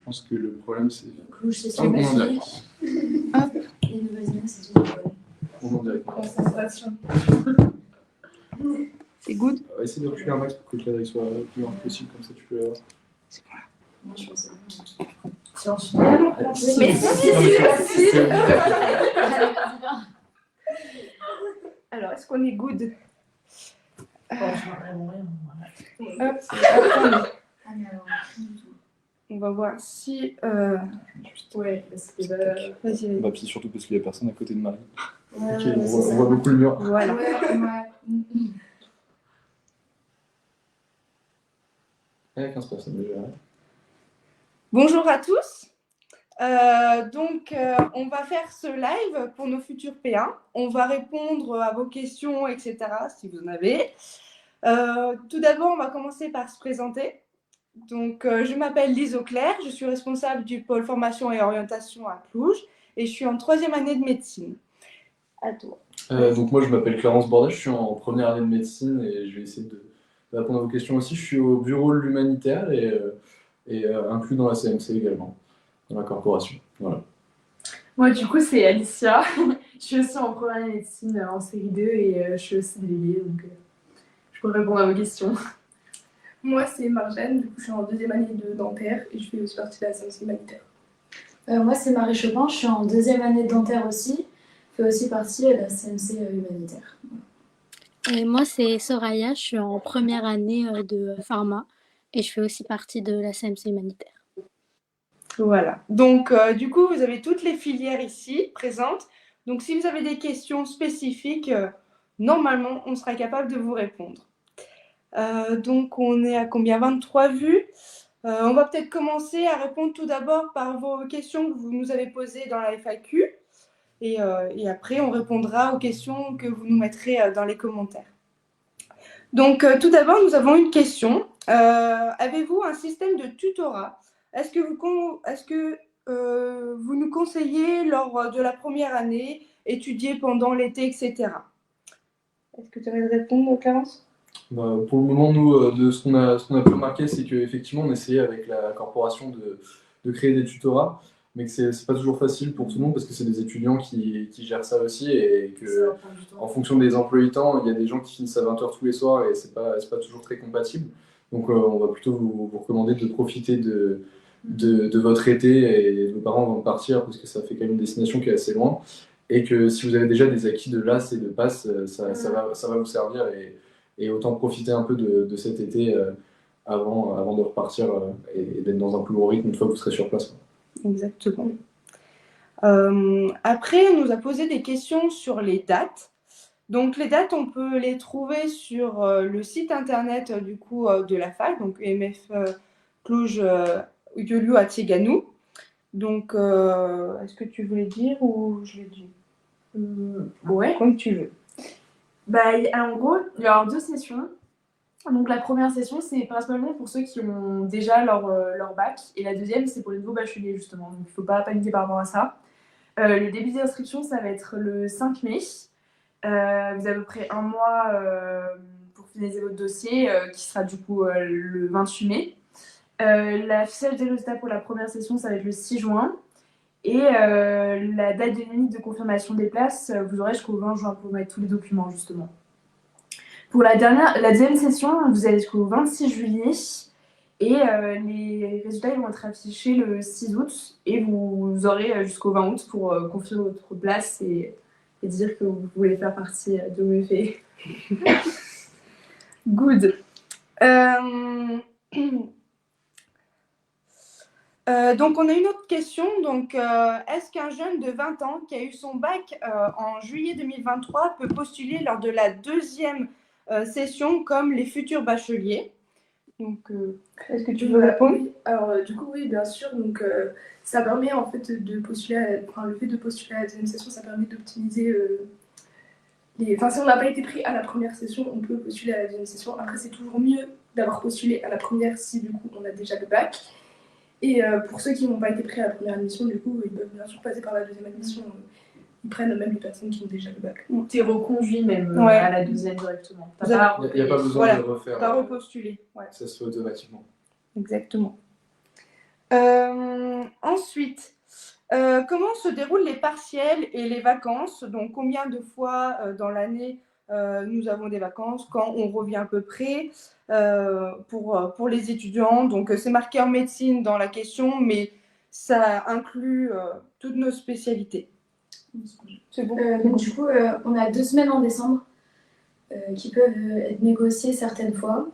pense que le problème, c'est... Cluj, c'est on en magique. Hop. Et Novasia, c'est tout. On en direct. Concentration. C'est good. On va essayer de reculer un max pour que le cadre soit le plus grand possible, comme ça tu peux l'avoir. Moi, je pense que Si on se met. Mais c'est Alors, est-ce qu'on est good? franchement, vraiment rien. Hop, attendez. Ah, mais alors, rien du tout. On va voir si. Ouais, parce que Vas-y. Bah, puis surtout parce qu'il n'y a personne à côté de Marie. ouais, Ok, ouais, on c'est voit, ça. on voit beaucoup le mur. Voilà. Ouais. Il y a 15 personnes déjà. Bonjour à tous. On va faire ce live pour nos futurs P1. On va répondre à vos questions, etc., si vous en avez. Tout d'abord, on va commencer par se présenter. Donc, je m'appelle Lise Auclair, je suis responsable du pôle formation et orientation à Cluj et je suis en 3e année de médecine. À toi. Donc moi je m'appelle Clarence Bordet, je suis en première année de médecine et je vais essayer de répondre à vos questions aussi. Je suis au bureau de l'humanitaire et inclus dans la CMC également, dans la corporation. Voilà. Moi, du coup, c'est Alicia. Je suis aussi en première année de médecine en série 2 et je suis aussi déléguée, donc je peux répondre à vos questions. Moi, c'est Marjane, du coup, je suis en 2e année de dentaire et je fais aussi partie de la science humanitaire. Moi, c'est Marie Chopin, je suis en 2e année de dentaire aussi. Je fais aussi partie de la CMC humanitaire. Et moi, c'est Soraya, je suis en première année de pharma et je fais aussi partie de la CMC humanitaire. Voilà. Donc, du coup, vous avez toutes les filières ici présentes. Donc, si vous avez des questions spécifiques, normalement, on sera capable de vous répondre. Donc, on est à combien? 23 vues. On va peut-être commencer à répondre tout d'abord par vos questions que vous nous avez posées dans la FAQ. Et après, on répondra aux questions que vous nous mettrez dans les commentaires. Donc, tout d'abord, nous avons une question. Avez-vous un système de tutorat? Est-ce que vous nous conseillez lors de la première année, étudier pendant l'été, etc. Est-ce que tu avais de répondre, Clarence? Bah, pour le moment, nous, de ce qu'on a pu remarquer, c'est qu'effectivement, on essayait avec la corporation de créer des tutorats, mais que c'est pas toujours facile pour tout le monde parce que c'est des étudiants qui gèrent ça aussi et que, en fonction des emplois du temps, il y a des gens qui finissent à 20h tous les soirs et c'est pas toujours très compatible. Donc, on va plutôt vous recommander de profiter de votre été et de vos parents avant de partir parce que ça fait quand même une destination qui est assez loin et que si vous avez déjà des acquis de LAS et de PASS, ça va vous servir et autant profiter un peu de cet été avant de repartir et d'être dans un plus gros rythme une fois que vous serez sur place. Exactement. Après, on nous a posé des questions sur les dates. Donc, les dates, on peut les trouver sur le site internet du coup de la fac, donc EMF Cluj Iuliu Ațiganu. Donc, est-ce que tu voulais dire ou je l'ai dit? Ouais. Comme tu veux. Bah, en gros, il y aura 2 sessions. Donc, la première session, c'est principalement pour ceux qui ont déjà leur bac. Et la deuxième, c'est pour les nouveaux bacheliers, justement. Donc, il ne faut pas paniquer par rapport à ça. Le début d'inscription, ça va être le 5 mai. Vous avez à peu près un mois pour finaliser votre dossier, qui sera du coup le 28 mai. L'affichage des résultats pour la première session, ça va être le 6 juin. Et la date de limite de confirmation des places, vous aurez jusqu'au 20 juin pour mettre tous les documents, justement. Pour la deuxième session, vous allez jusqu'au 26 juillet. Et les résultats ils vont être affichés le 6 août. Et vous aurez jusqu'au 20 août pour confirmer votre place et dire que vous voulez faire partie de WFE. Good. Donc, on a une autre question. Donc, est-ce qu'un jeune de 20 ans qui a eu son bac en juillet 2023 peut postuler lors de la 2e session comme les futurs bacheliers? Donc, est-ce que tu veux répondre? Oui. Alors, du coup, oui, bien sûr. Donc, ça permet en fait de postuler, le fait de postuler à la 2e session, ça permet d'optimiser Enfin, si on n'a pas été pris à la première session, on peut postuler à la 2e session. Après, c'est toujours mieux d'avoir postulé à la première si du coup on a déjà le bac. Et pour ceux qui n'ont pas été pris à la première admission, du coup, ils peuvent bien sûr passer par la 2e admission. Ils prennent même les personnes qui ont déjà le bac. T'es reconduit même Ouais. à la 2e directement. Il n'y a pas besoin de refaire. T'as repostulé. Ouais. Ça se fait automatiquement. Exactement. Ensuite, comment se déroulent les partiels et les vacances? Donc, combien de fois dans l'année nous avons des vacances, quand on revient à peu près pour les étudiants. Donc, c'est marqué en médecine dans la question, mais ça inclut toutes nos spécialités. C'est bon. Donc du coup, on a 2 semaines en décembre qui peuvent être négociées certaines fois.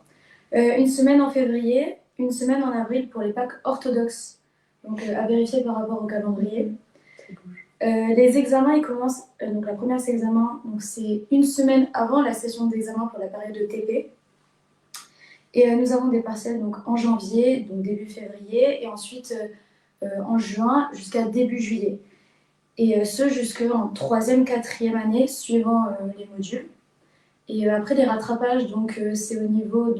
Une semaine en février, une semaine en avril pour les Pâques orthodoxes, donc à vérifier par rapport au calendrier. Les examens, ils commencent, donc la première examen, donc c'est une semaine avant la session d'examen pour la période de TP. Et nous avons des partiels donc, en janvier, donc début février, et ensuite en juin jusqu'à début juillet. Et ce jusqu'en 3e, 4e année, suivant les modules. Et après les rattrapages, donc c'est au niveau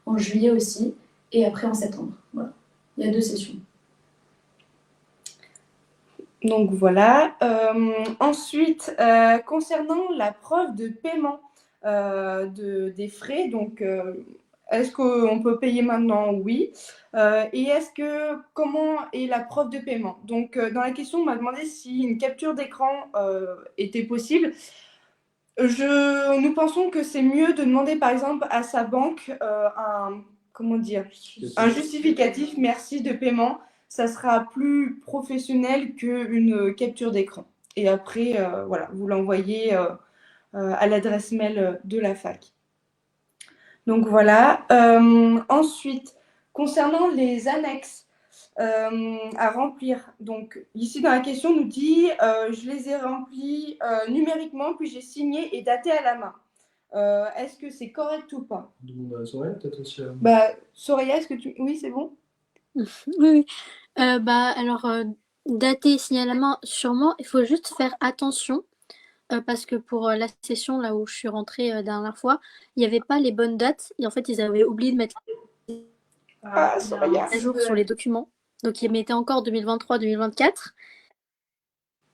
en juillet aussi, et après en septembre. Voilà. Il y a 2 sessions. Donc voilà. Ensuite, concernant la preuve de paiement des frais, donc est-ce qu'on peut payer maintenant? Oui. Et comment est la preuve de paiement? Donc dans la question, on m'a demandé si une capture d'écran était possible. Nous pensons que c'est mieux de demander par exemple à sa banque un justificatif, merci, de paiement. Ça sera plus professionnel qu'une capture d'écran. Et après, voilà, vous l'envoyez à l'adresse mail de la fac. Donc voilà. Ensuite, concernant les annexes à remplir, donc ici dans la question, on nous dit je les ai remplis numériquement, puis j'ai signé et daté à la main. Est-ce que c'est correct ou pas? Demande à Soraya, peut-être aussi. Soraya, est-ce que tu... Oui, c'est bon? Oui, oui. Alors, dater, signalement, sûrement, il faut juste faire attention parce que pour la session là où je suis rentrée la dernière fois, il n'y avait pas les bonnes dates et en fait, ils avaient oublié de mettre Soraya. à jour sur les documents. Donc, ils mettaient encore 2023-2024.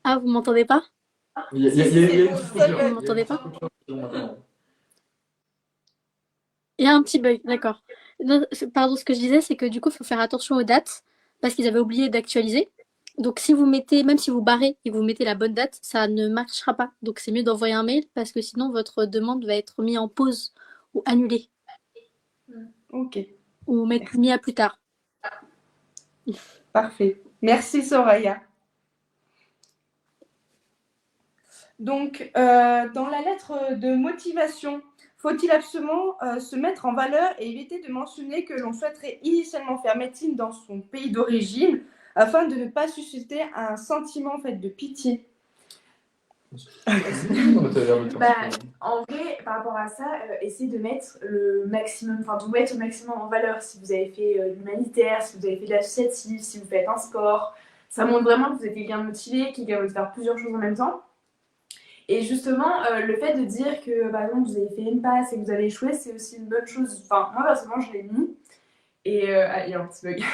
Ah, vous m'entendez pas? Il y a une Vous m'entendez pas? Il y a un petit bug, d'accord. Non, pardon, ce que je disais, c'est que du coup, il faut faire attention aux dates parce qu'ils avaient oublié d'actualiser. Donc, si vous mettez, même si vous barrez et vous mettez la bonne date, ça ne marchera pas. Donc, c'est mieux d'envoyer un mail parce que sinon, votre demande va être mise en pause ou annulée. Ok, Ou mis à plus tard. parfait. Merci Soraya. Donc, dans la lettre de motivation, faut-il absolument se mettre en valeur et éviter de mentionner que l'on souhaiterait initialement faire médecine dans son pays d'origine afin de ne pas susciter un sentiment en fait, de pitié? En vrai, par rapport à ça, essayez de mettre le maximum, enfin de vous mettre au maximum en valeur. Si vous avez fait l'humanitaire, si vous avez fait de l'associatif, si vous faites un sport, ça montre vraiment que vous êtes quelqu'un de motivé, qui est capable de faire plusieurs choses en même temps. Et justement, le fait de dire que par exemple vous avez fait une passe et que vous avez échoué, c'est aussi une bonne chose. Enfin, moi personnellement, je l'ai mis. Et il y a un petit bug.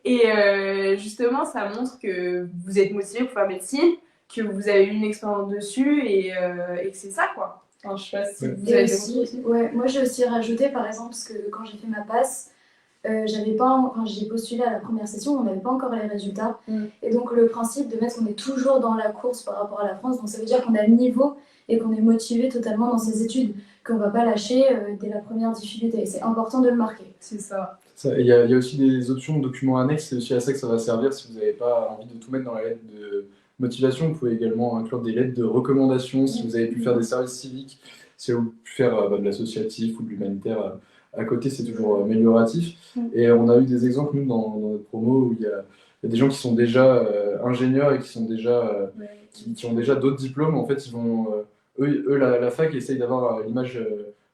Et justement, ça montre que vous êtes motivé pour faire médecine, que vous avez eu une expérience dessus et que c'est ça quoi. Enfin, je sais pas si vous avez aussi, moi j'ai aussi rajouté par exemple, parce que quand j'ai fait ma passe, j'ai postulé à la première session, on n'avait pas encore les résultats. Et donc le principe de mettre qu'on est toujours dans la course par rapport à la France, donc ça veut dire qu'on a le niveau et qu'on est motivé totalement dans ses études, qu'on ne va pas lâcher dès la première difficulté. C'est important de le marquer. C'est ça. Il y a aussi des options de documents annexes, c'est aussi à ça que ça va servir si vous n'avez pas envie de tout mettre dans la lettre de motivation. Vous pouvez également inclure des lettres de recommandation si vous avez pu faire des services civiques, si vous avez pu faire de l'associatif ou de l'humanitaire à côté, c'est toujours amélioratif. Et on a eu des exemples, nous, dans notre promo, où il y a des gens qui sont déjà ingénieurs et qui sont déjà, qui ont déjà d'autres diplômes. En fait, ils vont, la fac essaye d'avoir l'image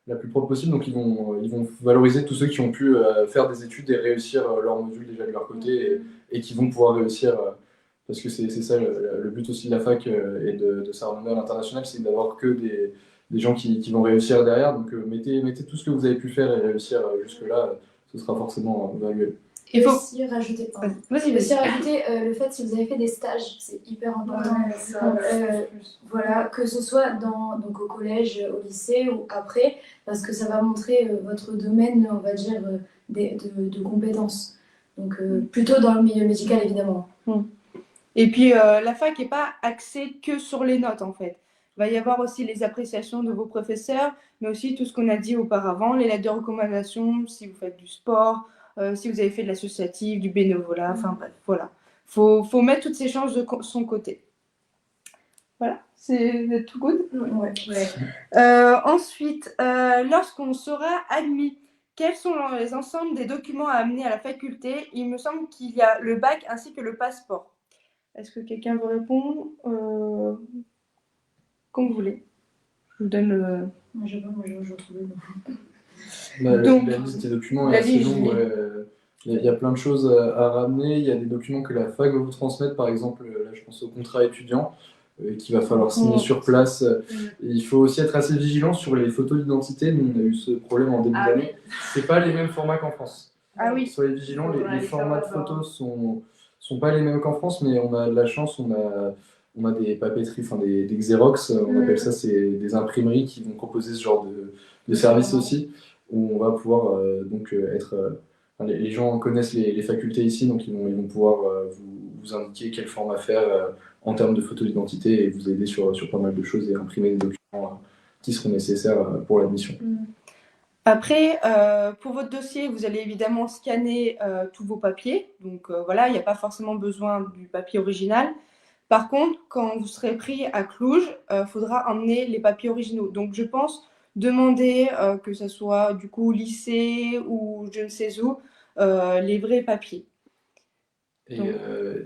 la plus propre possible, donc ils vont valoriser tous ceux qui ont pu faire des études et réussir leur module déjà de leur côté et qui vont pouvoir réussir, parce que c'est ça le but aussi de la fac et de sa renommée à l'international, c'est d'avoir que des gens qui vont réussir derrière. Donc mettez tout ce que vous avez pu faire et réussir jusque-là, ce sera forcément valuable. Il faut aussi rajouter, le fait si vous avez fait des stages, c'est hyper important. Voilà, que ce soit donc au collège, au lycée ou après, parce que ça va montrer votre domaine, on va dire, de compétences. Donc plutôt dans le milieu médical évidemment. Et puis, la fac n'est pas axée que sur les notes, en fait. Il va y avoir aussi les appréciations de vos professeurs, mais aussi tout ce qu'on a dit auparavant, les lettres de recommandation, si vous faites du sport, si vous avez fait de l'associatif, du bénévolat, enfin bref, voilà. Faut mettre toutes ces chances de son côté. Voilà, c'est tout good. Ouais. Ensuite, lorsqu'on sera admis, quels sont les ensembles des documents à amener à la faculté? Il me semble qu'il y a le bac ainsi que le passeport. Est-ce que quelqu'un veut répondre? Comme vous voulez. Je vous donne le... Moi, je retrouve. Donc, la liste des documents est la assez liste, longue. Il y a plein de choses à ramener. Il y a des documents que la fac va vous transmettre, par exemple, là je pense au contrat étudiant, qu'il va falloir signer sur place. Il faut aussi être assez vigilant sur les photos d'identité. Nous, on a eu ce problème en début d'année. C'est pas les mêmes formats qu'en France. Ah oui. Soyez vigilants, les formats de photos sont pas les mêmes qu'en France, mais on a de la chance, on a des papeteries, enfin des Xerox, on appelle ça, c'est des imprimeries qui vont proposer ce genre de service aussi, où on va pouvoir les gens connaissent les facultés ici, donc ils vont pouvoir vous indiquer quel format faire en termes de photo d'identité et vous aider sur pas mal de choses et imprimer des documents qui seront nécessaires pour l'admission. Après, pour votre dossier, vous allez évidemment scanner tous vos papiers. Donc voilà, il n'y a pas forcément besoin du papier original. Par contre, quand vous serez pris à Cluj, il faudra emmener les papiers originaux. Donc je pense demander que ce soit du coup au lycée ou je ne sais où, les vrais papiers. Et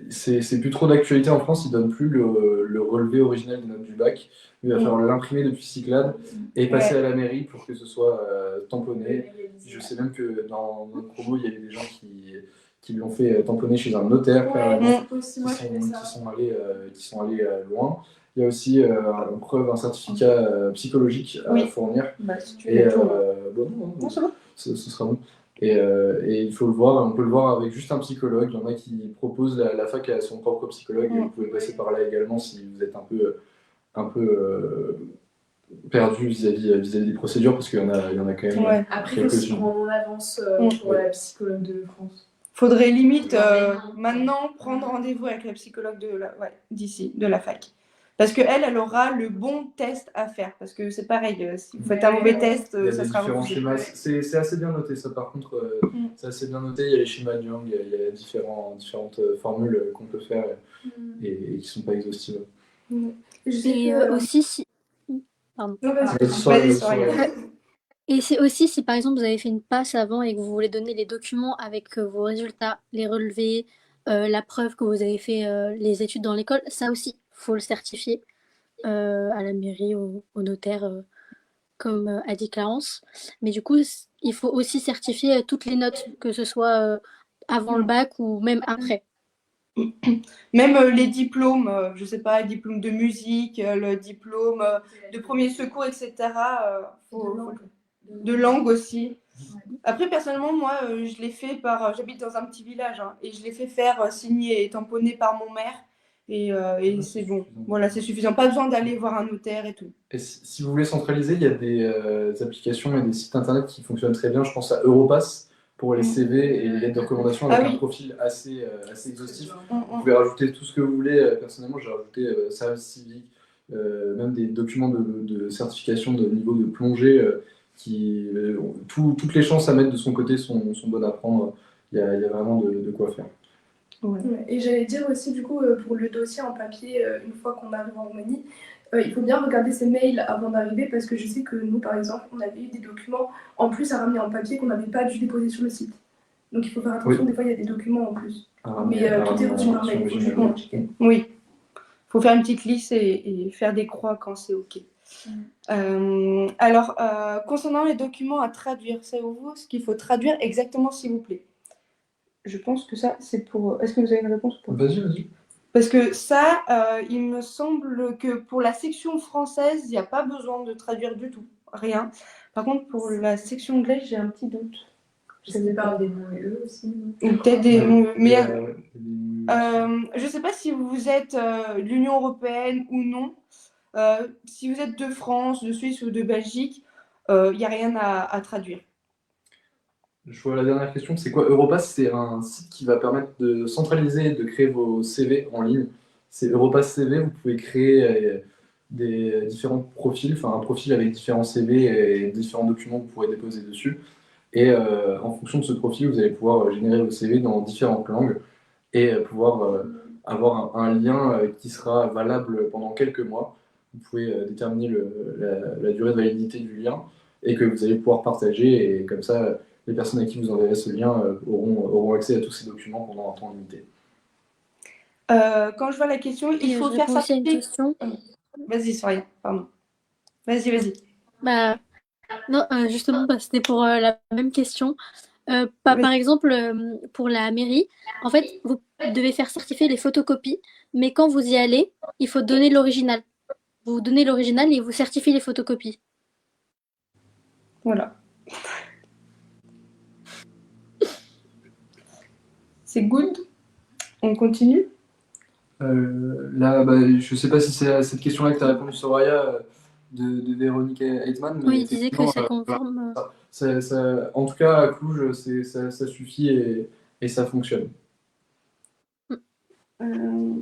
c'est plus trop d'actualité en France, ils donnent plus le relevé original des notes du bac. Il va falloir l'imprimer depuis Cyclades et passer à la mairie pour que ce soit tamponné. Je sais même que dans notre promo, il y avait des gens qui l'ont fait tamponner chez un notaire carrément, qui sont allés loin. Il y a aussi un certificat psychologique à fournir. Si tu veux ce sera bon. Et il faut le voir, on peut le voir avec juste un psychologue. Il y en a qui proposent, la fac a son propre psychologue, et vous pouvez passer par là également si vous êtes un peu perdu vis-à-vis des procédures, parce qu'il y en a quand même. Après, il faut se prendre en avance pour la psychologue de France. Faudrait limite maintenant prendre rendez-vous avec la psychologue d'ici, de la fac. Parce qu'elle aura le bon test à faire. Parce que c'est pareil, si vous faites un mauvais test, ça sera refusé. C'est assez bien noté, ça par contre, c'est assez bien noté. Il y a les schémas de Young, il y a différentes formules qu'on peut faire et qui ne sont pas exhaustives. Et aussi, si. Pardon. Et c'est aussi si par exemple vous avez fait une passe avant et que vous voulez donner les documents avec vos résultats, les relevés, la preuve que vous avez fait les études dans l'école, ça aussi, faut le certifier à la mairie, au notaire, comme a dit Clarence. Mais du coup, il faut aussi certifier toutes les notes, que ce soit avant le bac ou même après. Même les diplômes, je sais pas, diplôme de musique, le diplôme de premier secours, etc. De langue aussi. Après, personnellement, moi, je l'ai fait j'habite dans un petit village, et je l'ai fait faire signer et tamponner par mon maire. Et c'est bon. Voilà, c'est suffisant. Pas besoin d'aller voir un notaire et tout. Et si vous voulez centraliser, il y a des applications et des sites internet qui fonctionnent très bien. Je pense à Europass pour les CV et les lettres de recommandation avec un profil assez exhaustif. Vous pouvez rajouter tout ce que vous voulez. Personnellement, j'ai rajouté service civique, même des documents de certification de niveau de plongée. Toutes les chances à mettre de son côté sont bonnes à prendre. Il y a vraiment de quoi faire. Et j'allais dire aussi, du coup, pour le dossier en papier, une fois qu'on arrive en Roumanie, il faut bien regarder ses mails avant d'arriver, parce que je sais que nous, par exemple, on avait eu des documents en plus à ramener en papier qu'on n'avait pas dû déposer sur le site. Donc il faut faire attention, des fois il y a des documents en plus. Mais tout est reçu par mail, il faut juste checker. Oui, il faut faire une petite liste et faire des croix quand c'est OK. Alors, concernant les documents à traduire, savez-vous ce qu'il faut traduire exactement, s'il vous plaît? Je pense que ça, c'est pour... Est-ce que vous avez une réponse ou pas? Vas-y. Parce que ça, il me semble que pour la section française, il n'y a pas besoin de traduire du tout. Rien. Par contre, pour la section anglaise, j'ai un petit doute. Je parle des mots et eux aussi. Ou peut-être des mots. Mais je ne sais pas si vous êtes de l'Union européenne ou non. Si vous êtes de France, de Suisse ou de Belgique, il n'y a rien à traduire. Je vois la dernière question, c'est quoi? Europass, c'est un site qui va permettre de centraliser et de créer vos CV en ligne. C'est Europass CV, vous pouvez créer des différents profils, enfin un profil avec différents CV et différents documents que vous pourrez déposer dessus. Et en fonction de ce profil, vous allez pouvoir générer vos CV dans différentes langues et pouvoir avoir un lien qui sera valable pendant quelques mois. Vous pouvez déterminer la durée de validité du lien et que vous allez pouvoir partager. Et comme ça, les personnes à qui vous enverrez ce lien auront accès à tous ces documents pendant un temps limité. Quand je vois la question, il Et faut je faire réponds aussi à une certifier. question. Vas-y, Soria, pardon. Vas-y. Bah, non, justement, bah, c'était pour la même question. Vas-y. Par exemple, pour la mairie, en fait, vous devez faire certifier les photocopies, mais quand vous y allez, il faut donner l'original. Vous donnez l'original et vous certifiez les photocopies. Voilà. C'est good. On continue. Là, bah, je ne sais pas si c'est à cette question-là que tu as répondu, Soraya, de Véronique Heitman, mais Oui, il disait que effectivement, ça voilà, conforme. en tout cas, à Cluj, ça suffit et ça fonctionne. Euh,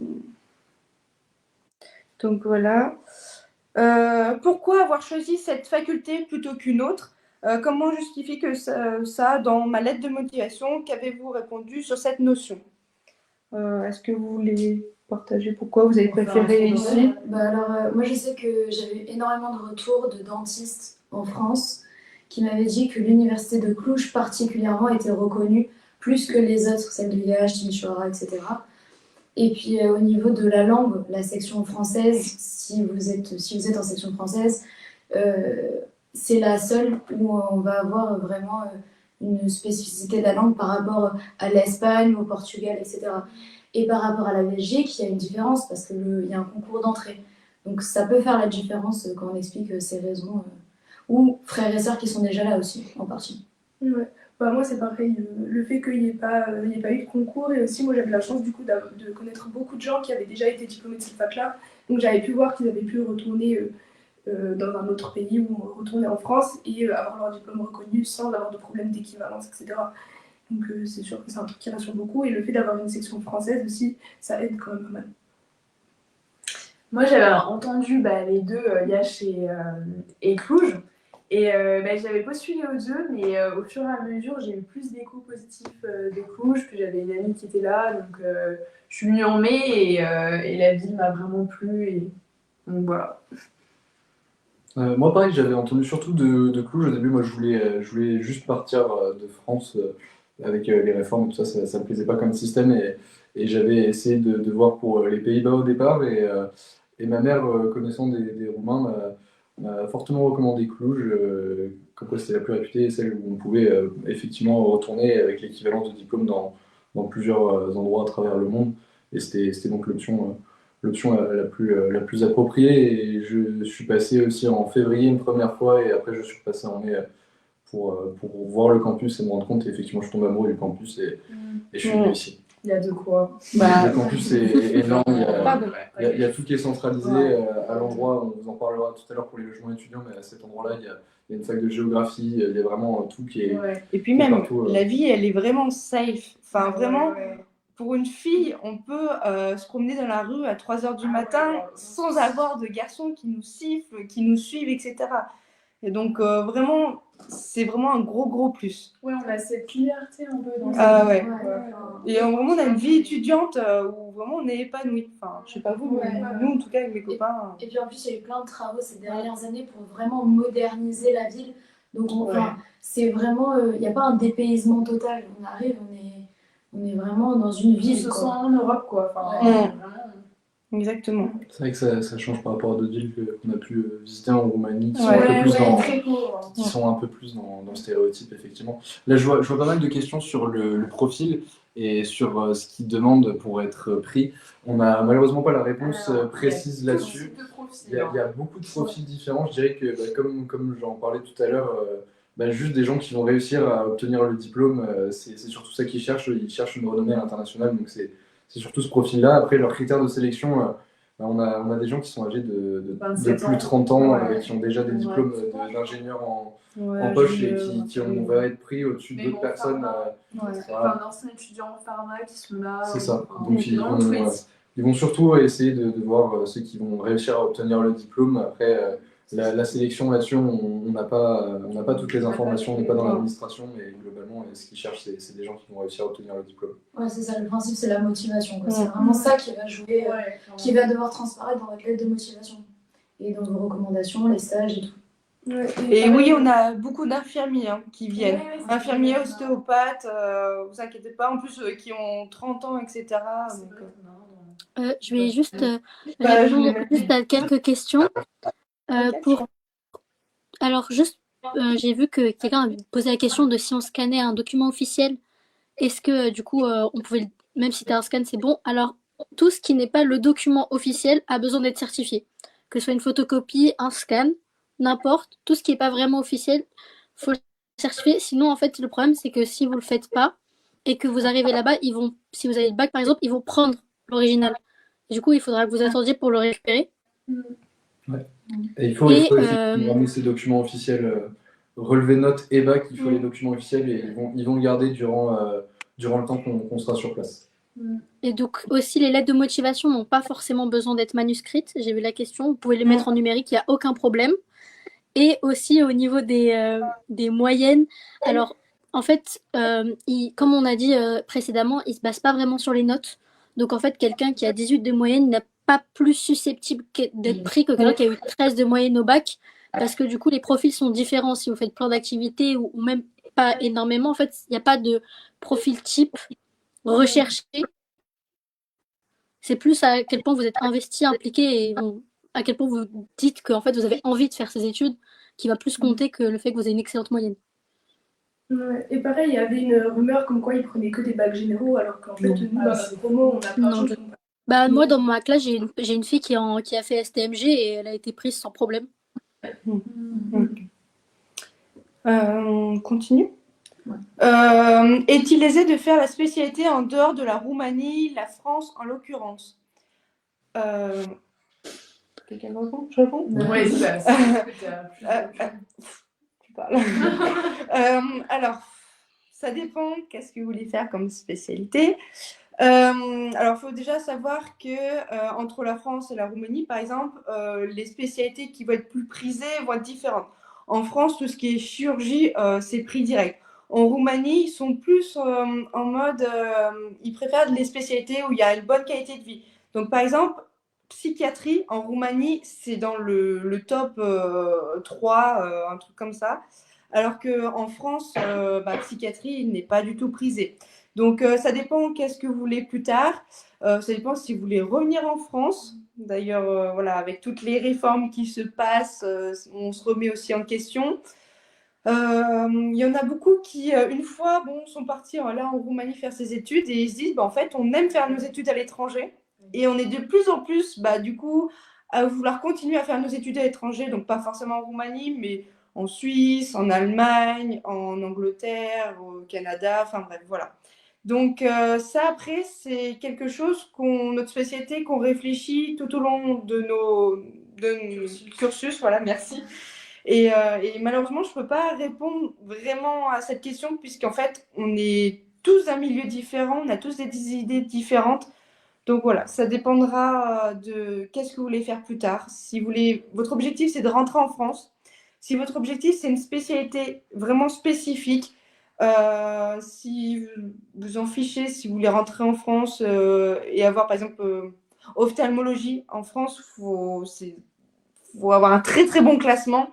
Donc voilà. Pourquoi avoir choisi cette faculté plutôt qu'une autre? Comment justifier que ça dans ma lettre de motivation? Qu'avez-vous répondu sur cette notion? Est-ce que vous voulez partager pourquoi vous avez préféré ici? Bah alors, moi je sais que j'avais eu énormément de retours de dentistes en France qui m'avaient dit que l'université de Cluj particulièrement était reconnue plus que les autres, celles de Liège, Timișoara, etc. Et puis au niveau de la langue, la section française, si vous êtes en section française, euh, c'est la seule où on va avoir vraiment une spécificité de la langue par rapport à l'Espagne, au Portugal, etc. Et par rapport à la Belgique, il y a une différence parce qu'il y a un concours d'entrée. Donc ça peut faire la différence quand on explique ces raisons. Ou frères et sœurs qui sont déjà là aussi, en partie. Ouais. Bah, moi, c'est pareil. Le fait qu'il n'y ait pas eu de concours, et aussi, moi, j'avais la chance du coup de connaître beaucoup de gens qui avaient déjà été diplômés de cette fac-là. Donc, j'avais pu voir qu'ils avaient pu retourner dans un autre pays ou retourner en France et avoir leur diplôme reconnu sans avoir de problème d'équivalence, etc. Donc, c'est sûr que c'est un truc qui rassure beaucoup. Et le fait d'avoir une section française aussi, ça aide quand même pas mal. Moi, j'avais entendu les deux, Liège et Cluj. Et j'avais postulé aux deux, mais au fur et à mesure, j'ai eu plus d'échos positifs de Cluj. Puis j'avais une amie qui était là, donc je suis venue en mai et la ville m'a vraiment plu. Et... Donc voilà. Moi, pareil, j'avais entendu surtout de Cluj. Au début, moi, je voulais juste partir de France avec les réformes et tout ça, ça me plaisait pas comme système. Et j'avais essayé de voir pour les Pays-Bas au départ. Et ma mère, connaissant des Roumains, m'a fortement recommandé Cluj, comme quoi c'était la plus réputée et celle où on pouvait effectivement retourner avec l'équivalence de diplôme dans plusieurs endroits à travers le monde. Et c'était donc l'option la plus appropriée. Et je suis passé aussi en février une première fois et après je suis passé en mai pour voir le campus et me rendre compte. Et effectivement, je suis tombé amoureux du campus et je suis venu ici. Il y a de quoi. Le campus est énorme, Pardon. il y a tout qui est centralisé à l'endroit, on vous en parlera tout à l'heure pour les logements étudiants, mais à cet endroit-là, il y a une fac de géographie, il y a vraiment tout qui est Et puis même, partout. la vie, elle est vraiment safe. Enfin, vraiment, Ouais. pour une fille, on peut se promener dans la rue à 3 heures du matin sans avoir de garçons qui nous sifflent, qui nous suivent, etc. Et donc, vraiment, c'est vraiment un gros plus. Ouais, on a cette liberté un peu dans Ah ouais. Enfin, Et vraiment, on a une vie étudiante où vraiment on est épanoui. Enfin, je sais pas vous, mais Ouais. nous, en tout cas, avec mes copains. Et puis en plus, il y a eu plein de travaux ces dernières années pour vraiment moderniser la ville. Donc, c'est vraiment, il n'y a pas un dépaysement total. On arrive, on est vraiment dans une On ville. se quoi. sent en Europe, quoi. Enfin, Ouais. vraiment. Exactement. C'est vrai que ça change par rapport à d'autres villes qu'on a pu visiter en Roumanie, qui sont Ouais. un peu plus Très pauvre. qui sont un peu plus dans le stéréotype, effectivement. Là, je vois pas mal de questions sur le profil et sur ce qu'ils demandent pour être pris. On n'a malheureusement pas la réponse précise là-dessus. Il y a beaucoup de profils différents. Je dirais que, comme j'en parlais tout à l'heure, juste des gens qui vont réussir à obtenir le diplôme, c'est surtout ça qu'ils cherchent. Ils cherchent une renommée internationale, donc c'est surtout ce profil-là. Après, leurs critères de sélection, On a des gens qui sont âgés de 27 plus de 30 ans, Ouais. qui ont déjà des Ouais. diplômes d'ingénieurs en Ouais, poche je- et on va être pris au-dessus Même d'autres en personnes. pharma. Ouais. Voilà. D'anciens étudiants en pharma qui sont là. C'est ça. Enfin, Donc dans tous les types. ils vont surtout essayer de voir ceux qui vont réussir à obtenir le diplôme. Après, la sélection là-dessus, on n'a pas toutes les informations, on n'est pas dans l'administration, mais globalement, ce qu'ils cherchent, c'est des gens qui vont réussir à obtenir le diplôme. Ouais, c'est ça, le principe, c'est la motivation, quoi. C'est vraiment ça qui va jouer, Ouais, qui va devoir transparaître dans votre lettre de motivation. Et dans vos recommandations, les stages et tout. Ouais, Et pareil, oui, on a beaucoup d'infirmiers qui viennent. Ouais, c'est Infirmiers, vrai. ostéopathes, vous inquiétez pas, en plus qui ont 30 ans, etc. C'est donc, vrai qu'on a- Je vais juste Bah, je répondre l'ai juste à quelques questions. Ok. Alors, juste, j'ai vu que quelqu'un avait posé la question de si on scannait un document officiel, est-ce que du coup, on pouvait, même si tu as un scan, c'est bon. Alors, tout ce qui n'est pas le document officiel a besoin d'être certifié. Que ce soit une photocopie, un scan, n'importe, tout ce qui n'est pas vraiment officiel, faut le certifier. Sinon, en fait, le problème, c'est que si vous le faites pas et que vous arrivez là-bas, si vous avez le bac, par exemple, ils vont prendre l'original. Du coup, il faudra que vous attendiez pour le récupérer. Et il faut effectivement ramener ces documents officiels, relever notes et bac, il faut les documents officiels et ils vont le garder durant le temps qu'on sera sur place. Et donc aussi, les lettres de motivation n'ont pas forcément besoin d'être manuscrites. J'ai vu la question. Vous pouvez les mettre en numérique, il n'y a aucun problème. Et aussi au niveau des moyennes. Alors, en fait, comme on a dit précédemment, ils ne se basent pas vraiment sur les notes. Donc en fait, quelqu'un qui a 18 de moyenne n'est pas plus susceptible d'être pris que quelqu'un qui a eu 13 de moyenne au bac. Parce que du coup, les profils sont différents. Si vous faites plein d'activités ou même pas énormément, en fait, il n'y a pas de profil type recherché. C'est plus à quel point vous êtes investi, impliqué et à quel point vous dites que en fait, vous avez envie de faire ces études qui va plus compter que le fait que vous ayez une excellente moyenne. Ouais. Et pareil, il y avait une rumeur comme quoi ils prenaient que des bacs généraux, alors qu'en fait, nous, dans notre promo, on a plein de choses qu'on Bah, moi, dans ma classe, j'ai une fille qui a fait STMG et elle a été prise sans problème. On continue. Ouais. Est-il aisé de faire la spécialité en dehors de la Roumanie, la France en l'occurrence Quelqu'un répond? Je réponds? Ouais, c'est ça. Tu parles. Alors, ça dépend. Qu'est-ce que vous voulez faire comme spécialité? Alors, il faut déjà savoir que entre la France et la Roumanie, par exemple, les spécialités qui vont être plus prisées vont être différentes. En France, tout ce qui est chirurgie, c'est prix direct. En Roumanie, ils sont plus en mode, ils préfèrent les spécialités où il y a une bonne qualité de vie. Donc, par exemple, psychiatrie en Roumanie, c'est dans le top 3, un truc comme ça. Alors qu'en France, psychiatrie n'est pas du tout prisée. Donc, ça dépend qu'est-ce que vous voulez plus tard. Ça dépend si vous voulez revenir en France. D'ailleurs, voilà, avec toutes les réformes qui se passent, on se remet aussi en question. Il y en a beaucoup qui, une fois, sont partis là en Roumanie faire ses études et ils se disent, en fait, on aime faire nos études à l'étranger et on est de plus en plus, du coup, à vouloir continuer à faire nos études à l'étranger, donc pas forcément en Roumanie, mais en Suisse, en Allemagne, en Angleterre, au Canada, enfin bref, voilà. Donc ça, après, c'est quelque chose notre spécialité, qu'on réfléchit tout au long de nos cursus, voilà, merci. Et malheureusement, je ne peux pas répondre vraiment à cette question, puisqu'en fait, on est tous d'un milieu différent, on a tous des idées différentes. Donc voilà, ça dépendra de qu'est-ce que vous voulez faire plus tard. Si vous voulez, votre objectif, c'est de rentrer en France. Si votre objectif, c'est une spécialité vraiment spécifique, si vous en fichez, si vous voulez rentrer en France et avoir, par exemple, ophtalmologie en France, faut avoir un très très bon classement.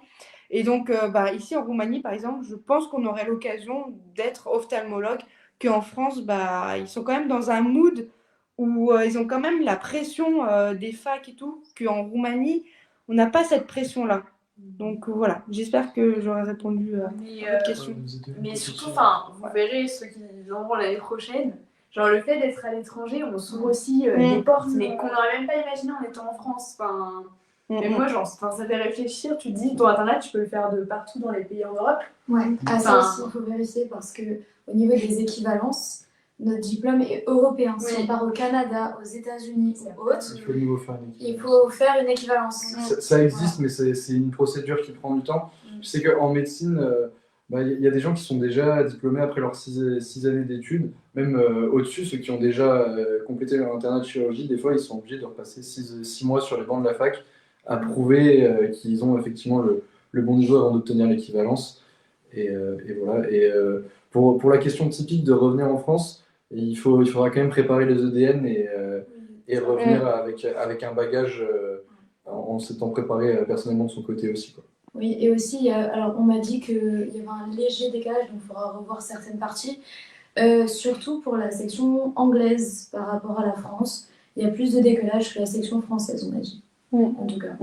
Et donc, ici en Roumanie, par exemple, je pense qu'on aurait l'occasion d'être ophtalmologue, qu'en France, ils sont quand même dans un mood où ils ont quand même la pression des facs et tout, qu'en Roumanie, on n'a pas cette pression-là. Donc voilà, j'espère que j'aurai répondu à votre question. Mais surtout, vous verrez ceux qui en vont l'année prochaine. Genre le fait d'être à l'étranger, on s'ouvre aussi des portes, mais qu'on n'aurait même pas imaginé en étant en France. Mais moi, ça fait réfléchir. Tu te dis, ton internat, tu peux le faire de partout dans les pays en Europe. Ouais, ça aussi, il faut vérifier parce que au niveau des équivalences, notre diplôme est européen. Si Oui. on part au Canada, aux États-unis ou autre, Il faut de nouveau faire une il équivalence. faut faire une équivalence. Ça existe, mais c'est une procédure qui prend du temps. Je sais qu'en médecine, il y a des gens qui sont déjà diplômés après leurs 6 années d'études, même au-dessus, ceux qui ont déjà complété leur internat de chirurgie, des fois, ils sont obligés de repasser 6 mois sur les bancs de la fac à prouver qu'ils ont effectivement le bon niveau avant d'obtenir l'équivalence. Et voilà. Et pour la question typique de revenir en France, il faudra quand même préparer les EDN et revenir avec un bagage en s'étant préparé personnellement de son côté aussi, quoi. Oui, et aussi, alors on m'a dit qu'il y avait un léger décalage, donc il faudra revoir certaines parties. Surtout pour la section anglaise par rapport à la France. Il y a plus de décalage que la section française, on a dit. En tout cas.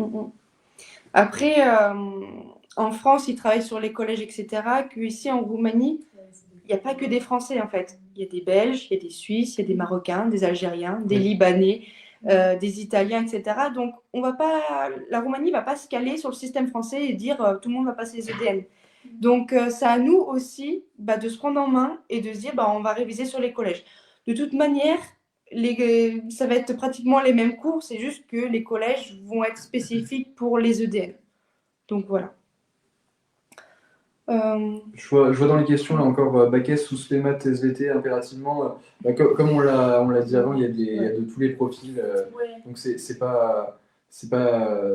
Après, en France, ils travaillent sur les collèges, etc. Qu'ici, en Roumanie, il n'y a pas que des Français, en fait. Il y a des Belges, il y a des Suisses, il y a des Marocains, des Algériens, des Libanais, des Italiens, etc. Donc, la Roumanie ne va pas se caler sur le système français et dire tout le monde va passer les EDN. Donc, c'est à nous aussi de se prendre en main et de se dire on va réviser sur les collèges. De toute manière, ça va être pratiquement les mêmes cours, c'est juste que les collèges vont être spécifiques pour les EDN. Donc, voilà. Je vois dans les questions, là encore, bac S ou spé maths SVT impérativement. Comme on l'a dit avant, il y a de tous les profils. Donc, c'est pas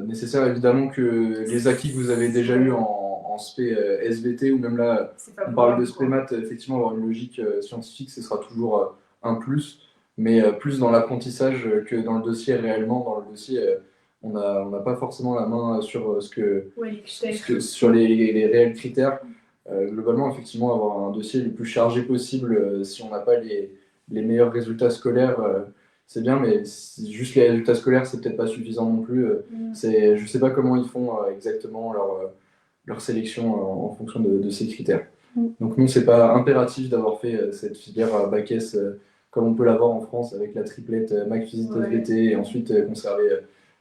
nécessaire, évidemment, que les acquis que vous avez déjà eu en spé SVT ou même là, on parle de spé maths, effectivement, avoir une logique scientifique, ce sera toujours un plus, mais plus dans l'apprentissage que dans le dossier réellement. Dans le dossier, on n'a pas forcément la main sur sur les réels critères. Globalement, effectivement, avoir un dossier le plus chargé possible, si on n'a pas les meilleurs résultats scolaires, c'est bien, mais juste les résultats scolaires, c'est peut-être pas suffisant non plus. Je sais pas comment ils font exactement leur sélection en fonction de ces critères. Donc non, c'est pas impératif d'avoir fait cette filière bac S comme on peut l'avoir en France avec la triplette Mac Physique SVT et ensuite conserver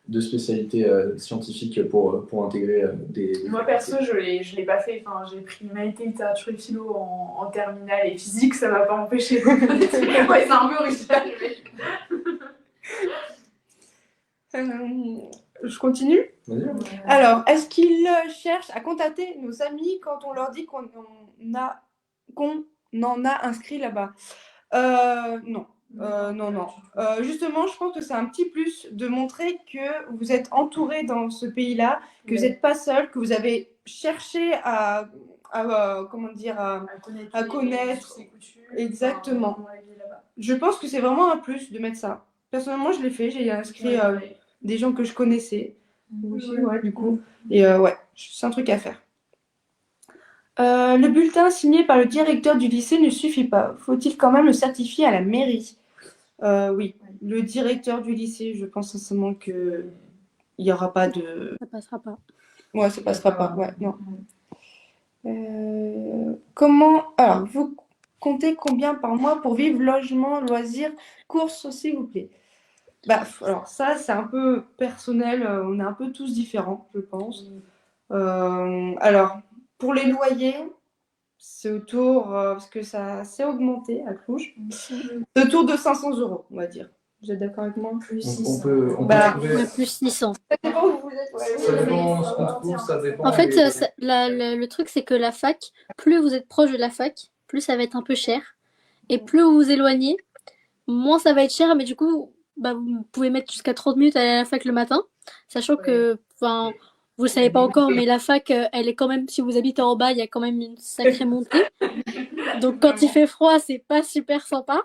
2 spécialités scientifiques pour intégrer des Moi perso, je l'ai pas fait. Enfin, j'ai pris humanité, littérature et philo en terminale et physique, ça m'a pas empêché. Ouais, c'est un peu original. Je continue. Alors, est-ce qu'ils cherchent à contacter nos amis quand on leur dit qu'on en a inscrit là-bas? Non. Non. Justement, je pense que c'est un petit plus de montrer que vous êtes entouré dans ce pays-là, que vous n'êtes pas seul, que vous avez cherché à connaître ses coutumes. Exactement. Je pense que c'est vraiment un plus de mettre ça. Personnellement, je l'ai fait, j'ai inscrit des gens que je connaissais. Du coup. Et c'est un truc à faire. Le bulletin signé par le directeur du lycée ne suffit pas. Faut-il quand même le certifier à la mairie? Oui, le directeur du lycée, je pense sincèrement qu'il n'y aura pas de... Ça passera pas. Ouais, ça passera pas. Ouais, non. Comment... Alors, vous comptez combien par mois pour vivre, logement, loisirs, courses, s'il vous plaît? Alors ça, c'est un peu personnel. On est un peu tous différents, je pense. Alors, pour les loyers, c'est autour, parce que ça s'est augmenté à Cluj, c'est autour de 500 €, on va dire. Vous êtes d'accord avec moi? Plus On 600. peut Ouais, plus 600. Ça dépend où vous êtes. Ça dépend ce qu'on trouve, ça dépend. En fait, le truc, c'est que la fac, plus vous êtes proche de la fac, plus ça va être un peu cher. Et plus vous vous éloignez, moins ça va être cher. Mais du coup, vous pouvez mettre jusqu'à 30 minutes à aller à la fac le matin. Sachant que, vous le savez pas encore, mais la fac, elle est quand même, si vous habitez en bas, il y a quand même une sacrée montée. Donc quand il fait froid, c'est pas super sympa.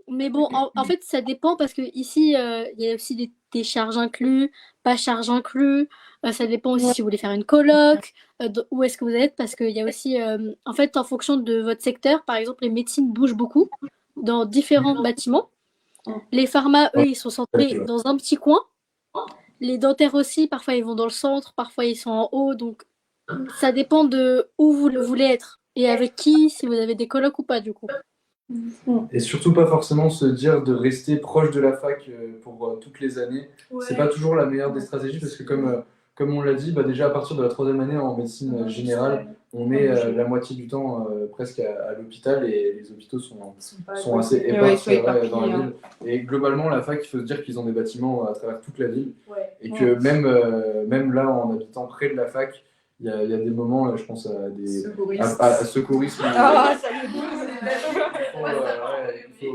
Mais bon, en fait, ça dépend parce que ici, il y a aussi des charges inclus, pas charges inclus. Ça dépend aussi si vous voulez faire une coloc, où est-ce que vous êtes, parce qu'il y a aussi, en fait, en fonction de votre secteur, par exemple, les médecines bougent beaucoup dans différents bâtiments. Les pharma, eux, ils sont centrés dans un petit coin. Les dentaires aussi, parfois ils vont dans le centre, parfois ils sont en haut. Donc, ça dépend de où vous voulez être et avec qui, si vous avez des colocs ou pas, du coup. Et surtout pas forcément se dire de rester proche de la fac pour toutes les années. C'est pas toujours la meilleure des stratégies parce que comme comme on l'a dit, déjà à partir de la 3e année en médecine générale, on est la moitié du temps presque à l'hôpital et les hôpitaux sont assez épars ils sont éparpillés, dans la hein. ville. Et globalement, la fac, il faut se dire qu'ils ont des bâtiments à travers toute la ville. Ouais. Et que même là, en habitant près de la fac, il y a des moments, là, je pense à des à secourisme. Ah, ça me Il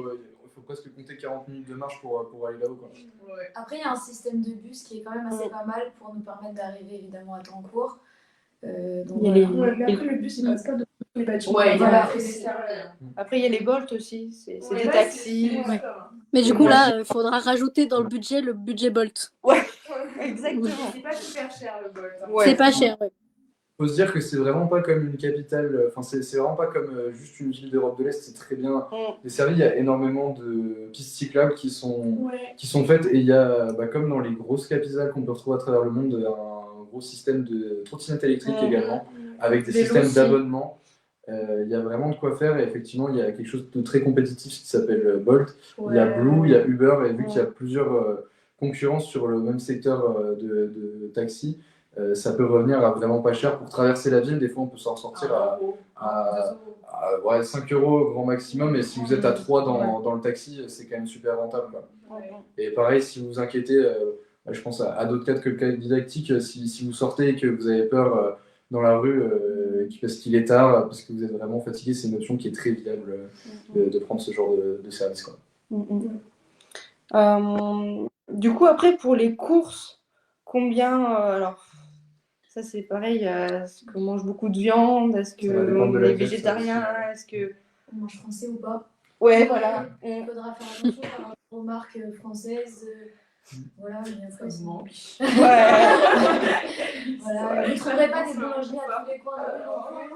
faut presque compter 40 minutes de marche pour aller là-haut, quoi. Après, il y a un système de bus qui est quand même assez pas mal pour nous permettre d'arriver évidemment à temps court. Donc, Il y a les- voilà. Ouais, mais après, le bus, il passe pas de les bâtiments. Ouais, voilà. Après, il y a les Bolt aussi, c'est Ouais, des ouais, taxis. c'est- Ouais. Mais du coup, là, il faudra rajouter dans le budget Bolt. Exactement. C'est pas super cher le Bolt. Hein. Ouais. C'est pas cher, ouais. Faut se dire que c'est vraiment pas comme une capitale, enfin c'est vraiment pas comme juste une ville d'Europe de l'Est, c'est très bien desservi. Il y a énormément de pistes cyclables qui sont faites et il y a, comme dans les grosses capitales qu'on peut retrouver à travers le monde, un gros système de trottinettes électriques également, avec des Vélo systèmes aussi. d'abonnement. Il y a vraiment de quoi faire et effectivement il y a quelque chose de très compétitif qui s'appelle Bolt. Il y a Blue, il y a Uber et vu qu'il y a plusieurs concurrences sur le même secteur de taxi, ça peut revenir à vraiment pas cher. Pour traverser la ville, des fois on peut s'en sortir à 5 € grand maximum. Et si vous êtes à 3 dans le taxi, c'est quand même super rentable, quoi. Et pareil, si vous vous inquiétez, je pense à d'autres cas que le cas didactique, si vous sortez et que vous avez peur dans la rue parce qu'il est tard, parce que vous êtes vraiment fatigué, c'est une option qui est très viable de prendre ce genre de service, quoi. Du coup, après, pour les courses, combien alors, ça c'est pareil, est-ce qu'on mange beaucoup de viande? Est-ce Ça va dépendre de qu'on la est diète, ça végétarien? aussi. Est-ce que... On mange français ou pas? Ouais, voilà. Il faudra faire attention par rapport aux marques françaises. Voilà, mais après, sinon- Ouais. Voilà, vous ne trouverez pas des boulangeries à tous les coins de rue.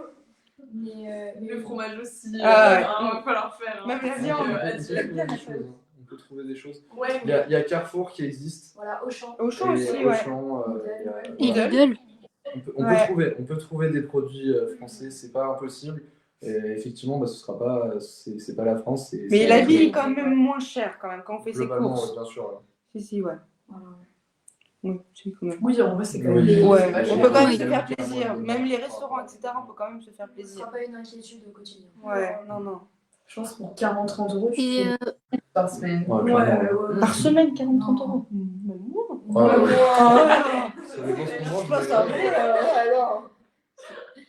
Mais Le fromage aussi, Ah ouais. il va falloir faire. Même la viande. On peut trouver des choses. Ouais, Il y a Carrefour qui existe. voilà, Auchan. Auchan Et aussi, ouais. Auchan, Et voilà. Lidl. On peut trouver des produits français, c'est pas impossible. Et effectivement, ce sera pas, c'est pas la France. Mais la vie est quand même moins chère quand même quand on fait ses globalement, courses. bien sûr. Si, ouais. Voilà. Oui, si, quand même. Oui, en vrai, c'est quand Oui. même. Ouais, c'est pas on cher. peut quand même Oui. se faire plaisir. Même les restaurants, etc., on peut quand même se faire Ce ne plaisir. sera pas une inquiétude au quotidien. Ouais, non. Je pense pour 40-30 €, tu Et fais par semaine. Ouais, clairement. Par semaine, 40-30 Non. €. Ouais, ouais. Ah. Ça dépend ce qu'on mange, Je pense mais- après, alors.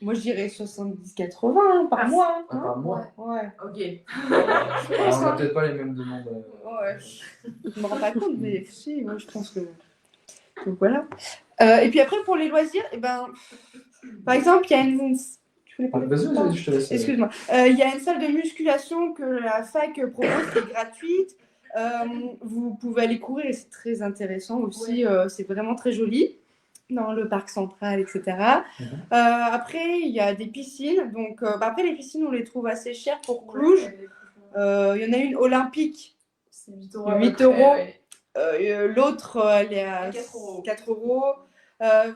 Moi, je dirais 70-80 par mois. Ah, par mois. Ouais. Ok. Alors, on n'a peut-être pas les mêmes demandes. Ouais. Je me rends pas compte, mais si, moi, je pense que. Donc voilà. Et puis après, pour les loisirs, par exemple, il y a une. Tu voulais parler Vas-y, je te laisse. Excuse-moi. Il y a une salle de musculation que la fac propose, qui est gratuite. Vous pouvez aller courir et c'est très intéressant aussi. C'est vraiment très joli dans le parc central, etc. Après, il y a des piscines. Donc, après, les piscines, on les trouve assez chères pour Cluj. Il y en a une olympique, C'est 8 €. 8 à peu près, €. ouais. L'autre, elle est à 4 €. 4 €.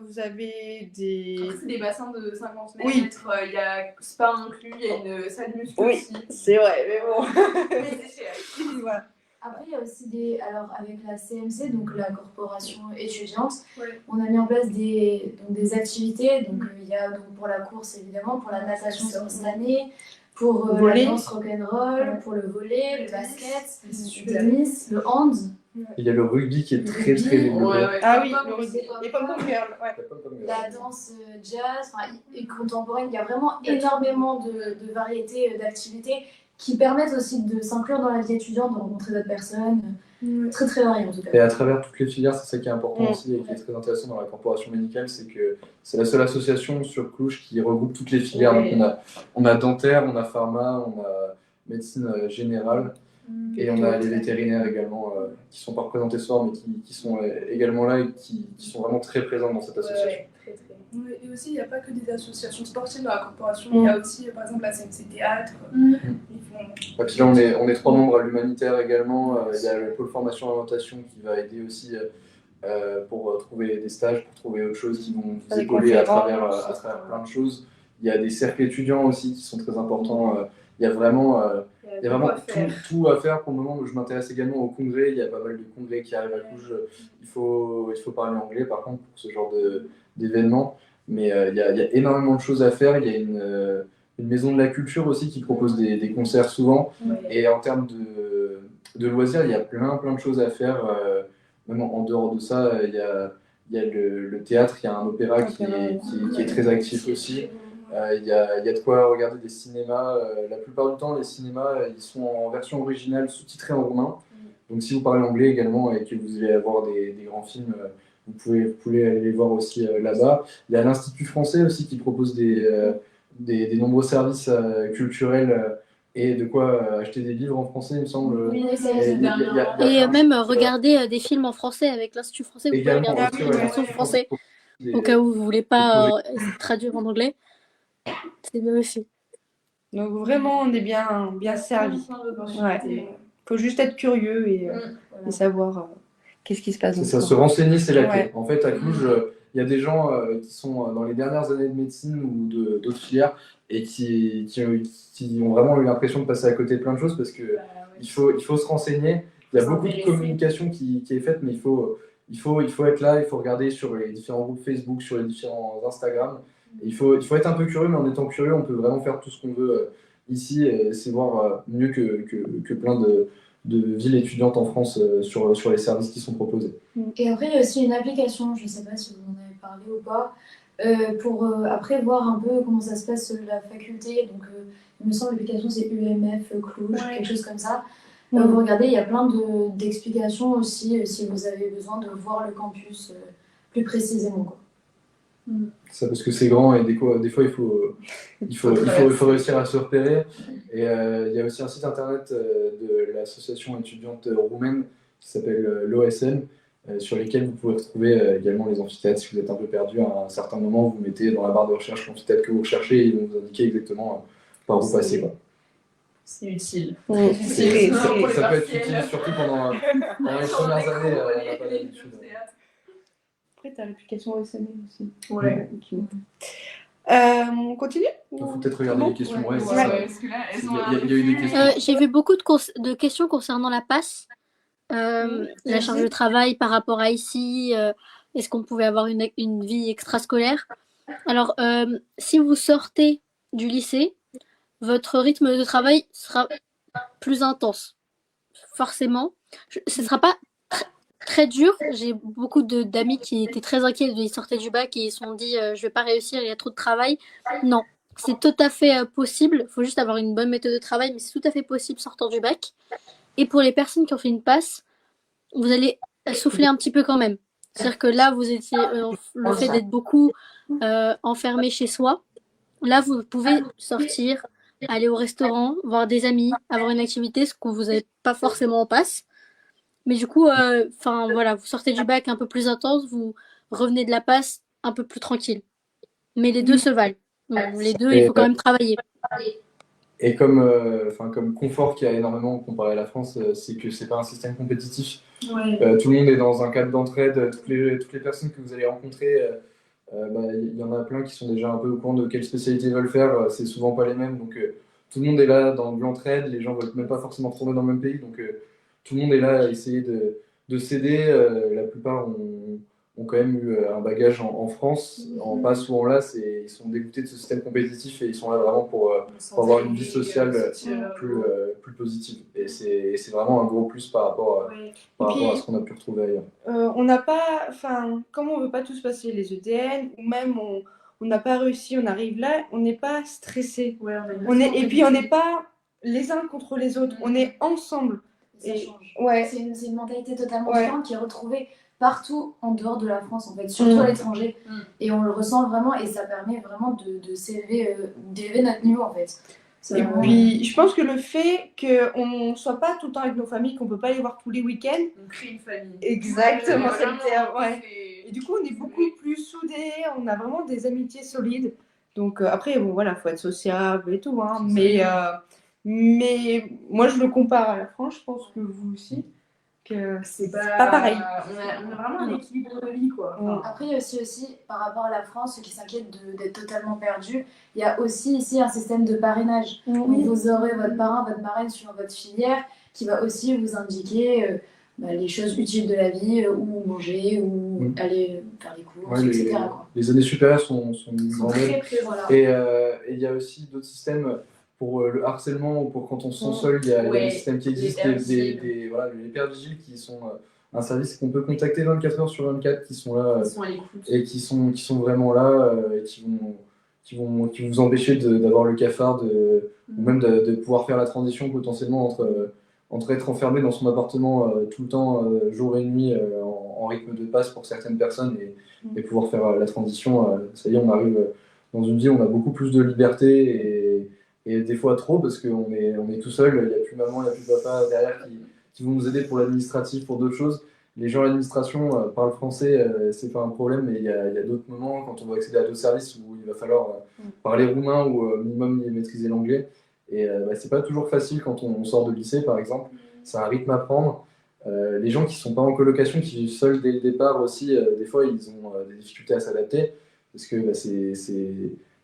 Vous avez des... Après, c'est des bassins de 50 mètres. Oui. Il y a spa inclus, il y a une salle de muscu Oui, aussi. c'est vrai, mais bon. Mais c'est cher. Voilà. Après, il y a aussi alors avec la CMC, donc la corporation étudiante, Ouais. on a mis en place des activités. Donc, il y a donc, pour la course, évidemment, pour la natation spontanée, pour Le volley. la danse rock'n'roll, pour le volley, le basket, le super. tennis, le hand. Il y a le rugby qui est très très Rugby, développé. Ah oui, Pom-pom, le rugby. c'est Les pom-pom girls, ouais. la danse jazz et contemporaine. Il y a vraiment énormément de variétés d'activités qui permettent aussi de s'inclure dans la vie étudiante, de rencontrer d'autres personnes. Très très variées en tout cas. Et à travers toutes les filières, c'est ça qui est important Mm. aussi et qui est très intéressant dans la corporation médicale, c'est que c'est la seule association sur Cluj qui regroupe toutes les filières. Ouais. Donc on a dentaire, on a pharma, on a médecine générale et on a les vétérinaires également qui sont pas représentés ce soir mais qui sont également là et qui sont vraiment très présents dans cette association. Ouais, très, très. Ouais, et aussi, il n'y a pas que des associations sportives dans la corporation, il y a aussi, par exemple, la CMC Théâtre. Ils font... Et puis là, on est 3 membres à l'humanitaire également. Il y a le pôle formation orientation qui va aider aussi pour trouver des stages, pour trouver autre chose qui vont vous Des épauler à travers conférences. plein de choses. Il y a des cercles étudiants aussi qui sont très importants. Il y a vraiment Il y a vraiment tout à faire pour le moment. Je m'intéresse également au congrès. Il y a pas mal de congrès qui arrivent à Cluj. Il faut parler anglais par contre pour ce genre d'événements. Mais il y a énormément de choses à faire. Il y a une maison de la culture aussi qui propose des concerts souvent. Et en termes de loisirs, il y a plein de choses à faire. Même en dehors de ça, il y a le théâtre, il y a un opéra qui est très actif aussi. Il y a de quoi regarder des cinémas. La plupart du temps, les cinémas, ils sont en version originale, sous-titrés en roumain. Donc si vous parlez anglais également et que vous allez avoir des grands films, vous pouvez aller les voir aussi là-bas. Il y a l'Institut français aussi qui propose des nombreux services culturels et de quoi acheter des livres en français, il me semble. Oui, Et c'est Et même regarder des films en français avec l'Institut français, vous pouvez également regarder aussi, des ouais, versions français des- au cas où vous voulez pas traduire en anglais. C'est bien aussi. Donc vraiment, on est bien servi. Ouais. Faut juste être curieux et savoir qu'est-ce qui se passe. C'est ça, se renseigner, c'est la clé. Ouais. En fait, à Cluj, il y a des gens qui sont dans les dernières années de médecine ou d'autres filières et qui ont vraiment eu l'impression de passer à côté de plein de choses parce que il faut se renseigner. Il y a beaucoup de communication qui est faite, mais il faut être là, il faut regarder sur les différents groupes Facebook, sur les différents Instagram. Et il faut être un peu curieux, mais en étant curieux, on peut vraiment faire tout ce qu'on veut ici. C'est voir mieux que plein de villes étudiantes en France sur les services qui sont proposés. Et après, il y a aussi une application, je ne sais pas si vous en avez parlé ou pas, pour après voir un peu comment ça se passe la faculté. Donc, il me semble l'application c'est UMF Cluj, quelque chose comme ça. Vous regardez, il y a plein d'explications aussi si vous avez besoin de voir le campus plus précisément, quoi. Ça parce que c'est grand et des fois il faut réussir à se repérer. Et il y a aussi un site internet de l'association étudiante roumaine qui s'appelle l'OSM, sur lesquels vous pouvez retrouver également les amphithéâtres. Si vous êtes un peu perdu à un certain moment, vous mettez dans la barre de recherche l'amphithéâtre que vous recherchez et ils vont vous indiquer exactement par où passer, quoi. C'est utile. Ça peut être utile surtout pendant les premières années. On n'a pas l'habitude. Après, tu as l'application OSM aussi. Ouais. Okay. On continue? Il faut peut-être regarder les questions. Ouais, c'est Ouais, ça. parce que là, elles sont Il y a eu des questions. J'ai vu beaucoup de questions concernant la passe, la charge de travail par rapport à ici. Est-ce qu'on pouvait avoir une vie extrascolaire? Alors, si vous sortez du lycée, votre rythme de travail sera plus intense, forcément. Ce ne sera pas très dur. J'ai beaucoup d'amis qui étaient très inquiets, ils sortaient du bac et ils se sont dit je vais pas réussir, il y a trop de travail. Non, c'est tout à fait possible. Il faut juste avoir une bonne méthode de travail, mais c'est tout à fait possible sortant du bac. Et pour les personnes qui ont fait une passe, vous allez souffler un petit peu quand même. C'est-à-dire que là, vous étiez le fait d'être beaucoup enfermé chez soi. Là, vous pouvez sortir, aller au restaurant, voir des amis, avoir une activité, ce que vous n'avez pas forcément en passe. Mais du coup, voilà, vous sortez du bac un peu plus intense, vous revenez de la passe un peu plus tranquille. Mais les deux se valent. Donc, les deux, il faut quand même travailler. Et comme confort qu'il y a énormément comparé à la France, c'est que c'est pas un système compétitif. Tout le monde est dans un cadre d'entraide. Toutes les personnes que vous allez rencontrer, il y en a plein qui sont déjà un peu au courant de quelle spécialité ils veulent faire. C'est souvent pas les mêmes. Donc tout le monde est là dans l'entraide. Les gens veulent même pas forcément retourner dans le même pays. Donc tout le monde est là à essayer de s'aider. La plupart ont quand même eu un bagage en France, en passe ou en LAS, et ils sont dégoûtés de ce système compétitif et ils sont là vraiment pour avoir une vie sociale plus positive. Et c'est vraiment un gros plus par rapport à ce qu'on a pu retrouver ailleurs. On n'a pas, comme on ne veut pas tous passer les EDN, ou même on n'a pas réussi, on arrive là, on n'est pas stressé. Et puis on n'est pas les uns contre les autres, on est ensemble. Ça change. Ouais. C'est une mentalité totalement différente qui est retrouvée partout en dehors de la France, en fait, surtout à l'étranger. Et on le ressent vraiment et ça permet vraiment de s'élever, d'élever notre niveau, en fait. Et puis, je pense que le fait qu'on ne soit pas tout le temps avec nos familles, qu'on ne peut pas les voir tous les week-ends. On crée une famille. Exactement, c'est le terme. Ouais. Et du coup, on est beaucoup plus soudés, on a vraiment des amitiés solides. Donc, après, bon, voilà, il faut être sociable et tout. Hein, mais moi, je le compare à la France, je pense que vous aussi. C'est pas pareil. On a vraiment un équilibre de vie, quoi. Enfin, Après, il y a aussi, par rapport à la France, ceux qui s'inquiètent d'être totalement perdus, il y a aussi ici un système de parrainage. Où vous aurez votre parrain, votre marraine suivant votre filière, qui va aussi vous indiquer les choses utiles de la vie, où manger, où aller faire les courses, etc. quoi. Les années supérieures sont dans Très présents. Voilà. Et il y a aussi d'autres systèmes pour le harcèlement ou pour quand on se sent seul. Il y a des systèmes qui existent, les pères vigiles qui sont un service qu'on peut contacter 24 heures sur 24, qui sont là ils sont à l'écoute. et qui sont vraiment là et qui vont vous empêcher d'avoir le cafard, ou même de pouvoir faire la transition potentiellement entre être enfermé dans son appartement tout le temps, jour et nuit, en rythme de passe pour certaines personnes, et pouvoir faire la transition. Ça y est, on arrive dans une vie où on a beaucoup plus de liberté, et des fois trop, parce qu'on est tout seul, il n'y a plus maman, il n'y a plus papa derrière qui vont nous aider pour l'administratif, pour d'autres choses. Les gens à l'administration parlent français, c'est pas un problème, mais il y a d'autres moments quand on va accéder à d'autres services où il va falloir parler roumain ou au minimum maîtriser l'anglais. Et c'est pas toujours facile quand on sort de lycée, par exemple. C'est un rythme à prendre. Les gens qui sont pas en colocation, qui vivent seuls dès le départ aussi, des fois ils ont des difficultés à s'adapter, parce que c'est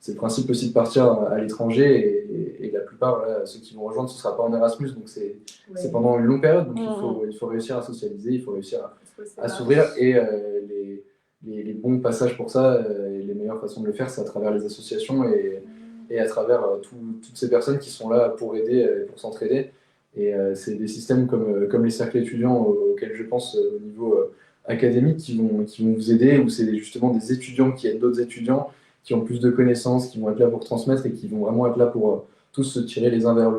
le principe aussi de partir à l'étranger, et la plupart, ceux qui vont rejoindre, ce sera pas en Erasmus, donc c'est pendant une longue période, donc il faut réussir à socialiser, il faut réussir à s'ouvrir, et les bons passages pour ça, et les meilleures façons de le faire, c'est à travers les associations et à travers toutes ces personnes qui sont là pour aider, pour s'entraider. Et c'est des systèmes comme les cercles étudiants auxquels je pense au niveau académique qui vont vous aider, où c'est justement des étudiants qui aident d'autres étudiants, qui ont plus de connaissances, qui vont être là pour transmettre et qui vont vraiment être là pour tous se tirer les uns vers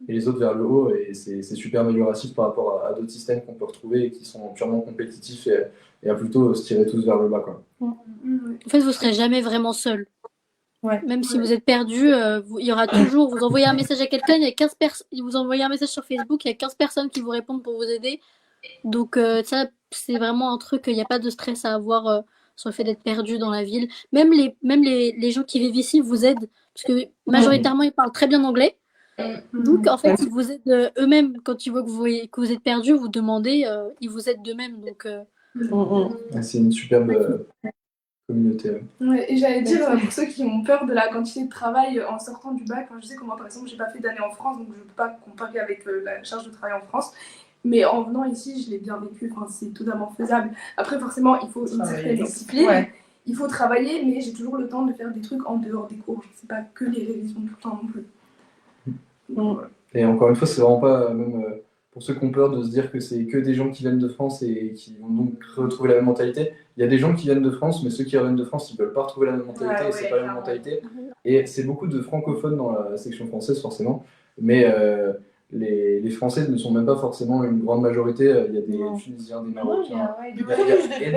et les autres vers le haut. Et c'est super amélioratif par rapport à d'autres systèmes qu'on peut retrouver et qui sont purement compétitifs et à plutôt se tirer tous vers le bas, quoi. En fait, vous ne serez jamais vraiment seul. Ouais. Même si vous êtes perdu, il y aura toujours, vous envoyez un message à quelqu'un, il y a 15 vous envoyez un message sur Facebook, il y a 15 personnes qui vous répondent pour vous aider. Donc ça, c'est vraiment un truc, il n'y a pas de stress à avoir sur le fait d'être perdu dans la ville. Même les gens qui vivent ici vous aident, parce que majoritairement, ils parlent très bien anglais. Donc en fait, ils vous aident eux-mêmes. Quand ils voient que vous êtes perdu, vous demandez, ils vous aident d'eux-mêmes. Donc c'est une superbe communauté. Ouais, et j'allais dire, pour ceux qui ont peur de la quantité de travail en sortant du bac, je sais que moi par exemple j'ai pas fait d'année en France, donc je peux pas comparer avec la charge de travail en France, mais en venant ici je l'ai bien vécu, c'est totalement faisable. Après forcément il faut une certaine discipline, il faut travailler, mais j'ai toujours le temps de faire des trucs en dehors des cours, c'est pas que les révisions tout le temps non plus. Donc, et encore une fois, c'est vraiment pas, même pour ceux qui ont peur de se dire que c'est que des gens qui viennent de France et qui vont donc retrouver la même mentalité. Il y a des gens qui viennent de France, mais ceux qui reviennent de France, ils ne veulent pas retrouver la même mentalité, et c'est pas la même mentalité. Et c'est beaucoup de francophones dans la section française, forcément, mais les Français ne sont même pas forcément une grande majorité. Il y a des Tunisiens, des Marocains, il y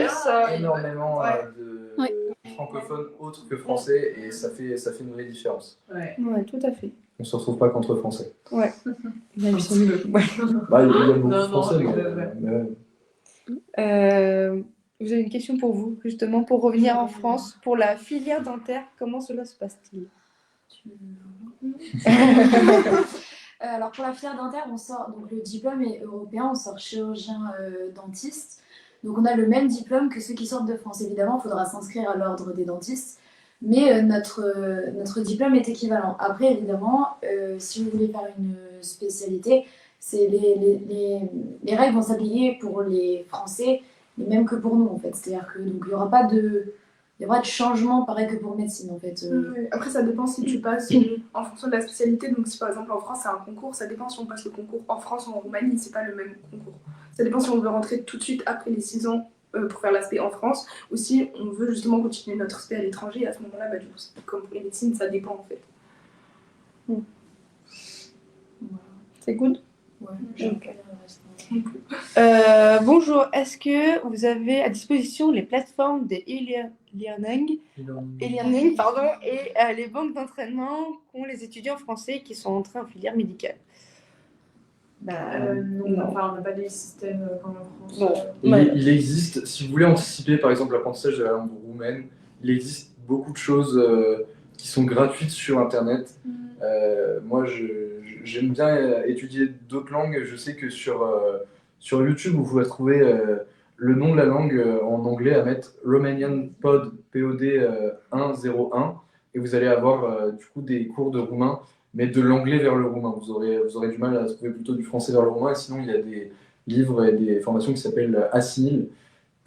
a énormément de francophones autres que français, et ça fait une vraie différence. Ouais, tout à fait. On ne se retrouve pas qu'entre Français. Ouais. Il y a beaucoup de Français, vous avez une question pour vous, justement, pour revenir en France, pour la filière dentaire, comment cela se passe-t-il? Alors pour la filière dentaire, on sort, donc le diplôme est européen, on sort chirurgien dentiste. Donc on a le même diplôme que ceux qui sortent de France. Évidemment, il faudra s'inscrire à l'ordre des dentistes, mais notre diplôme est équivalent. Après, évidemment, si vous voulez faire une spécialité, les règles vont s'appliquer pour les Français, les mêmes que pour nous en fait. C'est-à-dire que donc il y aura pas de changement pareil que pour médecine en fait. Après ça dépend si tu passes en fonction de la spécialité. Donc si par exemple en France c'est un concours, ça dépend si on passe le concours en France ou en Roumanie, c'est pas le même concours. Ça dépend si on veut rentrer tout de suite après les 6 ans pour faire l'aspect en France, ou si on veut justement continuer notre aspect à l'étranger. Et à ce moment-là, du coup, comme pour les médecines, ça dépend en fait. C'est good. Ouais, bonjour, est-ce que vous avez à disposition les plateformes des e-learning et les banques d'entraînement qu'ont les étudiants français qui sont entrés en filière médicale? Non, enfin, on n'a pas des systèmes comme en France. Il existe, si vous voulez anticiper par exemple l'apprentissage de la langue roumaine, il existe beaucoup de choses qui sont gratuites sur internet. Moi j'aime bien étudier d'autres langues. Je sais que sur YouTube, vous pouvez trouver le nom de la langue en anglais à mettre Romanian Pod, POD 101, et vous allez avoir du coup des cours de roumain, mais de l'anglais vers le roumain. Vous aurez du mal à trouver plutôt du français vers le roumain, et sinon il y a des livres et des formations qui s'appellent Assimil,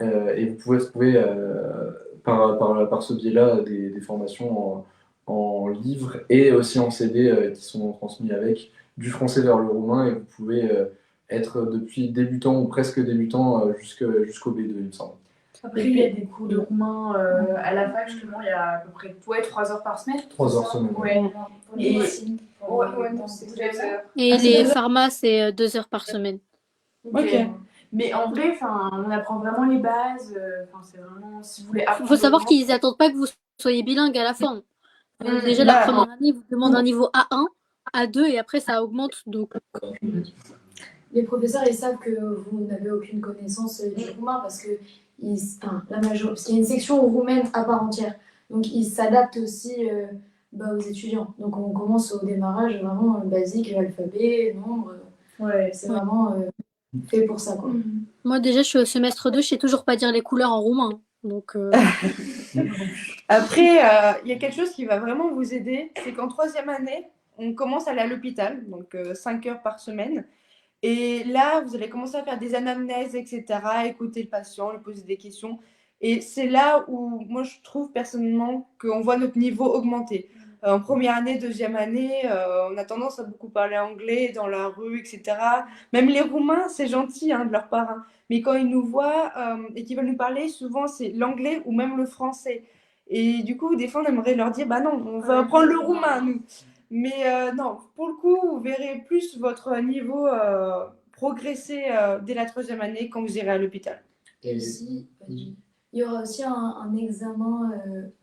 et vous pouvez trouver par ce biais-là des formations en livre et aussi en CD qui sont transmis avec du français vers le roumain, et vous pouvez être depuis débutant ou presque débutant jusqu'au B2, il me semble. Après, il y a des cours de roumain à la fac, justement, il y a à peu près 3 heures par semaine. 3 heures semaine. Ouais. Pour les médecines, pour c'est 2 heures. Et Ah, les pharma, c'est 2 heures par semaine. Ok. Mais en vrai, on apprend vraiment les bases. C'est vraiment, si vous voulez Il apprendre. faut savoir qu'ils n'attendent pas que vous soyez bilingue à la fin. Déjà, Bah, la première année, ils vous demandent un niveau A1, A2, et après, ça augmente. Donc, Les professeurs, ils savent que vous n'avez aucune connaissance du roumain parce que parce qu'il y a une section roumaine à part entière. Donc, ils s'adaptent aussi aux étudiants. Donc, on commence au démarrage vraiment basique, alphabet, nombre. Ouais. C'est vraiment fait pour ça, quoi. moi, déjà, je suis au semestre 2, je sais toujours pas dire les couleurs en roumain. Donc, Après, il y a quelque chose qui va vraiment vous aider, c'est qu'en 3e année, on commence à aller à l'hôpital, donc 5 heures par semaine. Et là, vous allez commencer à faire des anamnèses, etc., écouter le patient, lui poser des questions. Et c'est là où, moi, je trouve personnellement qu'on voit notre niveau augmenter. En première année, 2e année, on a tendance à beaucoup parler anglais dans la rue, etc. Même les Roumains, c'est gentil de leur part, hein. Mais quand ils nous voient et qu'ils veulent nous parler, souvent, c'est l'anglais ou même le français. Et du coup, des fois, on aimerait leur dire, bah non, on va apprendre le roumain, nous. Mais non, pour le coup, vous verrez plus votre niveau progresser dès la 3e année quand vous irez à l'hôpital. Et aussi, il y aura aussi un examen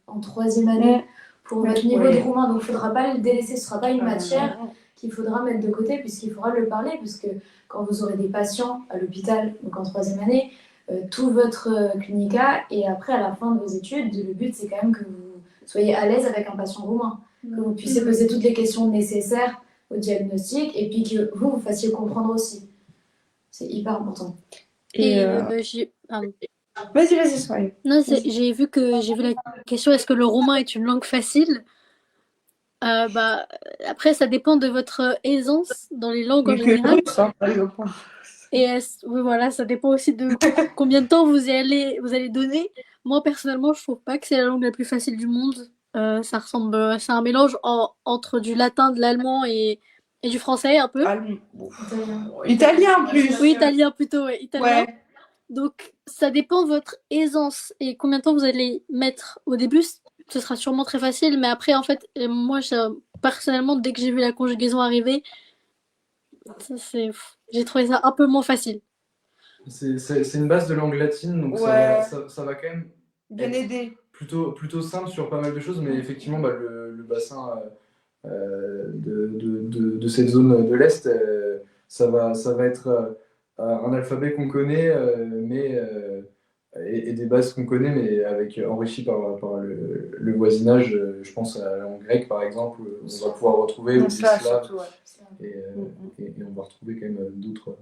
en 3e année pour votre niveau de roumain. Donc, il ne faudra pas le délaisser. Ce ne sera pas une matière qu'il faudra mettre de côté puisqu'il faudra le parler. Puisque quand vous aurez des patients à l'hôpital, donc en 3e année, tout votre clinica, et après, à la fin de vos études, le but, c'est quand même que vous soyez à l'aise avec un patient roumain. Que vous puissiez poser toutes les questions nécessaires au diagnostic et puis que vous fassiez comprendre aussi. C'est hyper important. pardon. Vas-y, Sonia. Non, j'ai vu la question, est-ce que le roumain est une langue facile? Après, ça dépend de votre aisance dans les langues en général. Et oui, voilà, ça dépend aussi de combien de temps vous allez donner. Moi, personnellement, je trouve pas que c'est la langue la plus facile du monde. C'est un mélange entre du latin, de l'allemand et du français un peu. Italien plus. Oui, italien plutôt, ouais, italien. Ouais. Donc, ça dépend de votre aisance et combien de temps vous allez mettre. Au début, ce sera sûrement très facile, mais après, en fait, moi, personnellement, dès que j'ai vu la conjugaison arriver, j'ai trouvé ça un peu moins facile. C'est une base de langue latine, donc ça va quand même bien aider. Plutôt simple sur pas mal de choses, mais effectivement, le bassin de cette zone de l'Est, ça va être un alphabet qu'on connaît, et des bases qu'on connaît, mais enrichi par le voisinage. Je pense à la langue grecque, par exemple, on va pouvoir retrouver aussi slave, et on va retrouver quand même d'autres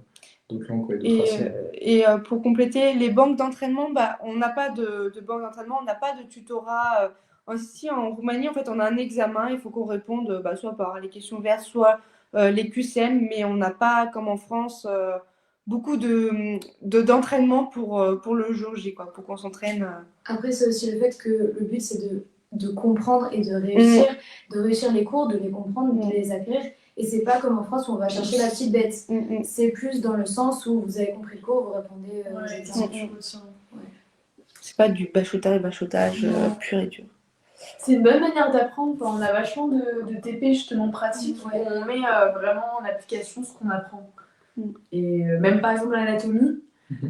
langues, d'autres racines. Et pour compléter, les banques d'entraînement, on n'a pas de banque d'entraînement, on n'a pas de tutorat. Ici, en Roumanie, en fait, on a un examen, il faut qu'on réponde soit par les questions ouvertes, soit les QCM, mais on n'a pas, comme en France, beaucoup d'entraînement pour le jour J, pour qu'on s'entraîne. Après, c'est aussi le fait que le but, c'est de comprendre et de réussir les cours, de les comprendre, de les acquérir. Et c'est pas comme en France où on va chercher la petite bête. C'est plus dans le sens où vous avez compris le cours, vous répondez aux examens. C'est pas du bachotage pur et dur. C'est une bonne manière d'apprendre. On a vachement de TP justement pratique où on met vraiment en application ce qu'on apprend. Et même par exemple l'anatomie,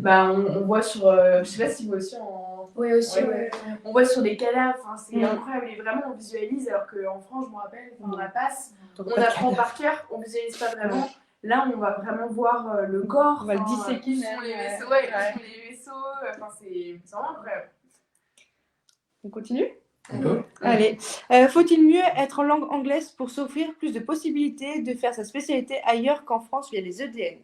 on voit sur, je sais pas si vous aussi on voit sur des cadavres, c'est incroyable et vraiment on visualise, alors qu'en France, je me rappelle, on la passe, on apprend par cœur, on visualise pas vraiment. Là, on va vraiment voir le corps, on va le disséquer, les vaisseaux, c'est vraiment incroyable. On continue ? D'accord. Allez. Faut-il mieux être en langue anglaise pour s'offrir plus de possibilités de faire sa spécialité ailleurs qu'en France via les EDN?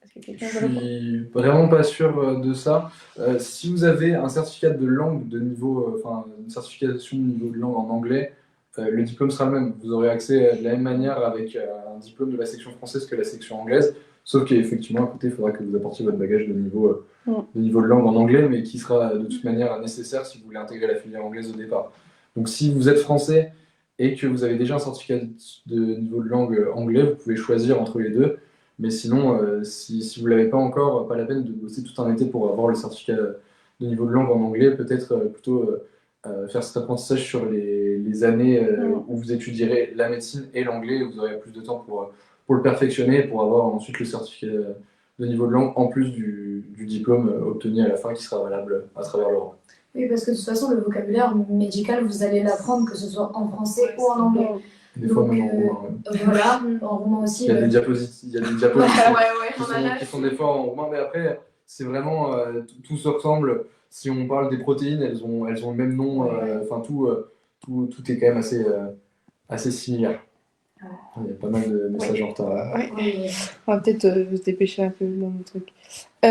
Est-ce que Je quelqu'un veut répondre? suis vraiment pas sûr de ça. Si vous avez un certificat de langue de niveau, enfin une certification de niveau de langue en anglais, le diplôme sera le même. Vous aurez accès de la même manière avec un diplôme de la section française que la section anglaise, sauf qu'effectivement à côté, il faudra que vous apportiez votre bagage de niveau de langue en anglais, mais qui sera de toute manière nécessaire si vous voulez intégrer la filière anglaise au départ. Donc si vous êtes français et que vous avez déjà un certificat de niveau de langue anglais, vous pouvez choisir entre les deux. Mais sinon, si vous ne l'avez pas encore, pas la peine de bosser tout un été pour avoir le certificat de niveau de langue en anglais. Peut-être plutôt faire cet apprentissage sur les années où vous étudierez la médecine et l'anglais. Vous aurez plus de temps pour le perfectionner et pour avoir ensuite le certificat de niveau de langue en plus du diplôme obtenu à la fin qui sera valable à travers l'Europe. Oui, parce que de toute façon, le vocabulaire médical, vous allez l'apprendre, que ce soit en français ou en anglais. Des fois Donc, même en roumain. Voilà, en roumain aussi. Il y a des diapositives, qui on a sont des fois en roumain, mais après, c'est vraiment tout se ressemble. Si on parle des protéines, elles ont le même nom. Enfin, tout est quand même assez similaire. Il y a pas mal de messages en retard. Ouais. On va peut-être se dépêcher un peu dans le truc. Il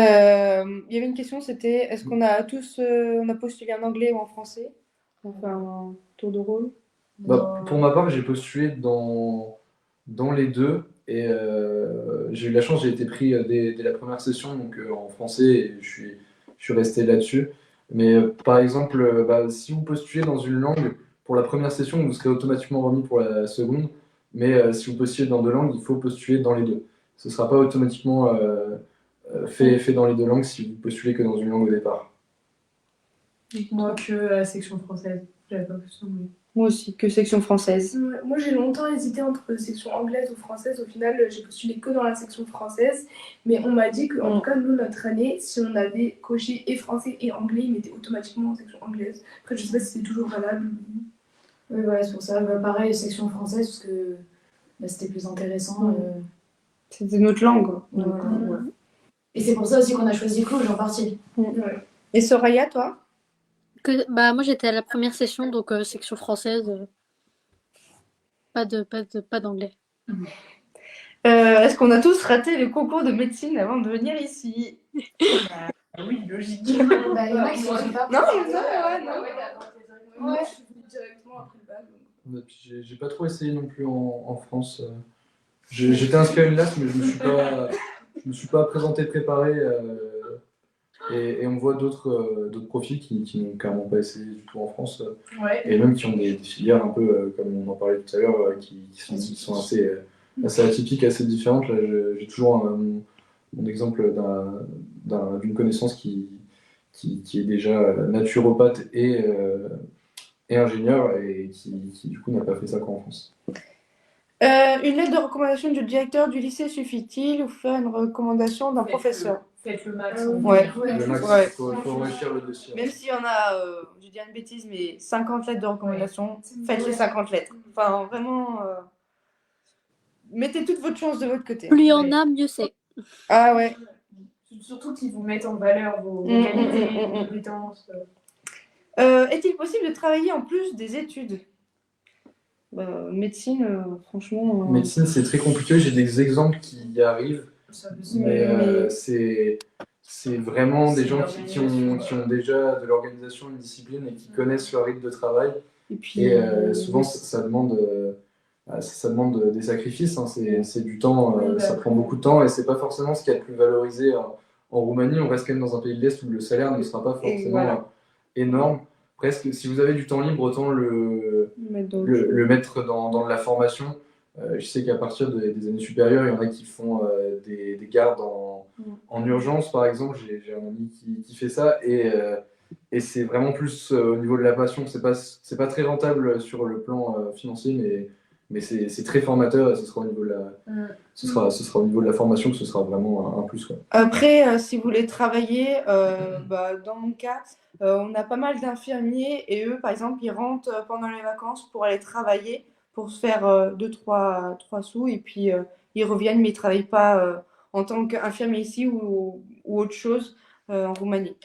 y avait une question, c'était est-ce qu'on a tous on a postulé en anglais ou en français? Enfin, un tour de rôle. Bah, pour ma part, j'ai postulé dans les deux et j'ai eu la chance, j'ai été pris dès la première session donc en français et je suis resté là-dessus. Mais par exemple, bah, si vous postulez dans une langue pour la première session, vous serez automatiquement remis pour la seconde. Mais si vous postulez dans deux langues, il faut postuler dans les deux. Ce ne sera pas automatiquement fait dans les deux langues si vous postulez que dans une langue au départ. Moi, que la section française. J'avais pas postulé. Moi aussi, que section française. Ouais, moi j'ai longtemps hésité entre section anglaise ou française. Au final, j'ai postulé que dans la section française. Mais on m'a dit qu'en tout cas, nous, notre année, si on avait coché et français et anglais, il mettait automatiquement en section anglaise. Après, je sais pas si c'est toujours valable. Oui, voilà, c'est pour ça. Bah, pareil, section française, parce que bah, c'était plus intéressant. C'était notre langue. Donc, Voilà. Et c'est pour ça aussi qu'on a choisi Cluj en partie. Ouais. Et Soraya, toi? Bah, moi, j'étais à la première session, donc section française, pas d'anglais. Est-ce qu'on a tous raté le concours de médecine avant de venir ici? Oui, logique. Bah, il y en a qui sont pas. Non, mais ça, ouais, non. Moi, je suis venue directement après le bac. donc. Et puis, j'ai pas trop essayé non plus en France. J'étais inscrit à une LAS, mais je me suis pas présenté préparé. Et on voit d'autres profils qui n'ont carrément pas essayé du tout en France. Ouais. Et même qui ont des filières un peu, comme on en parlait tout à l'heure, qui sont assez atypiques, assez différentes. Là, j'ai toujours mon exemple d'une connaissance qui est déjà naturopathe et ingénieur et qui du coup n'a pas fait ça qu'en France. Une lettre de recommandation du directeur du lycée suffit-il ou faire une recommandation d'un professeur? Faites le max. Ouais. Le max, Ouais. faut enrichir le dossier. Même s'il y en a, je vais dire une bêtise, mais 50 lettres de recommandation, faites les 50 lettres. Enfin, vraiment, mettez toute votre chance de votre côté. Plus il y en a, mieux c'est. Ah ouais. Surtout qu'ils vous mettent en valeur vos Mm, qualités, mm, mm, vos mm. compétences. Est-il possible de travailler en plus des études? Médecine, franchement. Médecine, c'est très compliqué. J'ai des exemples qui y arrivent, mais c'est vraiment des gens qui ont déjà de l'organisation, une discipline et qui connaissent leur rythme de travail. Et puis, Et souvent, ça demande des sacrifices. Hein. C'est du temps, ça prend beaucoup de temps et c'est pas forcément ce qui est le plus valorisé en Roumanie. On reste quand même dans un pays de l'Est où le salaire ne sera pas forcément énorme. Presque, si vous avez du temps libre, autant le mettre dans la formation. Je sais qu'à partir des années supérieures, il y en a qui font des gardes en urgence, par exemple. J'ai un ami qui fait ça et c'est vraiment plus au niveau de la passion. C'est pas très rentable sur le plan financier, mais c'est très formateur et ce sera au niveau au niveau de la formation que ce sera vraiment un plus. Quoi. Après, si vous voulez travailler, dans mon cas, on a pas mal d'infirmiers et eux, par exemple, ils rentrent pendant les vacances pour aller travailler, pour se faire 2-3 sous et puis ils reviennent, mais ils ne travaillent pas en tant qu'infirmier ici ou autre chose en Roumanie.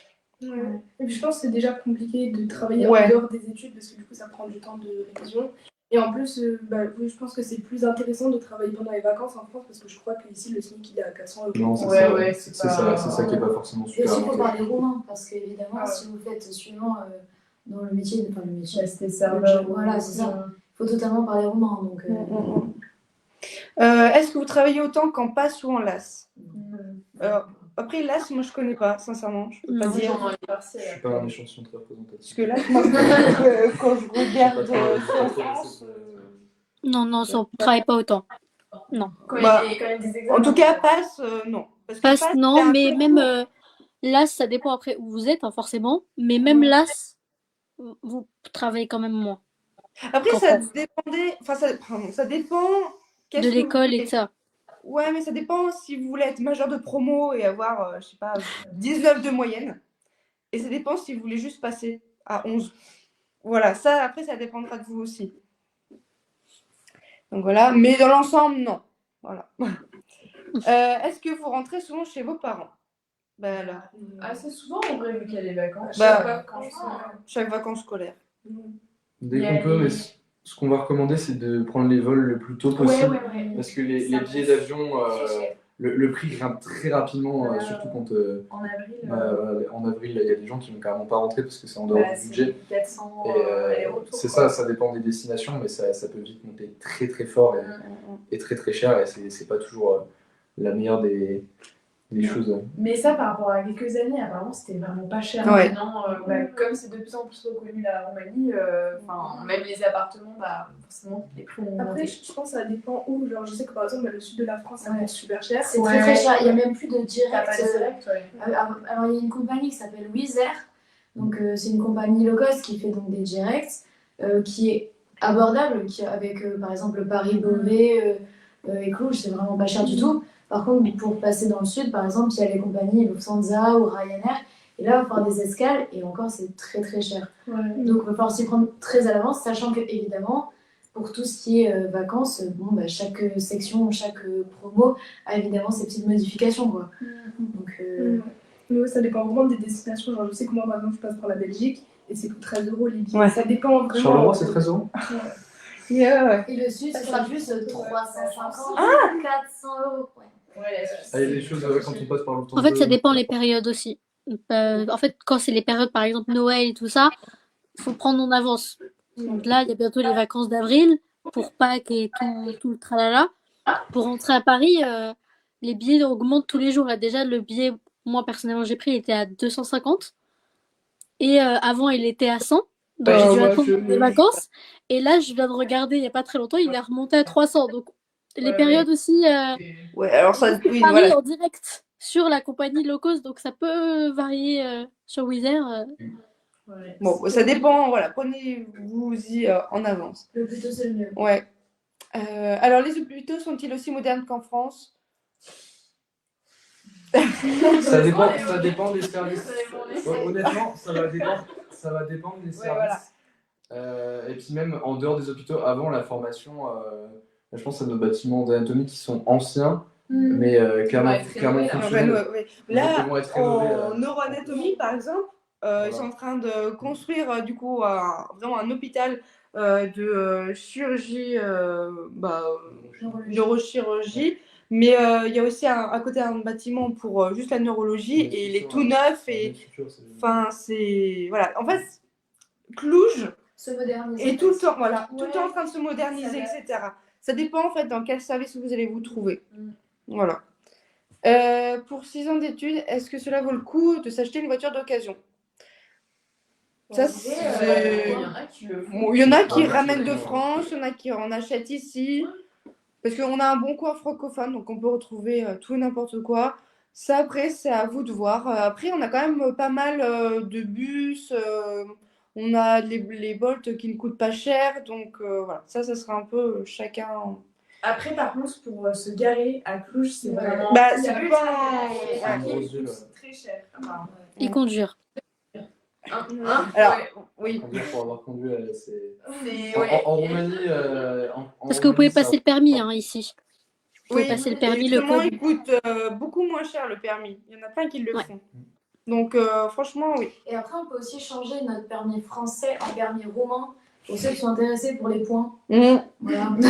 Ouais. Et puis je pense que c'est déjà compliqué de travailler Ouais. en dehors des études parce que du coup ça prend du temps de révision. Et en plus, oui, je pense que c'est plus intéressant de travailler pendant les vacances en France parce que je crois qu'ici le SMIC il est à 400 €. Non, c'est Ouais, ça, ouais, c'est c'est ça, pas- c'est ça qui est pas forcément Et super aussi, il faut avantageux. parler roumain, parce qu'évidemment, Ah ouais. si vous faites suivant dans le métier, enfin le métier, Ouais, c'était serveur. voilà, c'est ça. Il faut totalement parler roumain. Donc, Est-ce que vous travaillez autant qu'en PASS ou en LAS? Après, LAS, moi je connais pas, sincèrement. Je peux pas Non. dire. Je suis pas un échantillon très représentatif. Parce que là, moi, quand je regarde sur France, Non, ça, on travaille pas autant. Non. Bah, il y a quand même des en tout cas, PASS, non. Parce que Passe, PASS, non, c'est un mais peu même court. LAS, ça dépend après où vous êtes, hein, forcément. Mais même LAS, vous travaillez quand même moins Après, qu'en ça France. dépendait. Enfin, ça dépend. De Qu'est-ce que vous l'école et voulez. de ça. Ouais, mais ça dépend si vous voulez être majeur de promo et avoir, je sais pas, 19 de moyenne. Et ça dépend si vous voulez juste passer à 11. Voilà, ça, après, ça dépendra de vous aussi. Donc voilà, mais dans l'ensemble, non. Voilà. Est-ce que vous rentrez souvent chez vos parents? Ben là, Assez souvent en vrai, vu qu'il y a les vacances. Bah, Chaque vacances, chaque vacances scolaires. Dès Il y a qu'on peut, les- mais ce qu'on va recommander, c'est de prendre les vols le plus tôt possible. ouais. Parce que les Ça billets coûte d'avion, très cher. le prix grimpe très rapidement, Voilà. surtout quand En avril, en avril, il y a des gens qui vont carrément pas rentrer parce que c'est en dehors du budget. c'est 400 Et, aller-retour. c'est quoi. ça dépend des destinations, mais ça peut vite monter très très fort et très très cher. Et c'est pas toujours la meilleure des choses. Mais ça, par rapport à quelques années, apparemment, c'était vraiment pas cher. Ouais. Maintenant, comme c'est de plus en plus reconnu la Roumanie, même les appartements, forcément, les prix ont Après, augmenté. je pense que ça dépend où. Genre, je sais que par exemple, le sud de la France, ça Ouais. coûte super cher. c'est très très cher. Il n'y a même plus de T'as direct. pas de direct, ouais. Alors, il y a une compagnie qui s'appelle Wizz Air. Donc, c'est une compagnie low cost qui fait donc des directs, qui est abordable, avec par exemple Paris-Beauvais et Cluj, c'est vraiment pas cher du tout. Par contre, pour passer dans le sud, par exemple, il y a les compagnies Lufthansa ou Ryanair. Et là, il va falloir des escales, et encore, c'est très très cher. Ouais. Donc, il va falloir s'y prendre très à l'avance, sachant que, évidemment, pour tout ce qui est vacances, chaque section, chaque promo a évidemment ses petites modifications, quoi. Donc, Mais ouais, ça dépend vraiment des destinations. Genre, je sais que moi, par exemple, je passe par la Belgique et c'est pour 13 € les billets. Ouais. Ça dépend vraiment. Charleroi, c'est 13 €. Yeah. et le sud, ce sera plus 350, 400 €. Ouais. Ouais, Ah, il y a des choses quand on passe par le En fait, ça dépend les périodes aussi. En fait, quand c'est les périodes, par exemple Noël et tout ça, faut prendre en avance. Donc là, il y a bientôt les vacances d'avril pour Pâques et tout le tralala. Pour rentrer à Paris, les billets augmentent tous les jours. Là, déjà, le billet, moi personnellement, j'ai pris, il était à 250. Et avant, il était à 100. Donc j'ai dû attendre les vacances. Et là, je viens de regarder il n'y a pas très longtemps, il est remonté à 300. Donc les périodes aussi. Ouais, alors ça, oui, Paris voilà. en direct sur la compagnie low cost, donc ça peut varier sur Wizz Air. Bon, ça dépend, voilà, prenez-vous-y en avance. Le plus tôt, c'est le mieux. Ouais. Alors, les hôpitaux sont-ils aussi modernes qu'en France? Ça dépend des services. Honnêtement, ça va dépendre des services. voilà. Et puis même en dehors des hôpitaux, avant la formation, je pense à nos bâtiments d'anatomie qui sont anciens, mais clairement fonctionnels. Ouais. Ils Là, vont être rénovés, en neuroanatomie, par exemple, ils sont en train de construire du coup vraiment un hôpital de chirurgie, neurochirurgie. Mais il y a aussi à côté un bâtiment pour juste la neurologie et il est tout neuf et enfin c'est voilà. En fait, Cluj Se moderniser. est tout le temps voilà, tout le temps en train de se moderniser, etc. Ça dépend en fait dans quel service vous allez vous trouver. Voilà. Pour 6 ans d'études, est-ce que cela vaut le coup de s'acheter une voiture d'occasion? Ça, Il y en a qui le font. bon, il y en a qui ramènent de France, il y en a qui en achètent ici. Parce qu'on a un bon coin francophone, donc on peut retrouver tout et n'importe quoi. Ça, après, c'est à vous de voir. Après, on a quand même pas mal de bus. On a les Bolt qui ne coûtent pas cher. Donc, voilà. Ça sera un peu chacun. Après, par contre, pour se garer à Cluj, c'est vraiment. Bah, Il y a c'est plus de pas- travail, ouais. qui coûte très cher. Et conduire. Alors, oui. Pour avoir conduit, c'est. C'est En Roumanie. Parce que vous pouvez passer le permis ici. Vous pouvez Oui, passer le permis, et le justement, code. il coûte beaucoup moins cher le permis. Il y en a plein qui le Ouais. font. Donc, franchement, oui. Et après, on peut aussi changer notre permis français en permis roumain pour ceux qui sont intéressés pour les points. Mhm. Voilà. Ouais.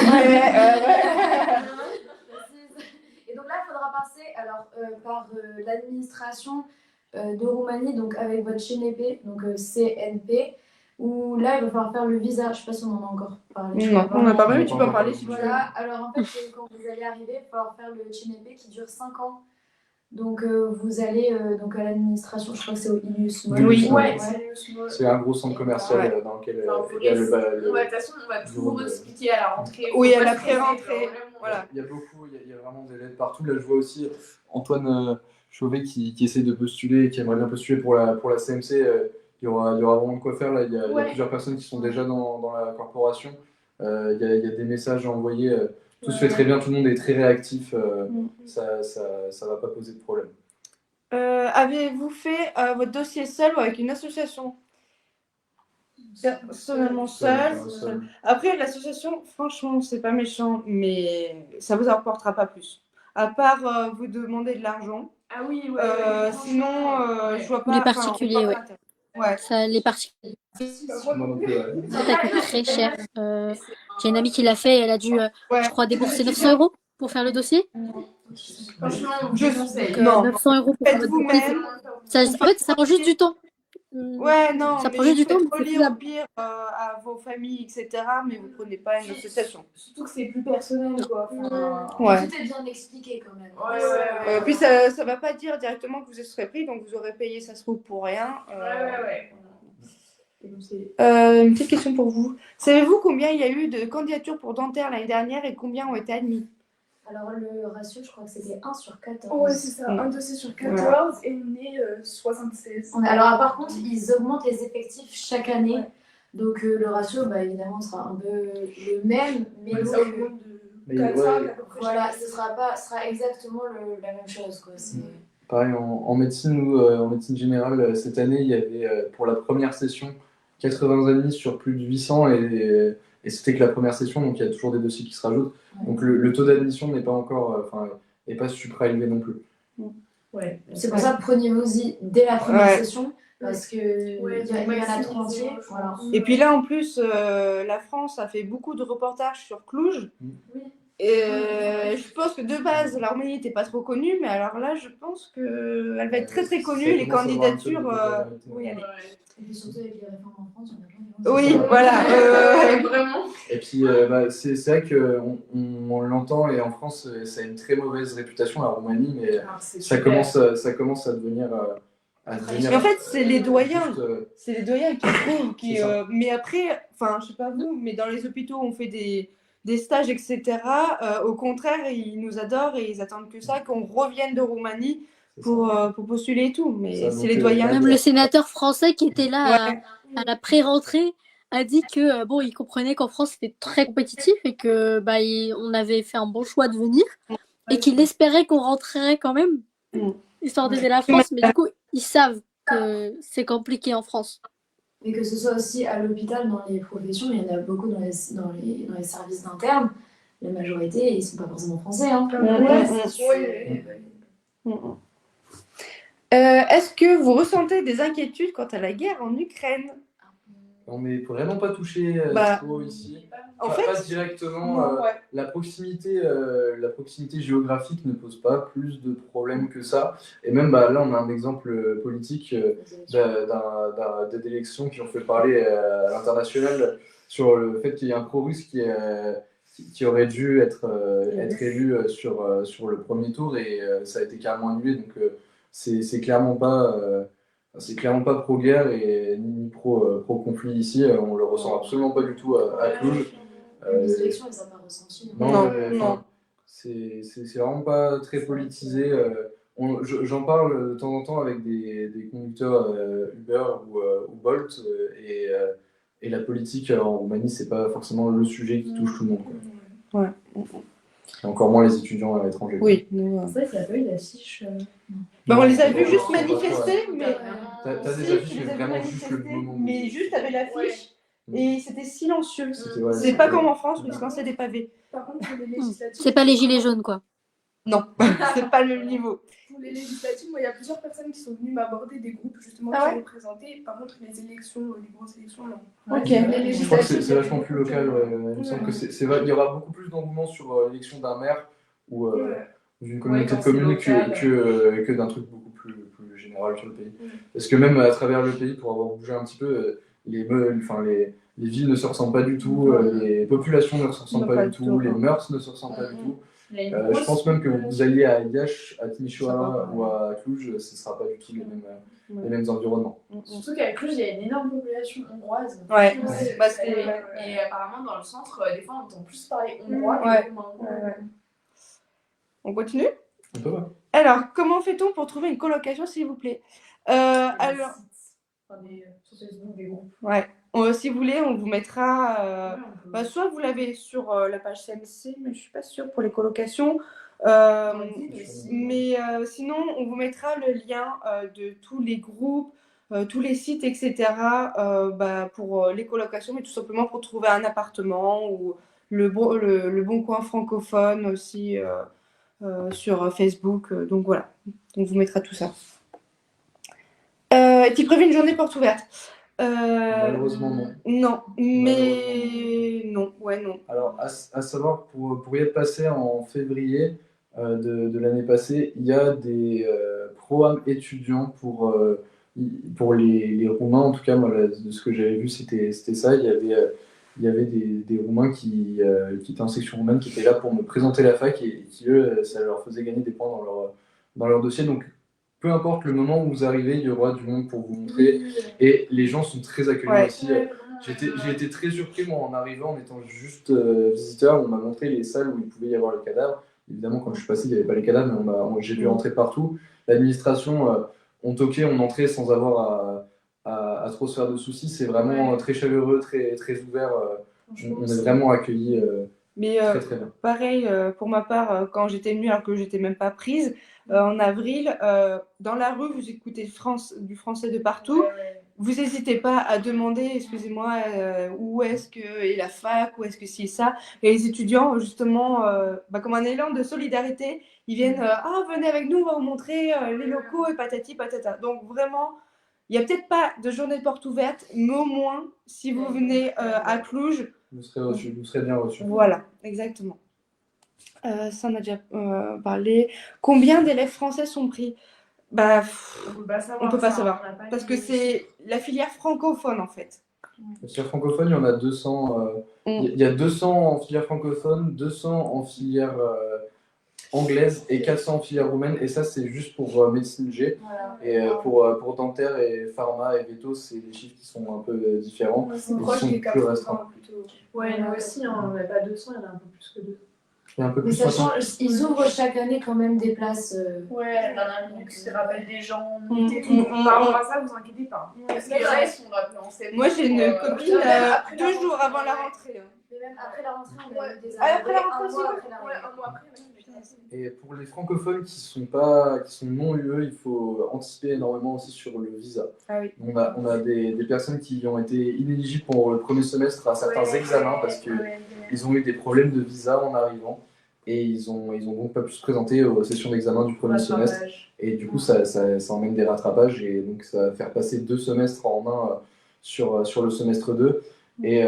Et donc là, il faudra passer alors, par l'administration de Roumanie, donc avec votre CNP, donc CNP, où là, il va falloir faire le visa. Je ne sais pas si on en a encore parlé. Non, on n'a pas parlé, tu peux en parler si tu veux. Voilà, alors en fait, quand vous allez arriver, il va falloir faire le CNP qui dure 5 ans. Donc vous allez donc à l'administration, je crois que c'est au Ilius Mall. Oui. Ouais, C'est un gros centre commercial dans lequel il y a De toute façon, on va tout expliquer à la rentrée. Oui, Faut à pas la se presser, pré-rentrée. vraiment. Voilà. Il y a beaucoup, il y a vraiment des lettres partout. Là, je vois aussi Antoine Chauvet qui essaie de postuler, qui aimerait bien postuler pour la CMC. Il y aura vraiment de quoi faire. Là, il y a plusieurs personnes qui sont déjà dans la corporation. Il y a des messages à envoyer. Tout se fait très bien, tout le monde est très réactif. Ça va pas poser de problème. Avez-vous fait votre dossier seul ou avec une association? Personnellement seul. Après, l'association, franchement, c'est pas méchant, mais ça vous apportera pas plus. À part vous demander de l'argent. Ah oui, sinon, je vois pas. Les particuliers, ouais. Ouais. Ça, les particuliers, Moi non plus, ouais. ça coûte très cher. J'ai une amie qui l'a fait, elle a dû, je crois, débourser 900 € pour faire le dossier. Franchement, je conseille. Donc, Non. 900 € pour faire Faites votre dossier. vous-même. En fait, ça prend juste du temps. Ouais, non, Ça mais prend juste du temps, mais c'est relier au faisable. pire à vos familles, etc. Mais vous prenez pas une association. Surtout que c'est plus personnel, quoi. Enfin, Ouais. Tout est bien expliqué quand même. Ouais. Puis ça va pas dire directement que vous serez pris, donc vous aurez payé, ça se trouve, pour rien. Ouais. Une petite question pour vous. Savez-vous combien il y a eu de candidatures pour dentaire l'année dernière et combien ont été admis? Alors le ratio, je crois que c'était 1 sur 14. Ouais, c'est ça, un dossier sur 14 et on est 76. Alors par contre, ils augmentent les effectifs chaque année. Ouais. Donc le ratio, bah, évidemment, sera un peu le même, mais Ouais, donc, ça augmente de 4 à peu près. Voilà, ce sera exactement la même chose, quoi. Pareil, en médecine, nous, en médecine générale, cette année, il y avait pour la première session 80 admis sur plus de 800 et c'était que la première session, donc il y a toujours des dossiers qui se rajoutent. Ouais. Donc le taux d'admission n'est pas encore, n'est pas supra élevé non plus. Ouais. C'est pour ça que prenez-vous-y dès la première session, parce que il y en a 30. Voilà. Et puis là, en plus, la France a fait beaucoup de reportages sur Cluj. Oui. Et je pense que de base, la Roumanie n'était pas trop connue, mais alors là, je pense qu'elle va être très très connue. Les candidatures vont y aller. Et puis surtout avec les réformes en France, on a plein de oui, voilà. Vraiment. Et puis, c'est vrai qu'on l'entend, et en France, ça a une très mauvaise réputation, la Roumanie, mais ça commence à devenir. Mais en fait, c'est les doyens. C'est les doyens qui trouvent. Mais après, enfin, je sais pas vous, mais dans les hôpitaux, on fait des stages, etc. Au contraire, ils nous adorent et ils attendent que ça, qu'on revienne de Roumanie pour postuler et tout. Mais c'est les doyens. Même le sénateur français qui était là à la pré-rentrée a dit que bon, il comprenait qu'en France c'était très compétitif et que on avait fait un bon choix de venir et qu'il espérait qu'on rentrerait quand même, histoire d'aider la France. Mais du coup, ils savent que c'est compliqué en France. Et que ce soit aussi à l'hôpital, dans les professions, il y en a beaucoup dans les services d'internes. La majorité, ils ne sont pas forcément français. Hein. Est-ce que vous ressentez des inquiétudes quant à la guerre en Ukraine? On n'est vraiment pas touché trop ici. En fait, pas directement. La proximité géographique ne pose pas plus de problèmes que ça. Et même là, on a un exemple politique d'élections qui ont fait parler à l'international sur le fait qu'il y ait un pro-russe qui aurait dû être élu sur le premier tour et ça a été carrément annulé. Donc c'est clairement pas pro-guerre et ni pro-conflit ici. On le ressent absolument pas du tout à Cluj. Les élections, elles n'ont pas ressenti. Non. C'est vraiment pas très politisé. J'en parle de temps en temps avec des conducteurs Uber ou Bolt et la politique en Roumanie, c'est pas forcément le sujet qui touche tout le monde. Ouais. Et encore moins les étudiants à l'étranger. Oui. C'est vrai qu'il n'y a pas eu d'affiches. On les a vus juste manifester, mais. T'as des affiches, mais vraiment juste le moment. Mais juste avec l'affiche. Et c'était silencieux. C'est pas comme en France où ils se lançaient des pavés. Par contre, pour les législatives. C'est pas les gilets jaunes, quoi. Non, c'est pas le niveau. Pour les législatives, moi, il y a plusieurs personnes qui sont venues m'aborder, des groupes justement Ah qui ouais allaient présenter. Par contre, les élections, les grosses élections, non. Ok. Les Je crois que législatives, c'est vachement plus local. Il me Ouais. semble que il y aura beaucoup plus d'engouement sur l'élection d'un maire ou Ouais. d'une communauté quand de c'est communes local. que d'un truc beaucoup plus général sur le pays. Mm. Parce que même à travers le pays, pour avoir bougé un petit peu, les villes ne se ressemblent pas du tout, les populations ne se ressemblent Non, pas du tout, les mœurs ne se ressemblent pas du tout. Je pense même que vous alliez à Iași, à Timișoara ou à Cluj, ce ne sera pas du tout les mêmes environnements. Surtout qu'à Cluj, il y a une énorme population hongroise. Ouais. Ouais. Bah, c'était- Et apparemment, dans le centre, des fois, on entend plus parler hongrois Ouais. que roumain. Ouais. On continue? On peut pas. Alors, comment fait-on pour trouver une colocation, s'il vous plaît? Alors, Sur Facebook, des groupes. ouais. Si vous voulez, on vous mettra. Ouais, on peut- Bah, soit vous l'avez sur la page CMC, mais je suis pas sûre pour les colocations. Dans le guide aussi. Mais sinon, on vous mettra le lien de tous les groupes, tous les sites, etc. Pour les colocations, mais tout simplement pour trouver un appartement ou le bon coin francophone aussi sur Facebook. Donc voilà, on vous mettra tout ça. Est-il prévu une journée porte ouverte? Malheureusement, non. Non, mais non, ouais, non. Alors, à savoir, pour y être passé en février de l'année passée, il y a des programmes étudiants pour les Roumains. En tout cas, moi, de ce que j'avais vu, c'était ça. Il y avait des Roumains qui étaient en section roumaine, qui étaient là pour me présenter la fac et qui, eux, ça leur faisait gagner des points dans leur dossier. Donc, peu importe le moment où vous arrivez, il y aura du monde pour vous montrer. Et les gens sont très accueillants Ouais. aussi. J'ai été très surpris, moi, en arrivant, en étant juste visiteur. On m'a montré les salles où il pouvait y avoir le cadavre. Évidemment, quand je suis passé, il n'y avait pas les cadavres, mais j'ai pu rentrer partout. L'administration, on toquait, on entrait sans avoir à trop se faire de soucis. C'est vraiment très chaleureux, très, très ouvert. On est vraiment accueillis Mais très, très bien. pareil, pour ma part, quand j'étais venue, alors que j'étais même pas prise, en avril, dans la rue, vous écoutez du français de partout. Vous n'hésitez pas à demander, excusez-moi, où est-ce que est la fac, où est-ce que c'est ça. Et les étudiants, justement, comme un élan de solidarité, ils viennent, venez avec nous, on va vous montrer les locaux et patati patata. Donc vraiment, il n'y a peut-être pas de journée de porte ouverte, mais au moins, si vous venez à Cluj, Vous serez bien reçus. voilà, exactement. Ça, on a déjà parlé. Combien d'élèves français sont pris? On peut pas savoir. Parce que c'est la filière francophone, en fait. En filière francophone, il y en a 200. Il y a 200 en filière francophone, 200 en filière anglaise et 400 en filière roumaine. Et ça, c'est juste pour médecine G. Voilà. Et pour dentaire et pharma et veto, c'est des chiffres qui sont un peu différents. C'est Ils proche sont des plus restreints. 80 plutôt. Ouais, nous aussi, on n'en a pas 200, il y en a un peu plus que 200. Il y a un peu Mais plus sachant, 60. ils ouvrent chaque année quand même des places. Ouais, la dernière minute, qui se rappelle des gens. Par rapport à ça, vous inquiétez pas. Parce que les restes, on rappelle en septembre. Moi, j'ai une copine après la 2 jours rentrée, avant la ouais. rentrée. hein. Mais même après la rentrée, on a eu des après la arrivées rentrée un aussi, mois ouais. après l'arrivée. Ouais, un mois après, Et pour les francophones qui sont non UE, il faut anticiper énormément aussi sur le visa. Ah oui. On a des personnes qui ont été inéligibles pour le premier semestre à certains examens parce qu'ils ont eu des problèmes de visa en arrivant et ils ont donc pas pu se présenter aux sessions d'examen du premier semestre. Et du coup, ça emmène des rattrapages et donc ça va faire passer 2 semestres en un sur le semestre 2. Et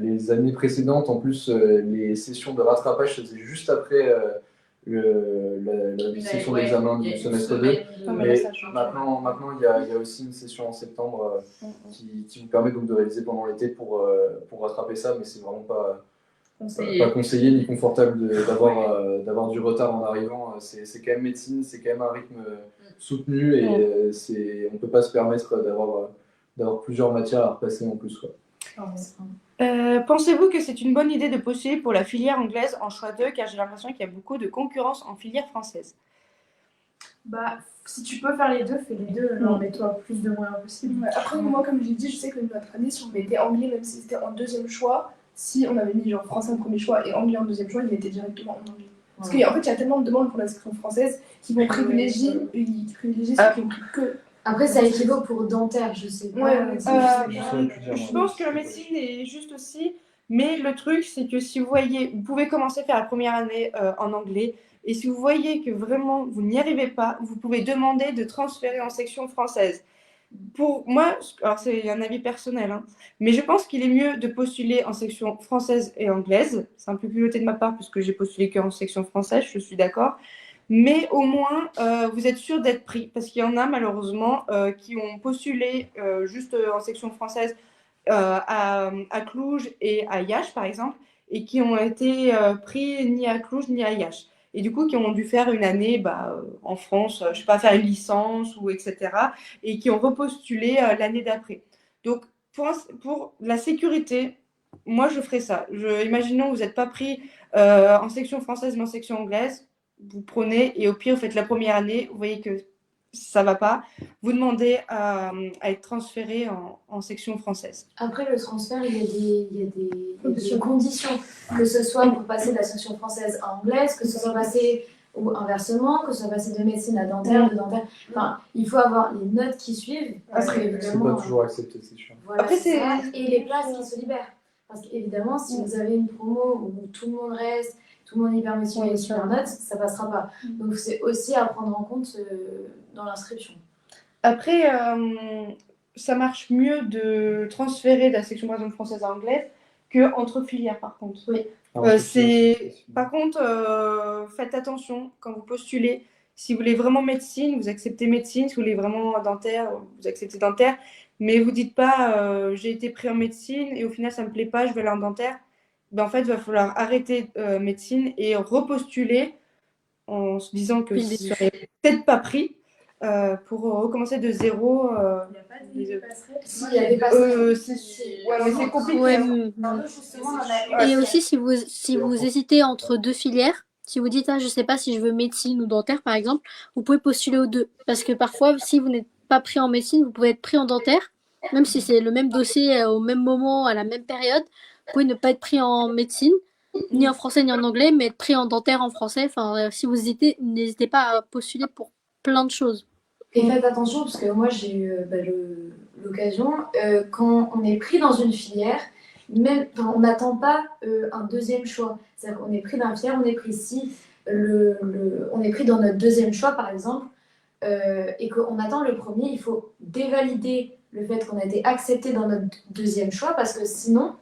les années précédentes, en plus, les sessions de rattrapage se faisaient juste après la section d'examen du semestre 2. Mais maintenant, il y a aussi une session en septembre qui vous permet donc de réaliser pendant l'été pour rattraper ça, mais c'est vraiment pas conseillé ni confortable d'avoir du retard en arrivant. C'est quand même médecine, c'est quand même un rythme soutenu et on peut pas se permettre d'avoir plusieurs matières à repasser en plus, quoi. Pensez-vous que c'est une bonne idée de postuler pour la filière anglaise en choix 2 car j'ai l'impression qu'il y a beaucoup de concurrence en filière française? Bah, si tu peux faire les deux, fais les deux. Non, mets-toi plus de moyens possible. Ouais, après, moi, comme j'ai dit, je sais que notre année, si on mettait anglais, même si c'était en deuxième choix, si on avait mis genre français en premier choix et anglais en deuxième choix, ils mettaient directement en anglais. Parce qu'en fait, il y a tellement de demandes pour la section française qui vont privilégier ceux qui ont pris que. Après, ça équivaut pour dentaire, je sais pas. Je pense que la médecine est juste aussi, mais le truc, c'est que si vous voyez, vous pouvez commencer à faire la première année en anglais, Et si vous voyez que vraiment vous n'y arrivez pas, vous pouvez demander de transférer en section française. Pour moi, alors c'est un avis personnel, hein, mais je pense qu'il est mieux de postuler en section française et anglaise. C'est un peu culotté de ma part puisque j'ai postulé qu'en section française, je suis d'accord. Mais au moins, vous êtes sûr d'être pris parce qu'il y en a malheureusement qui ont postulé juste en section française à Cluj et à Iași, par exemple, et qui ont été pris ni à Cluj ni à Iași. Et du coup, qui ont dû faire une année en France, je sais pas, faire une licence ou etc. Et qui ont repostulé l'année d'après. Donc, pour la sécurité, moi, je ferais ça. Imaginons que vous n'êtes pas pris en section française mais en section anglaise. Vous prenez et au pire, vous faites la première année. Vous voyez que ça va pas. Vous demandez à être transféré en section française. Après le transfert, il y a des conditions, que ce soit pour passer de la section française à anglaise, que ce soit passer ou inversement, que ce soit passer de médecine à dentaire, de dentaire. Enfin, il faut avoir les notes qui suivent. Parce que C'est vraiment, pas toujours accepté, c'est sûr. voilà, Après, c'est ça. Et les places qui se libèrent. Parce qu'évidemment, si vous avez une promo où tout le monde reste, tout le monde est hyper motivé et super note, ça passera pas. Donc c'est aussi à prendre en compte dans l'inscription. Après, ça marche mieux de transférer de la section par exemple française à anglaise qu'entre filières par contre. Oui. Par contre, faites attention quand vous postulez. Si vous voulez vraiment médecine, vous acceptez médecine. Si vous voulez vraiment dentaire, vous acceptez dentaire. Mais vous dites pas j'ai été pris en médecine et au final ça me plaît pas, je vais aller en dentaire. En fait, il va falloir arrêter médecine et repostuler en se disant que vous ne serez peut-être pas pris pour recommencer de zéro. Il n'y a pas de passerelle. Si, il y a des passerelles. Ouais, mais c'est compliqué. Ouais, Justement, on en a et aussi, si vous hésitez entre deux filières, si vous dites, ah, je sais pas si je veux médecine ou dentaire, par exemple, vous pouvez postuler aux deux. Parce que parfois, si vous n'êtes pas pris en médecine, vous pouvez être pris en dentaire, même si c'est le même dossier au même moment, à la même période. Vous pouvez ne pas être pris en médecine, ni en français, ni en anglais, mais être pris en dentaire en français. Enfin, si vous hésitez, n'hésitez pas à postuler pour plein de choses. Et faites attention, parce que moi j'ai eu l'occasion, quand on est pris dans une filière, on n'attend pas un deuxième choix. C'est-à-dire qu'on est pris dans la filière, on est pris si on est pris dans notre deuxième choix par exemple, et qu'on attend le premier, il faut dévalider le fait qu'on a été accepté dans notre deuxième choix, parce que sinon,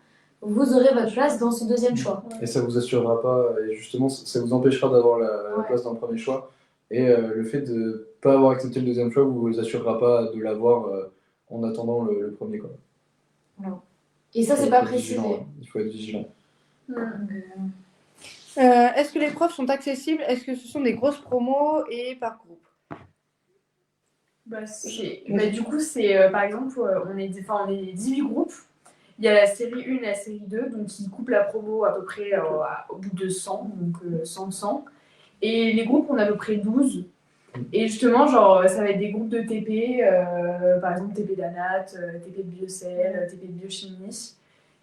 vous aurez votre place dans ce deuxième choix. Et ça vous assurera pas, et justement, ça vous empêchera d'avoir la place dans le premier choix. Et le fait de ne pas avoir accepté le deuxième choix vous assurera pas de l'avoir en attendant le premier. Quoi. Et ça, c'est pas précisé. Il faut être vigilant. Est-ce que les profs sont accessibles? Est-ce que ce sont des grosses promos et par groupe? Du coup, c'est par exemple, on est 18 groupes. Il y a la série 1 et la série 2, donc qui coupent la promo à peu près au bout de 100, donc 100. Et les groupes, on a à peu près 12. Et justement, genre, ça va être des groupes de TP, par exemple TP d'anat, TP de biocell, TP de biochimie.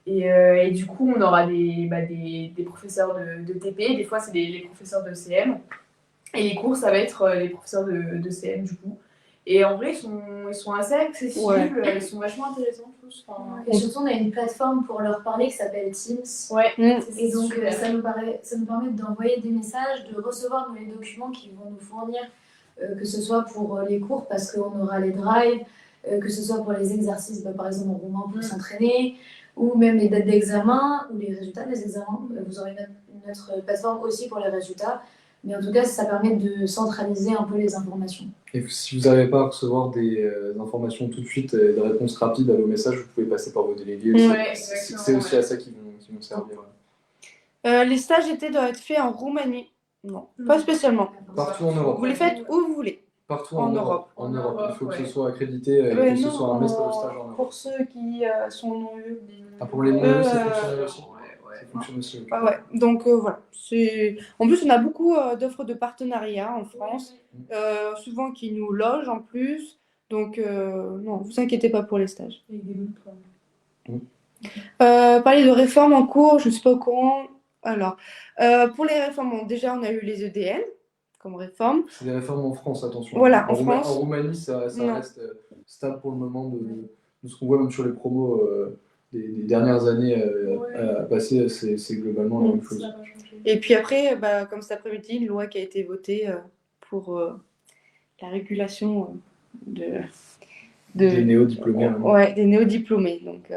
Et du coup, on aura des professeurs de TP, des fois c'est les professeurs de CM. Et les cours, ça va être les professeurs de CM du coup. Et en vrai, ils sont assez accessibles, ils sont vachement intéressants tous. Et surtout, on a une plateforme pour leur parler qui s'appelle Teams. Ouais. Et donc, ça nous permet d'envoyer des messages, de recevoir les documents qu'ils vont nous fournir, que ce soit pour les cours, parce qu'on aura les drives, que ce soit pour les exercices, par exemple en roumain pour s'entraîner, ou même les dates d'examen, ou les résultats des examens. Vous aurez notre plateforme aussi pour les résultats. Mais en tout cas, ça permet de centraliser un peu les informations. Et si vous n'arrivez pas à recevoir des informations tout de suite, des réponses rapides à vos messages, vous pouvez passer par vos délégués. C'est aussi à ça qu'ils vont servir. Les stages d'été doivent être faits en Roumanie. Non, pas spécialement. Partout en Europe. Vous les faites où vous voulez. Partout en Europe. En Europe. Il faut que ce soit accrédité et que ce soit un maître de stage en Europe. Pour ceux qui sont non-EU. Pour les non-EU, ça fonctionne aussi. Ça fonctionne aussi. Ouais. Donc voilà. En plus, on a beaucoup d'offres de partenariat en France, souvent qui nous logent en plus. Donc non, vous inquiétez pas pour les stages. Parler de réformes en cours, je ne suis pas au courant. Alors, pour les réformes, déjà on a eu les EDN comme réforme. C'est des réformes en France, attention. Voilà, en France. En Roumanie, ça reste stable pour le moment de ce qu'on voit même sur les promos des dernières années Ouais. à passer, c'est globalement la même chose. Ça va changer. Et puis après, comme cet après-midi, une loi qui a été votée pour la régulation de, Des néo-diplômés. Hein. ouais, des néo-diplômés. Donc,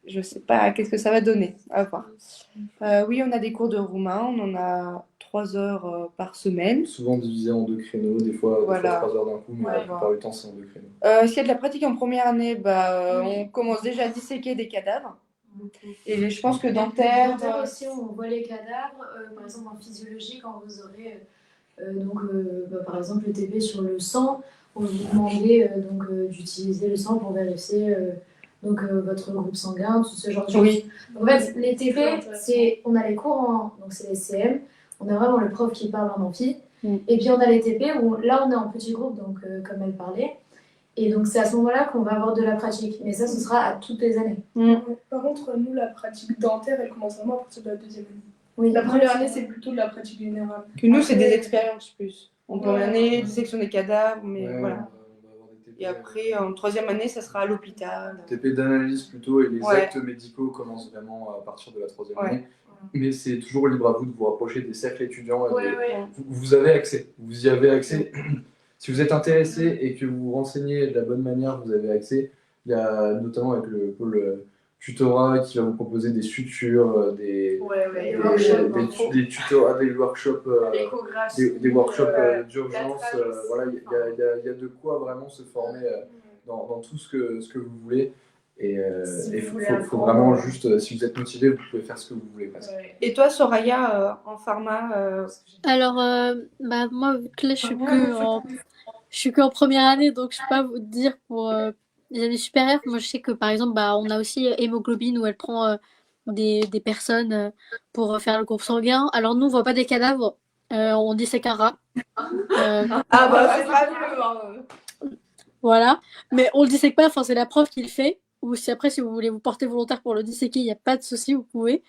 je sais pas qu'est-ce que ça va donner. À voir. Oui, on a des cours de roumain. On en a 3 heures par semaine. Souvent divisé en 2 créneaux, des fois Voilà. 3 heures d'un coup, mais Ouais, la plupart du temps, c'est en 2 créneaux. S'il y a de la pratique en première année, on commence déjà à disséquer des cadavres. Et je pense que dentaire. Dentaire aussi, on voit les cadavres. Par exemple, en physiologie, quand vous aurez par exemple le TP sur le sang, on va vous demander d'utiliser le sang pour vérifier votre groupe sanguin, tout ce genre de choses. Oui. En fait, les TP, on a les cours donc c'est les CM, on a vraiment le prof qui parle en amphi, et puis on a les TP où là on est en petit groupe, donc comme elle parlait, et donc c'est à ce moment-là qu'on va avoir de la pratique, mais ça ce sera à toutes les années. Par contre, nous, la pratique dentaire, elle commence vraiment à partir de la 2e année. Oui, La première année, c'est plutôt de la pratique générale. Que nous, c'est Après, des expériences plus. En première année, dissection des cadavres, mais Ouais, voilà. on va avoir des TP, Et après, en 3e année, ça sera à l'hôpital. TP d'analyse plutôt, et les Ouais. actes médicaux commencent vraiment à partir de la 3e Ouais. année. Mais c'est toujours libre à vous de vous rapprocher des cercles étudiants. Ouais. Vous avez accès. Vous y avez accès. Si vous êtes intéressé et que vous vous renseignez de la bonne manière, vous avez accès. Il y a notamment avec le pôle tutorat qui va vous proposer des sutures, des tutorats, des workshops, des workshops d'urgence. Voilà, il y a de quoi vraiment se former dans tout ce que vous voulez. Et il faut vraiment juste, si vous êtes motivé, vous pouvez faire ce que vous voulez. Presque. Et toi, Soraya, en pharma Alors, moi, vu que là, je suis qu'en première année, donc je peux pas vous dire pour les années supérieures. Moi, je sais que par exemple, on a aussi hémoglobine où elle prend des personnes pour faire le groupe sanguin. Alors, nous, on voit pas des cadavres, on dissèque un rat. c'est pas mieux. Voilà, mais on le dissèque pas, enfin, c'est la prof qui le fait. Ou si après, si vous voulez vous porter volontaire pour le disséquer, il n'y a pas de souci, vous pouvez.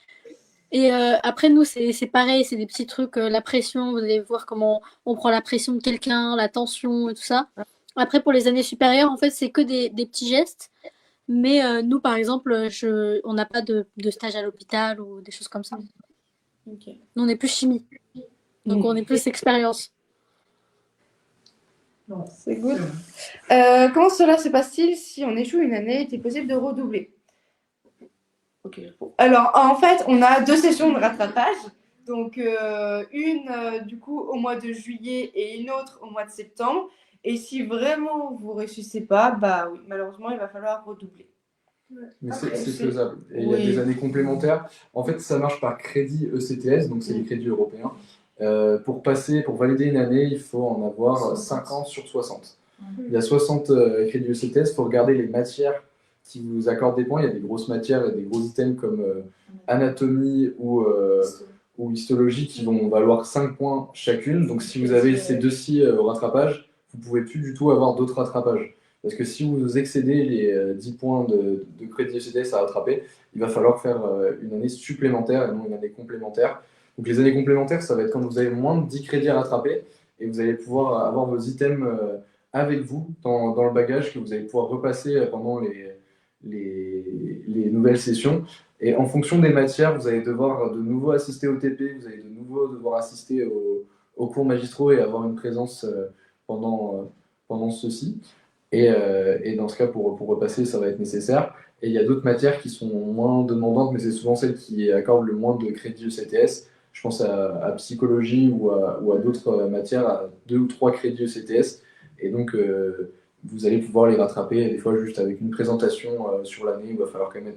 Et après, nous, c'est pareil, c'est des petits trucs, la pression, vous allez voir comment on prend la pression de quelqu'un, la tension et tout ça. Après, pour les années supérieures, en fait, c'est que des petits gestes. Mais nous, par exemple, on n'a pas de stage à l'hôpital ou des choses comme ça. Okay. Nous, on est plus chimie. Donc, on est plus expérience. Non, c'est good. Comment cela se passe-t-il si on échoue une année? Est-il possible de redoubler? Ok. Alors, en fait, on a 2 sessions de rattrapage. Donc, une du coup au mois de juillet et une autre au mois de septembre. Et si vraiment vous ne réussissez pas, oui, malheureusement, il va falloir redoubler. Mais c'est faisable. Et il y a des années complémentaires. En fait, ça marche par crédit ECTS, donc c'est les crédits européens. Pour valider une année, il faut en avoir 50 sur 60. Il y a 60 crédits ECTS. Il faut regarder les matières qui vous accordent des points. Il y a des grosses matières, des gros items comme anatomie ou histologie qui vont valoir 5 points chacune. Donc si vous avez ces deux-ci au rattrapage, vous ne pouvez plus du tout avoir d'autres rattrapages. Parce que si vous excédez les 10 points de crédit ECTS à rattraper, il va falloir faire une année supplémentaire et non une année complémentaire. Donc les années complémentaires, ça va être quand vous avez moins de 10 crédits à rattraper et vous allez pouvoir avoir vos items avec vous dans le bagage que vous allez pouvoir repasser pendant les nouvelles sessions. Et en fonction des matières, vous allez devoir de nouveau assister au TP, vous allez de nouveau devoir assister aux cours magistraux et avoir une présence pendant ceux-ci. Et dans ce cas, pour repasser, ça va être nécessaire. Et il y a d'autres matières qui sont moins demandantes, mais c'est souvent celles qui accordent le moins de crédits ECTS. Je pense à psychologie ou à d'autres matières, à 2 ou 3 crédits ECTS. Et donc, vous allez pouvoir les rattraper, des fois juste avec une présentation sur l'année. Il va falloir quand même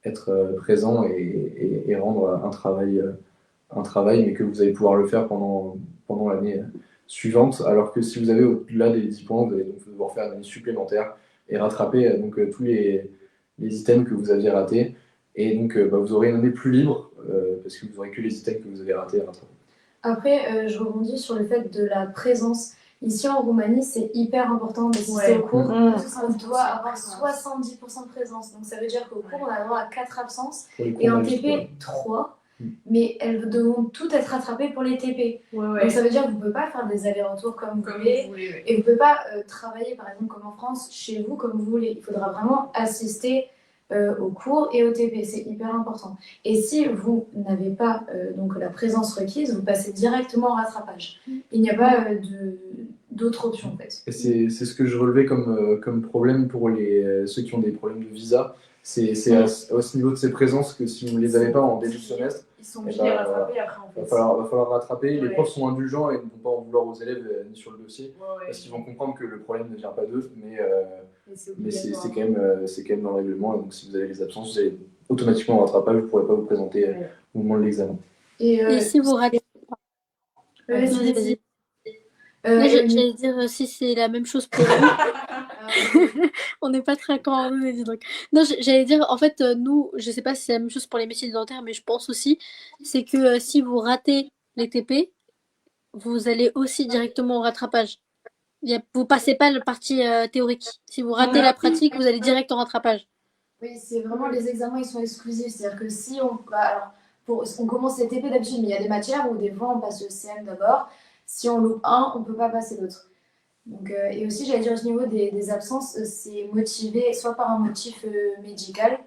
être présent et rendre un travail, mais que vous allez pouvoir le faire pendant l'année suivante. Alors que si vous avez au-delà des 10 points, vous allez donc devoir faire une année supplémentaire et rattraper tous les items que vous aviez ratés. Et donc, vous aurez une année plus libre parce que vous n'aurez que les items que vous avez ratés à rattraper. Après, je rebondis sur le fait de la présence. Ici en Roumanie, c'est hyper important d'assister au cours. On doit avoir 70% de présence. Donc ça veut dire qu'au cours, on a droit à 4 absences. Et en TP, 3. Mais elles devront toutes être rattrapées pour les TP. Donc ça veut dire que vous ne pouvez pas faire des allers-retours comme vous voulez. Et vous ne pouvez pas travailler, par exemple, comme en France, chez vous, comme vous voulez. Il faudra vraiment assister au cours et au TP. C'est hyper important. Et si vous n'avez pas donc la présence requise, vous passez directement au rattrapage. Il n'y a pas d'autre option en fait. Et c'est ce que je relevais comme problème pour ceux qui ont des problèmes de visa. C'est à ce niveau de ces présences que si vous ne les avez pas en début de semestre, Ils sont obligés de les rattraper après en fait. va falloir rattraper. Les Ouais. profs sont indulgents et ne vont pas en vouloir aux élèves ni sur le dossier, Ouais. parce qu'ils vont comprendre que le problème ne vient pas d'eux, mais Et c'est c'est obligatoire. c'est quand même dans le règlement. Et donc si vous avez les absences, vous allez automatiquement au rattrapage, vous ne pourrez pas vous présenter Ouais. au moment de l'examen. Et si vous ratez. Vas-y, Vas-y. Euh, Là, et- j'allais dire si c'est la même chose pour nous. On n'est pas très coordonnés, dis donc. Non, j'allais dire, en fait, nous, je sais pas si c'est la même chose pour les métiers dentaires, mais je pense aussi, c'est que si vous ratez les TP, vous allez aussi directement au rattrapage. Vous passez pas le parti théorique. Si vous ratez la pratique, vous allez direct au rattrapage. Oui, c'est vraiment les examens, ils sont exclusifs. C'est-à-dire que si on. Alors, on commence les TP d'habitude, mais il y a des matières où des fois on passe le CM d'abord. Si on loupe un, on ne peut pas passer l'autre. Donc, et aussi, j'allais dire au niveau des absences, c'est motivé soit par un motif médical,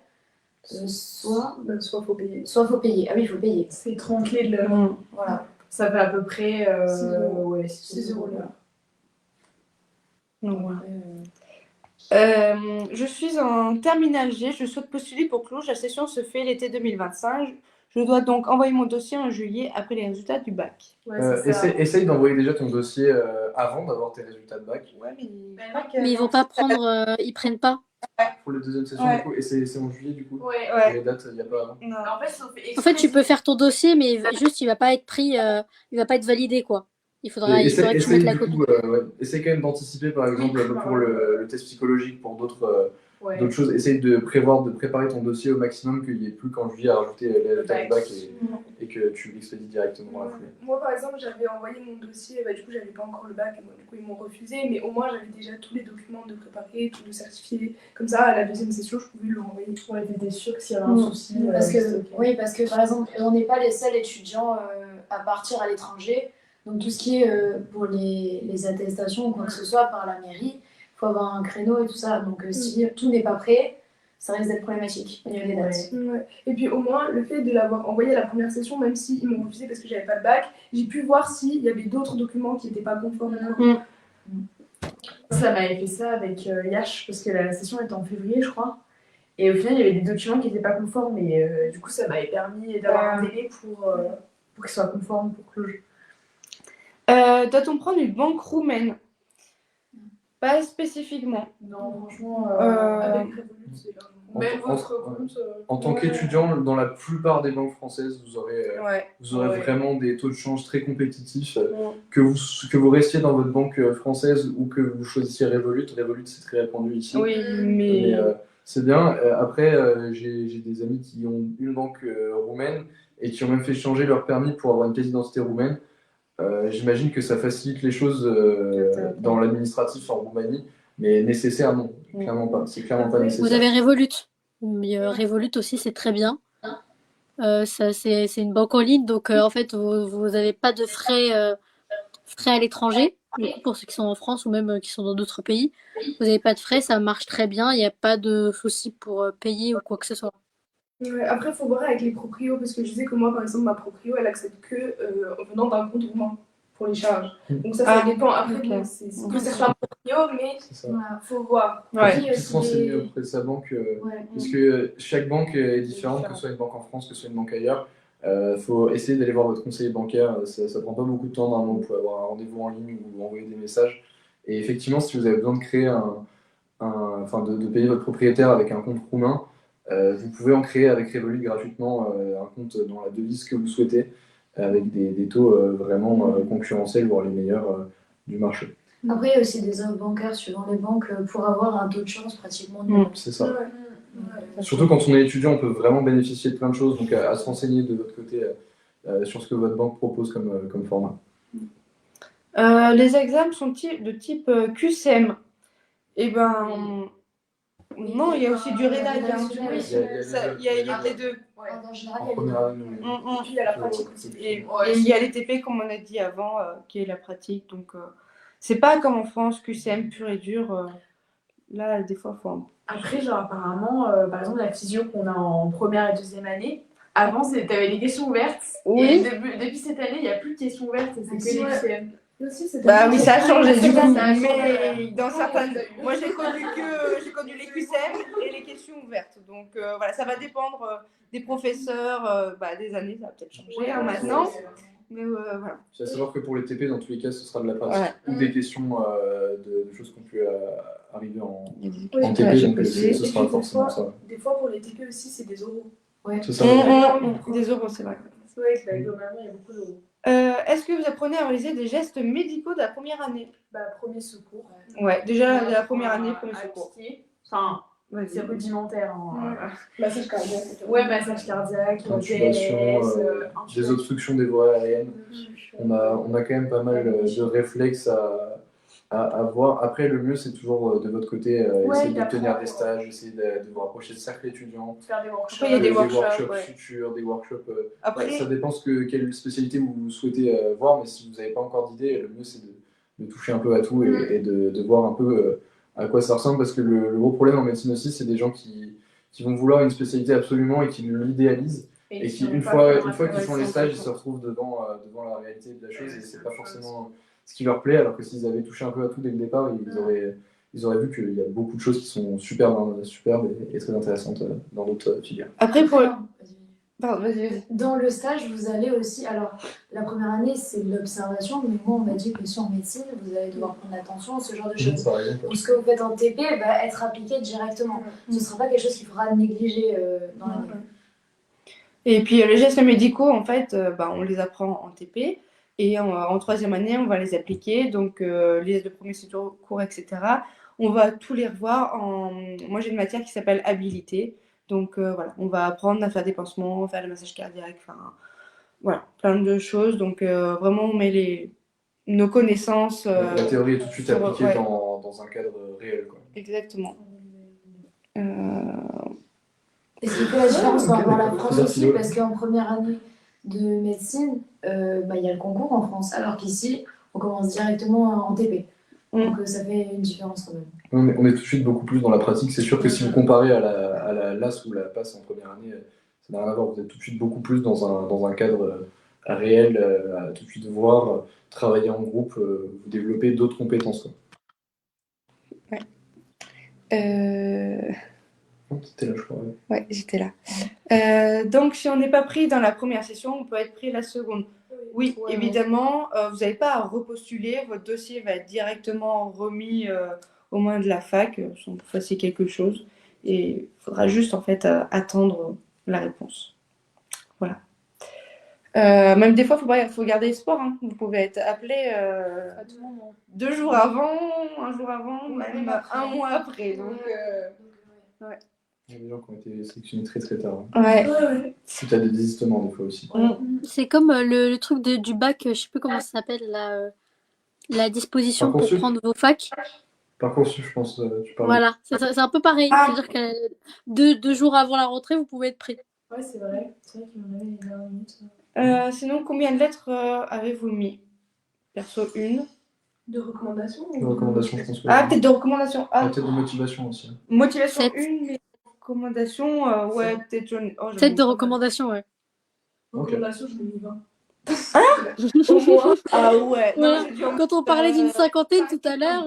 soit Faut payer. faut payer. Ah oui, il faut payer. C'est tranquille. Voilà. Ça fait à peu près 6 euros. ouais, 6 euros là. Donc, voilà. Après, Je suis en terminale G, je souhaite postuler pour Cluj. La session se fait l'été 2025. Je dois donc envoyer mon dossier en juillet après les résultats du bac. Ouais, c'est ça. Essaye d'envoyer déjà ton dossier avant d'avoir tes résultats de bac. Ouais, mais Mais ils vont pas prendre, ils prennent pas. Pour les deuxième session, Ouais. du coup, et c'est en juillet, du coup. Ouais. Pour les dates, il n'y a pas avant. non. En fait, ça fait En fait, tu peux faire ton dossier, mais juste, il va pas être pris, il va pas être validé, quoi. Il faudrait que tu mettes la copie. Essaye quand même d'anticiper, par exemple, pour le test psychologique, pour d'autres Ouais. choses. Essaye de préparer ton dossier au maximum, qu'il n'y ait plus qu'en juillet à rajouter les résultats du bac et que tu l'expédies directement dans la foulée. Moi, par exemple, j'avais envoyé mon dossier, du coup, j'avais pas encore le bac, et moi, du coup, ils m'ont refusé, mais au moins, j'avais déjà tous les documents de préparer, tout de certifié. Comme ça, à la deuxième session, je pouvais le renvoyer. Ouais, t'étais sûre que s'il y avait un souci. parce que, c'était ok. oui, parce que par exemple, on n'est pas les seuls étudiants à partir à l'étranger. Donc tout ce qui est pour les attestations ou quoi que ce soit par la mairie, il faut avoir un créneau et tout ça. Donc si tout n'est pas prêt, ça risque d'être problématique au niveau des dates. Ouais. Et puis au moins, le fait de l'avoir envoyé à la première session, même s'ils m'ont refusé parce que j'avais pas le bac, j'ai pu voir s'il y avait d'autres documents qui n'étaient pas conformes. Ça m'avait fait ça avec Yash, parce que la session était en février, je crois. Et au final, il y avait des documents qui n'étaient pas conformes, et du coup, ça m'avait permis d'avoir un délai pour qu'ils soient conformes pour Cluj. Doit-on prendre une banque roumaine? Pas spécifiquement. Non, franchement. Avec Revolut, c'est là. Même votre compte. En tant qu'étudiant, dans la plupart des banques françaises, vous aurez Ouais. vraiment des taux de change très compétitifs. Que vous restiez dans votre banque française ou que vous choisissiez Revolut. Revolut, c'est très répandu ici. Oui, mais c'est bien. Après, j'ai des amis qui ont une banque roumaine et qui ont même fait changer leur permis pour avoir une pièce d'identité roumaine. J'imagine que ça facilite les choses dans l'administratif en Roumanie, mais nécessaire, non. Clairement pas. C'est clairement pas nécessaire. Vous avez Revolut. Mais, Revolut aussi, c'est très bien. C'est une banque en ligne, donc en fait, vous n'avez pas de frais à l'étranger. Du coup, pour ceux qui sont en France ou même qui sont dans d'autres pays, vous n'avez pas de frais, ça marche très bien. Il n'y a pas de souci pour payer ou quoi que ce soit. Ouais, après, il faut voir avec les proprios, parce que je sais que moi, par exemple, ma proprio, elle accepte que en venant d'un compte roumain pour les charges. Donc ça dépend. Après, ok. bon, c'est que certains proprios, mais C'est ça. Voilà. faut voir. Ouais. Après, il y a Puis se aussi renseigner des- auprès de sa banque, Ouais. parce que chaque banque est différente, que ce soit une banque en France, que ce soit une banque ailleurs. Faut essayer d'aller voir votre conseiller bancaire. Ça prend pas beaucoup de temps. Normalement, vous pouvez avoir un rendez-vous en ligne ou envoyer des messages. Et effectivement, si vous avez besoin de créer de payer votre propriétaire avec un compte roumain, vous pouvez en créer avec Revolut gratuitement un compte dans la devise que vous souhaitez, avec des taux vraiment concurrentiels, voire les meilleurs du marché. Après, il y a aussi des offres bancaires suivant les banques pour avoir un taux de chance pratiquement nul. C'est ça. Ouais. Surtout quand on est étudiant, on peut vraiment bénéficier de plein de choses, donc à se renseigner de votre côté sur ce que votre banque propose comme format. Les examens sont de type QCM. Eh ben, non, il y a aussi du rédac. Hein. Il y a les deux. En général, En il y a les première deux. année, oui. Et puis il y a la pratique aussi. Et il y a les TP, comme on a dit avant, qui est la pratique. Donc, c'est pas comme en France, QCM pur et dur. Là, des fois, il faut un... Après, genre, apparemment, par exemple, la physio qu'on a en première et deuxième année, avant, t'avais les questions ouvertes. Oui. Et depuis cette année, il n'y a plus de questions ouvertes, c'est que les QCM. Aussi, c'était Bah oui, ça a changé du coup, Ça a changé, mais dans certaines... ouais. Moi, j'ai connu les QCM et les questions ouvertes. Donc voilà, ça va dépendre des professeurs, des années, ça va peut-être changer maintenant. Mais voilà. Il faut savoir que pour les TP, dans tous les cas, ce sera de la pratique Ouais. ou des questions de choses qui ont pu arriver en Oui, TP, donc ce sera forcément ça. Des fois, pour les TP aussi, c'est des oraux. C'est ça. Des euros, c'est vrai. C'est vrai que globalement, il y a beaucoup d'euros. Est-ce que vous apprenez à réaliser des gestes médicaux de la première année? Premier secours. Ouais, déjà de la première année, premier secours. Appliqué. Enfin, Ouais, c'est rudimentaire. Hein. Massage cardiaque. Ouais, massage cardiaque, Intubation, TLS, des obstructions des voies aériennes. On a quand même pas mal de réflexes à voir. Après, le mieux, c'est toujours de votre côté, essayer d'obtenir des stages, essayer de vous rapprocher de cercles étudiants. faire des workshops. Après, il y a des Des workshops, ouais. futurs, des workshops. Après, Ça dépend quelle spécialité vous souhaitez voir, mais si vous n'avez pas encore d'idée, le mieux, c'est de toucher un peu à tout et de voir un peu à quoi ça ressemble, parce que le gros problème en médecine aussi, c'est des gens qui vont vouloir une spécialité absolument et qui l'idéalisent. Et qui, une fois qu'ils font les stages, ils se retrouvent devant la réalité de la chose et c'est pas forcément ce qui leur plaît, alors que s'ils avaient touché un peu à tout dès le départ, ils auraient vu qu'il y a beaucoup de choses qui sont superbes et très intéressantes dans d'autres filières. après pour... Non, Pardon, vas-y. dans le stage, vous allez aussi. Alors, la première année, c'est de l'observation, mais moi, on m'a dit que si en médecine, vous allez devoir prendre attention à ce genre de choses. Par exemple. Ou ce que vous faites en TP va être appliqué directement. Ce ne sera pas quelque chose qu'il faudra négliger dans l'année. Et puis les gestes médicaux, en fait, on les apprend en TP et en troisième année, on va les appliquer. Donc les gestes de premier secours, etc. On va tous les revoir Moi, j'ai une matière qui s'appelle habilité. Donc voilà, on va apprendre à faire des pansements, faire le massage cardiaque, enfin voilà, plein de choses. Donc vraiment, on met nos connaissances. La théorie est tout de suite appliquée ouais. dans un cadre réel, quoi. Exactement. Et ce qui fait la différence par rapport à la d'accord. France aussi, parce qu'en première année de médecine, il y a le concours en France, alors qu'ici, on commence directement en TP. Donc ça fait une différence quand même. On est tout de suite beaucoup plus dans la pratique. C'est sûr que si vous comparez à la LAS ou la PAS en première année, ça n'a rien à voir. Vous êtes tout de suite beaucoup plus dans un cadre réel, à tout de suite voir, travailler en groupe, vous développer d'autres compétences, quoi. T'étais là, je crois. Ouais, j'étais là. Donc, si on n'est pas pris dans la première session, on peut être pris la seconde. Oui, évidemment, vous n'avez pas à repostuler. Votre dossier va être directement remis au moins de la fac, si vous fassiez quelque chose. Et il faudra juste, en fait, attendre la réponse. Voilà. Même des fois, il faut garder espoir. Hein. Vous pouvez être appelé 2 jours avant, 1 jour avant, même 1 mois après. Donc, ouais. Il y a des gens qui ont été sélectionnés très très tard. Ouais. Suite à des désistements, des fois aussi. C'est comme le truc du bac, je sais plus comment ça s'appelle, la disposition pour Parcoursup. prendre vos facs. Parcoursup, je pense, tu parles. Voilà, c'est un peu pareil. C'est-à-dire que 2 jours avant la rentrée, vous pouvez être pris. Ouais, c'est vrai. C'est vrai qu'il y en avait les dernières minutes. Sinon, combien de lettres avez-vous mis? Perso, une. De recommandations De recommandations, je pense que. Ah, peut-être de recommandations. Ah, Peut-être de motivation aussi. motivation, 7. une, mais recommandations, ouais, peut-être. J'en ai 7 de pas mal. recommandations, ouais. Recommandations, je l'ai mis 20. Ah ouais. Non, Voilà. j'ai dû en Quand on mettre, parlait d'une cinquantaine tout à l'heure,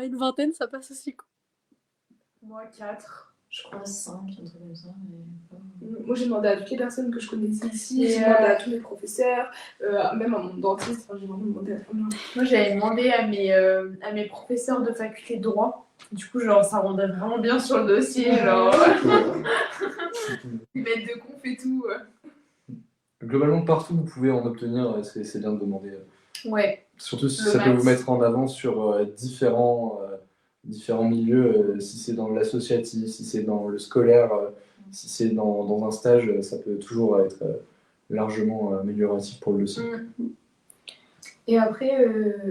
une vingtaine, ça passe aussi, quoi. Moi, 4. Je crois 5, un truc comme ça. Mais... Moi, j'ai demandé à toutes les personnes que je connaissais ici, Et j'ai demandé à tous mes professeurs, même à mon dentiste, enfin, j'ai vraiment demandé à tout le monde. Moi, j'avais demandé à mes professeurs de faculté de droit. Du coup, genre, ça rendait vraiment bien sur le dossier. Genre, ils mettent de conf et tout. Globalement, partout vous pouvez en obtenir, c'est bien de demander. Ouais. Surtout si Le ça peut max. vous mettre en avant sur différents milieux, si c'est dans l'associatif, si c'est dans le scolaire, si c'est dans un stage, ça peut toujours être largement amélioratif pour le dossier. Et après,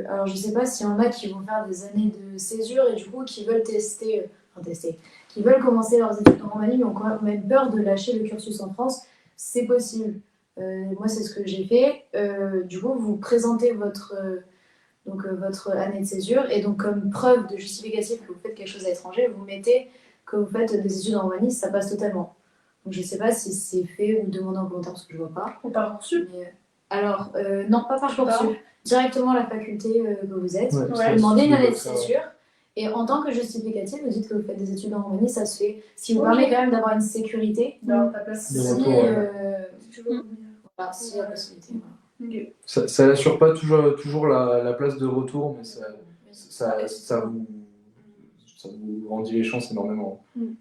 alors je sais pas s'il y en a qui vont faire des années de césure et du coup qui veulent qui veulent commencer leurs études en Roumanie mais ont quand même peur de lâcher le cursus en France, c'est possible. Moi, c'est ce que j'ai fait. Du coup, vous présentez votre donc votre année de césure, et donc comme preuve de justificatif que vous faites quelque chose à l'étranger, vous mettez que vous faites des études en Roumanie, ça passe totalement. Donc je sais pas si c'est fait ou demandé en commentaire parce que je vois pas. Au Parcoursup. Mais, alors, non, pas Parcoursup, directement à la faculté que vous êtes. Ouais, Vous ça, demandez une c'est année de ça, ouais. césure, et en tant que justificatif, vous dites que vous faites des études en Roumanie, ça se fait. Ce qui vous Ok. permet quand même d'avoir une sécurité. Dans ta place. De Si, retour, ouais. Si tu veux revenir. voilà, s'il y a possibilité. Voilà. Ok. Ça n'assure pas toujours la place de retour, mais ça vous rendit les chances énormément. Il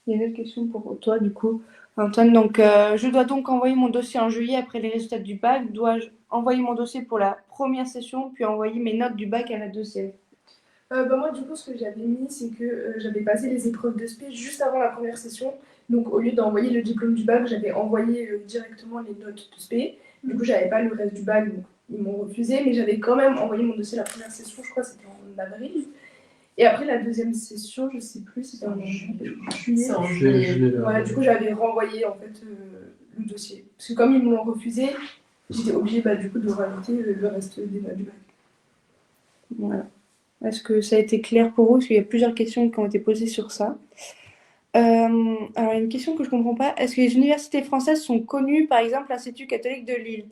y a une autre question pour toi, du coup, Antoine. Donc, je dois donc envoyer mon dossier en juillet après les résultats du bac. Dois-je envoyer mon dossier pour la première session, puis envoyer mes notes du bac à la deuxième? Moi, du coup, ce que j'avais mis, c'est que j'avais passé les épreuves de spé juste avant la première session. Donc, au lieu d'envoyer le diplôme du bac, j'avais envoyé directement les notes de spé. Du coup, j'avais pas le reste du bac, donc ils m'ont refusé. Mais j'avais quand même envoyé mon dossier la première session, je crois que c'était en avril. Et après la deuxième session, je sais plus, c'était en juillet. C'est en Je juillet. l'ai là. Ouais, du coup, j'avais renvoyé en fait le dossier. Parce que comme ils me l'ont refusé, j'étais obligée du coup de rajouter le reste des notes du bac. Voilà. Est-ce que ça a été clair pour vous? Parce qu'il y a plusieurs questions qui ont été posées sur ça. Alors, une question que je ne comprends pas. Est-ce que les universités françaises sont connues, par exemple, l'Institut catholique de Lille?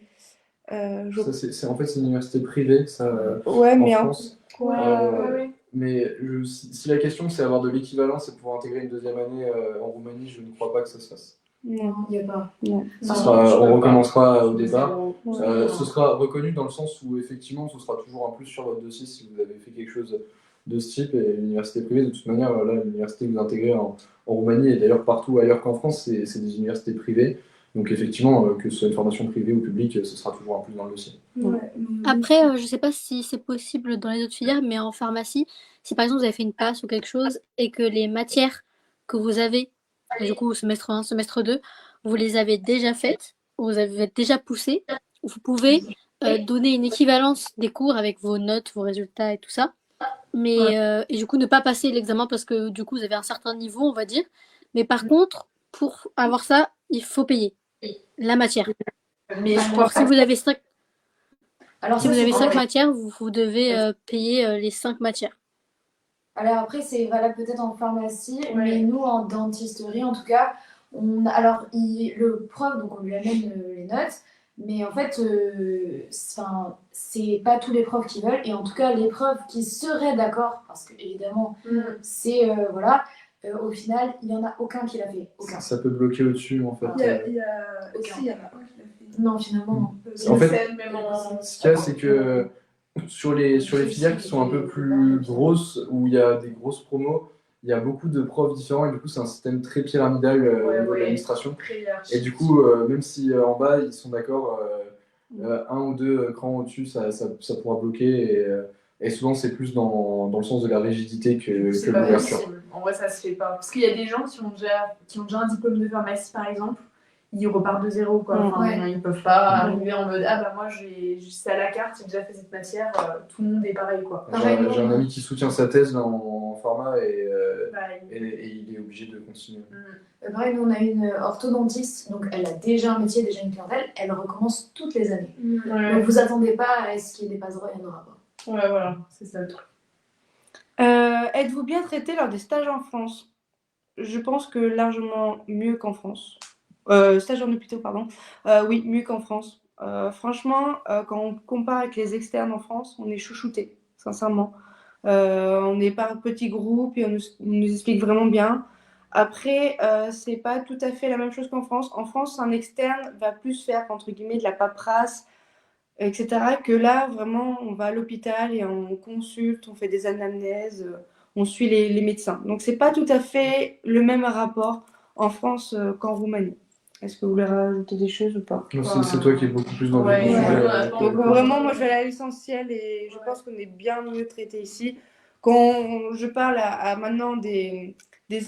Ça, c'est en fait c'est une université privée, ça, Ouais, en mais France. Ouais. Mais si la question c'est avoir de l'équivalence et pouvoir intégrer une deuxième année en Roumanie, je ne crois pas que ça se fasse. non. Il n'y a pas. On recommencera au départ. Ouais. Ce sera reconnu dans le sens où effectivement ce sera toujours un plus sur votre dossier si vous avez fait quelque chose de ce type. Et l'université privée, de toute manière, là, l'université que vous intégrez en Roumanie et d'ailleurs partout ailleurs qu'en France, c'est des universités privées. Donc effectivement, que ce soit une formation privée ou publique, ce sera toujours un plus dans le dossier. Ouais. Après, je ne sais pas si c'est possible dans les autres filières, mais en pharmacie, si par exemple vous avez fait une passe ou quelque chose et que les matières que vous avez, du coup, semestre 1, semestre 2, vous les avez déjà faites, vous avez déjà poussé, vous pouvez donner une équivalence des cours avec vos notes, vos résultats et tout ça. Mais, et du coup, ne pas passer l'examen parce que du coup, vous avez un certain niveau, on va dire. Mais par contre, pour avoir ça, il faut payer la matière. Mais je crois Alors, si vous avez 5 Alors, Si ça, vous c'est avez 5 vrai. matières, vous devez payer les 5 matières. Alors après, c'est valable peut-être en pharmacie, Ouais. mais nous, en dentisterie, en tout cas, le prof, donc on lui amène les notes, mais en fait, c'est pas tous les profs qui veulent, et en tout cas, les profs qui seraient d'accord, parce que évidemment, c'est, au final, il n'y en a aucun qui l'a fait. Aucun. Ça peut bloquer au-dessus en fait. Il y en a un qui l'a fait. Non, finalement, non. En fait, C'est même en. Ce qu'il y a, c'est que sur les filières qui sont un peu plus grosses, où il y a des grosses promos, il y a beaucoup de profs différents et du coup, c'est un système très pyramidal au niveau de l'administration. Et du coup, même si en bas, ils sont d'accord, un ou deux crans au-dessus, ça pourra bloquer. Et souvent, c'est plus dans le sens de la rigidité que c'est de pas l'ouverture. possible. En vrai, ça se fait pas. Parce qu'il y a des gens qui ont déjà un diplôme de pharmacie, par exemple. Ils repartent de zéro, quoi. Enfin, Ils peuvent pas arriver en mode moi c'est à la carte, j'ai déjà fait cette matière, tout le monde est pareil, quoi. J'ai un ami qui soutient sa thèse là, en pharma et il est obligé de continuer. Pareil, nous, on a une orthodontiste, donc elle a déjà un métier, déjà une clientèle, elle recommence toutes les années. Donc vous attendez pas à ce qu'il y ait des passes droits, il n'y en aura pas. Ouais, voilà, c'est ça le truc. Êtes-vous bien traité lors des stages en France? Je pense que largement mieux qu'en France. Stage en hôpitaux, pardon. Oui, mieux qu'en France. Franchement, quand on compare avec les externes en France, on est chouchouté, sincèrement. On est par petits groupes et on nous explique vraiment bien. Après, c'est pas tout à fait la même chose qu'en France. En France, un externe va plus faire, entre guillemets, de la paperasse, etc. Que là, vraiment, on va à l'hôpital et on consulte, on fait des anamnèses, on suit les médecins. Donc, c'est pas tout à fait le même rapport en France qu'en Roumanie. Est-ce que vous voulez rajouter des choses ou pas? C'est toi qui es beaucoup plus dans le sujet. Donc vraiment, moi je vais aller à l'essentiel et je pense qu'on est bien mieux traité ici. Quand je parle à maintenant des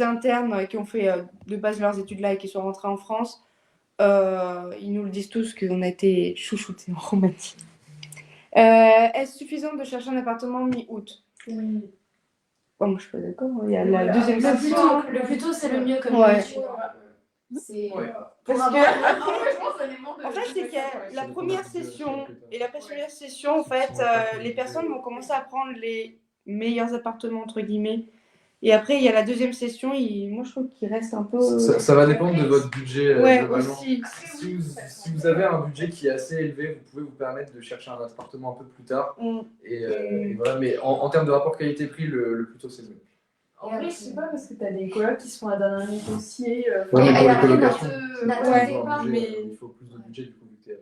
internes qui ont fait de base leurs études là et qui sont rentrés en France, ils nous le disent tous qu'on a été chouchoutés en Roumanie. Est-ce suffisant de chercher un appartement mi-août? Oui. Moi je suis pas d'accord. Il y a la deuxième Le session. plus tôt, c'est le mieux, comme Ouais. d'habitude. C'est Ouais. pour Parce avoir... que après, Franchement, ça dépend de. en fait, c'est que Ça la dépend première de session quelques temps. et la première session, en fait, les personnes vont commencer à prendre les meilleurs appartements, entre guillemets. Et après, il y a la deuxième session, moi je trouve qu'il reste un peu. Ça va dépendre de votre budget Ouais, globalement. aussi. Si vous avez un budget qui est assez élevé, vous pouvez vous permettre de chercher un appartement un peu plus tard. Mm. Et voilà, mais en termes de rapport qualité-prix, le plus tôt c'est le mieux. En vrai, je sais pas, parce que t'as des colocs qui se font à la dernière minute aussi. Ouais, mais Et pour les après, colocations, n'attendez Ouais, toujours un pas, budget, mais- il faut plus de budget, du coup, vu que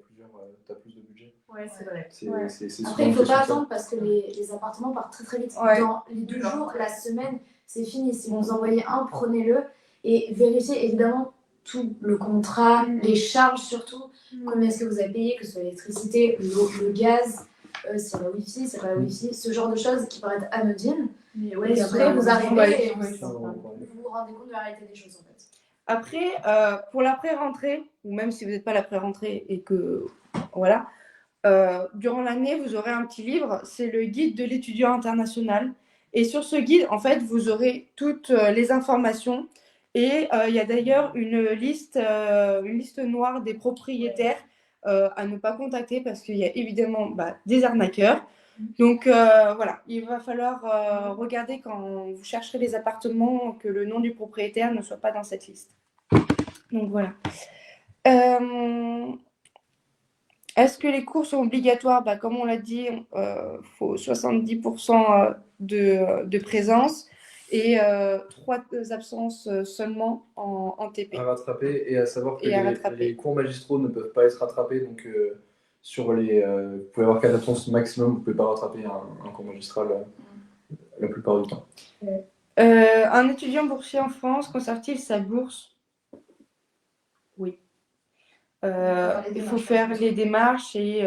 t'as plus de budget. Ouais, c'est vrai. Ouais. C'est Après, souvent il ne une faut question pas de ça. attendre parce que les appartements partent très très vite. Ouais. Dans les 2 jours, la semaine, c'est fini. Si vous en envoyez un, prenez-le et vérifiez évidemment tout le contrat, les charges surtout. Combien est-ce que vous avez payé, que ce soit l'électricité, l'eau, le gaz, s'il y a la wifi, s'il n'y a pas la wifi, ce genre de choses qui paraissent anodines. Mais Et ouais, après, vous arrivez Ouais, et ouais, vous vous rendez compte de la réalité des choses en fait. Après, pour la pré-rentrée, ou même si vous n'êtes pas à la pré-rentrée et que. Voilà. Durant l'année, vous aurez un petit livre, c'est le guide de l'étudiant international. Et sur ce guide, en fait, vous aurez toutes les informations. Et il y a d'ailleurs une liste noire des propriétaires à ne pas contacter parce qu'il y a évidemment des arnaqueurs. Donc voilà, il va falloir regarder quand vous chercherez les appartements que le nom du propriétaire ne soit pas dans cette liste. Donc voilà. Est-ce que les cours sont obligatoires? Comme on l'a dit, il faut 70% de présence et 3 absences seulement en TP. À rattraper et à savoir que Et à rattraper. les cours magistraux ne peuvent pas être rattrapés. Donc, sur vous pouvez avoir 4 absences maximum, vous ne pouvez pas rattraper un cours magistral la plupart du temps. Un étudiant boursier en France conserve-t-il sa bourse? Oui. Il faut faire les démarches et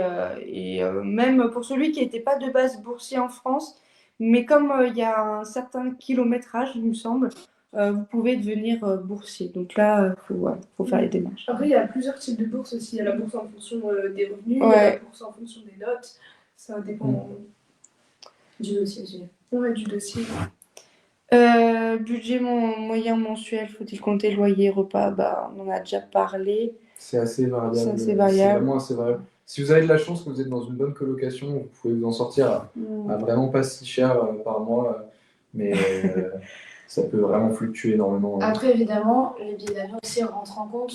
même pour celui qui n'était pas de base boursier en France, mais comme il y a un certain kilométrage, il me semble, vous pouvez devenir boursier. Donc là, faut faire les démarches. Après, il y a plusieurs types de bourses aussi. Il y a la bourse en fonction des revenus, il y a Ouais. la bourse en fonction des notes. Ça dépend Du dossier aussi. du dossier. Budget moyen mensuel, faut-il compter loyer, repas? On en a déjà parlé. C'est assez variable. C'est assez variable. C'est vraiment assez variable. Si vous avez de la chance que vous êtes dans une bonne colocation, vous pouvez vous en sortir à vraiment pas si cher par mois, mais ça peut vraiment fluctuer énormément. Après, évidemment, les billets d'avion aussi rentrent en compte.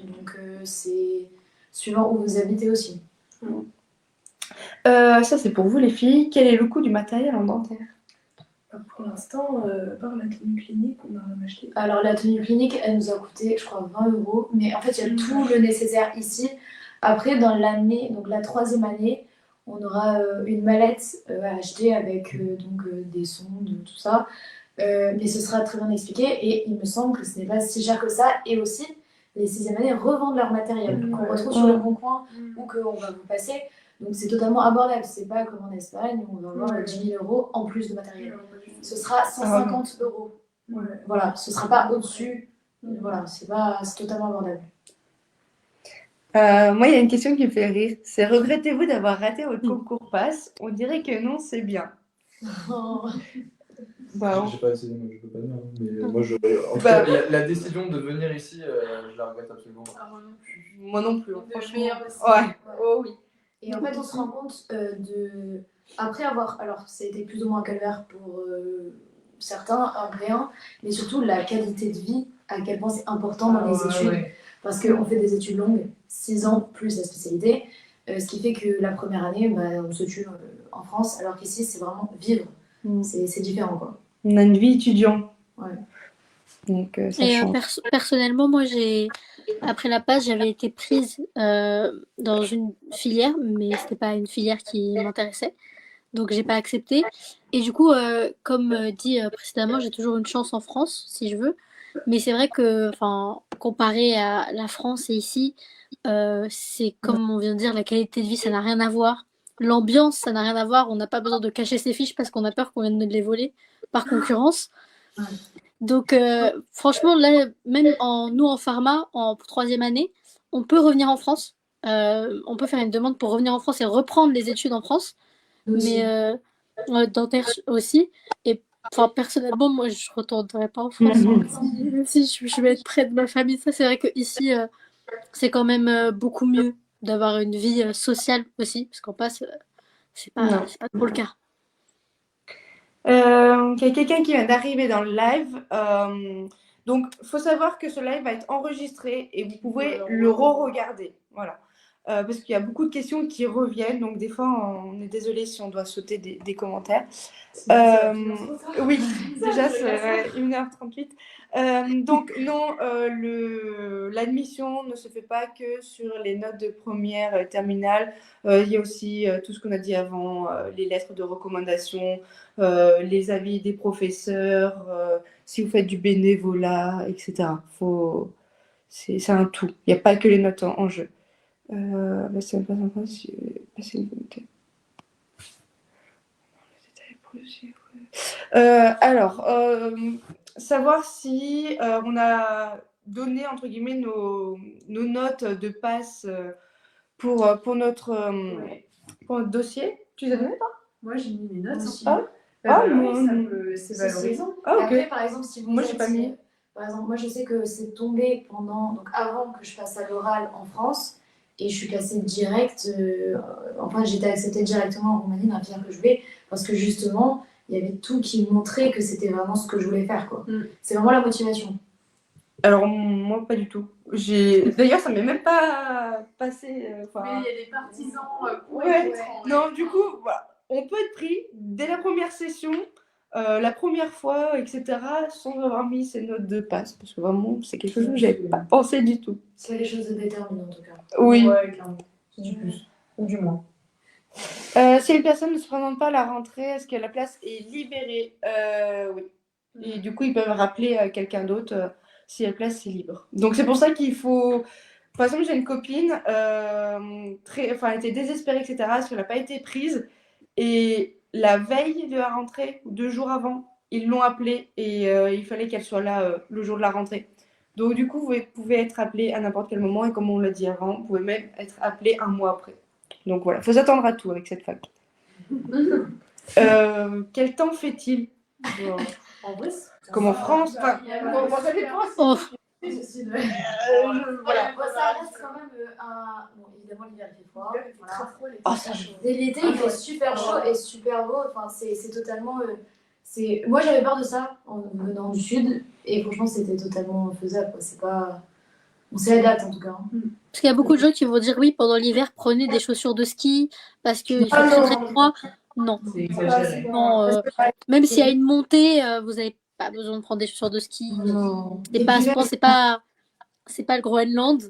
Donc, c'est suivant où vous habitez aussi. Ça, c'est pour vous, les filles. Quel est le coût du matériel en dentaire? Pour l'instant, par la tenue clinique, on a rien acheté. Alors, la tenue clinique, elle nous a coûté, je crois, 20 €. Mais en fait, il y a tout le nécessaire ici. Après, dans l'année, donc la 3e année, on aura une mallette à acheter avec des sondes, tout ça. Mais ce sera très bien expliqué. Et il me semble que ce n'est pas si cher que ça. Et aussi, les 6e années revendent leur matériel qu'on retrouve sur le Bon Coin ou qu'on va vous passer. Donc, c'est totalement abordable. C'est pas comme en Espagne où on va avoir 10 000 € en plus de matériel. Ce sera 150 €. Ouais. Voilà, ce sera pas au-dessus. Voilà, c'est totalement abordable. Moi, il y a une question qui me fait rire. C'est regrettez-vous d'avoir raté votre concours pass? On dirait que non, c'est bien. J'ai pas essayé, moi, je peux pas dire. Mais moi, en tout cas, la décision de venir ici, je la regrette absolument pas. Moi non plus, De franchement. meilleur aussi. Ouais. Oh oui. Et en fait, on se rend compte après avoir. Alors, ça a été plus ou moins un calvaire pour certains, un vrai un, mais surtout la qualité de vie, à quel point c'est important dans les études. Parce qu'on fait des études longues, 6 ans plus la spécialité, ce qui fait que la première année, on se tue en France, alors qu'ici, c'est vraiment vivre. C'est différent, quoi. On a une vie étudiante. Ouais. Donc, ça Et change. personnellement, moi, après la passe, j'avais été prise dans une filière, mais c'était pas une filière qui m'intéressait. Donc, j'ai pas accepté. Et du coup, comme dit précédemment, j'ai toujours une chance en France, si je veux. Mais c'est vrai que, comparé à la France et ici, c'est comme on vient de dire, la qualité de vie, ça n'a rien à voir. L'ambiance, ça n'a rien à voir. On n'a pas besoin de cacher ses fiches parce qu'on a peur qu'on vienne de les voler par concurrence. Donc, franchement, là, même nous en pharma, en 3e année, on peut revenir en France. On peut faire une demande pour revenir en France et reprendre les études en France. Nous aussi. Mais dentaire aussi. Et enfin, personnellement, moi, je retournerai pas en France. Si je vais être près de ma famille, ça, c'est vrai que ici, c'est quand même beaucoup mieux d'avoir une vie sociale aussi, parce qu'en passe, Non. c'est pas trop le cas. Il y a quelqu'un qui vient d'arriver dans le live. Donc, il faut savoir que ce live va être enregistré et vous pouvez le re-regarder. Voilà. Parce qu'il y a beaucoup de questions qui reviennent. Donc, des fois, on est désolé si on doit sauter des commentaires. Oui, déjà, c'est 1h38. Donc, non, l'admission ne se fait pas que sur les notes de première terminale. Il y a aussi tout ce qu'on a dit avant, les lettres de recommandation, les avis des professeurs, si vous faites du bénévolat, etc. C'est un tout. Il n'y a pas que les notes en jeu. C'est pas sympa si passer une volonté. Alors, savoir si on a donné entre guillemets nos notes de passe pour notre dossier. Tu les as données, toi? Moi, j'ai mis mes notes. Aussi. Ah, Ah, oui, moi, c'est valorisant. Ah, ok. Après, par exemple, si vous Moi, j'ai êtes- pas mis. Par exemple, moi, je sais que c'est tombé donc avant que je passe à l'oral en France, et je suis passée direct. Enfin, j'étais acceptée directement en Roumanie dans la filière que je voulais, parce que justement, il y avait tout qui montrait que c'était vraiment ce que je voulais faire, quoi. C'est vraiment la motivation. Alors, moi, pas du tout. D'ailleurs, ça m'est même pas passé. Mais il y a des partisans pour Ouais. être en- Non, du coup, voilà. On peut être pris dès la première session, la première fois, etc., sans avoir mis ses notes de passe. Parce que vraiment, c'est quelque chose que j'avais pas pensé du tout. C'est quelque chose de déterminant, en tout cas. Oui. Ouais, clairement. C'est du plus. Ou du moins. Si une personne ne se présente pas à la rentrée, est-ce que la place est libérée? Oui. Et du coup, ils peuvent rappeler quelqu'un d'autre si la place est libre. Donc, c'est pour ça qu'il faut. Par exemple, j'ai une copine, elle était désespérée, etc., parce qu'elle n'a pas été prise. Et la veille de la rentrée, 2 jours avant, ils l'ont appelée et il fallait qu'elle soit là le jour de la rentrée. Donc, du coup, vous pouvez être appelé à n'importe quel moment. Et comme on l'a dit avant, vous pouvez même être appelé un mois après. Donc voilà, il faut s'attendre à tout avec cette fac. Quel temps fait-il? En vrai, Comme en France, enfin, ça dépend. Oh, voilà. Bon, ça reste quand même Bon, évidemment, l'hiver il fait froid. Voilà. Oh, ça chaud. Et l'été il fait super chaud et super beau. Enfin, c'est totalement. Moi j'avais peur de ça en venant du sud et franchement c'était totalement faisable, quoi. C'est pas. On s'y adapte en tout cas. parce qu'il y a beaucoup de gens qui vont dire oui, pendant l'hiver, prenez des chaussures de ski parce qu'il fait très très froid. Non, C'est exagéré. non, même s'il y a une montée, vous n'avez pas besoin de prendre des chaussures de ski. Non. C'est pas, je pense, c'est pas le Groenland.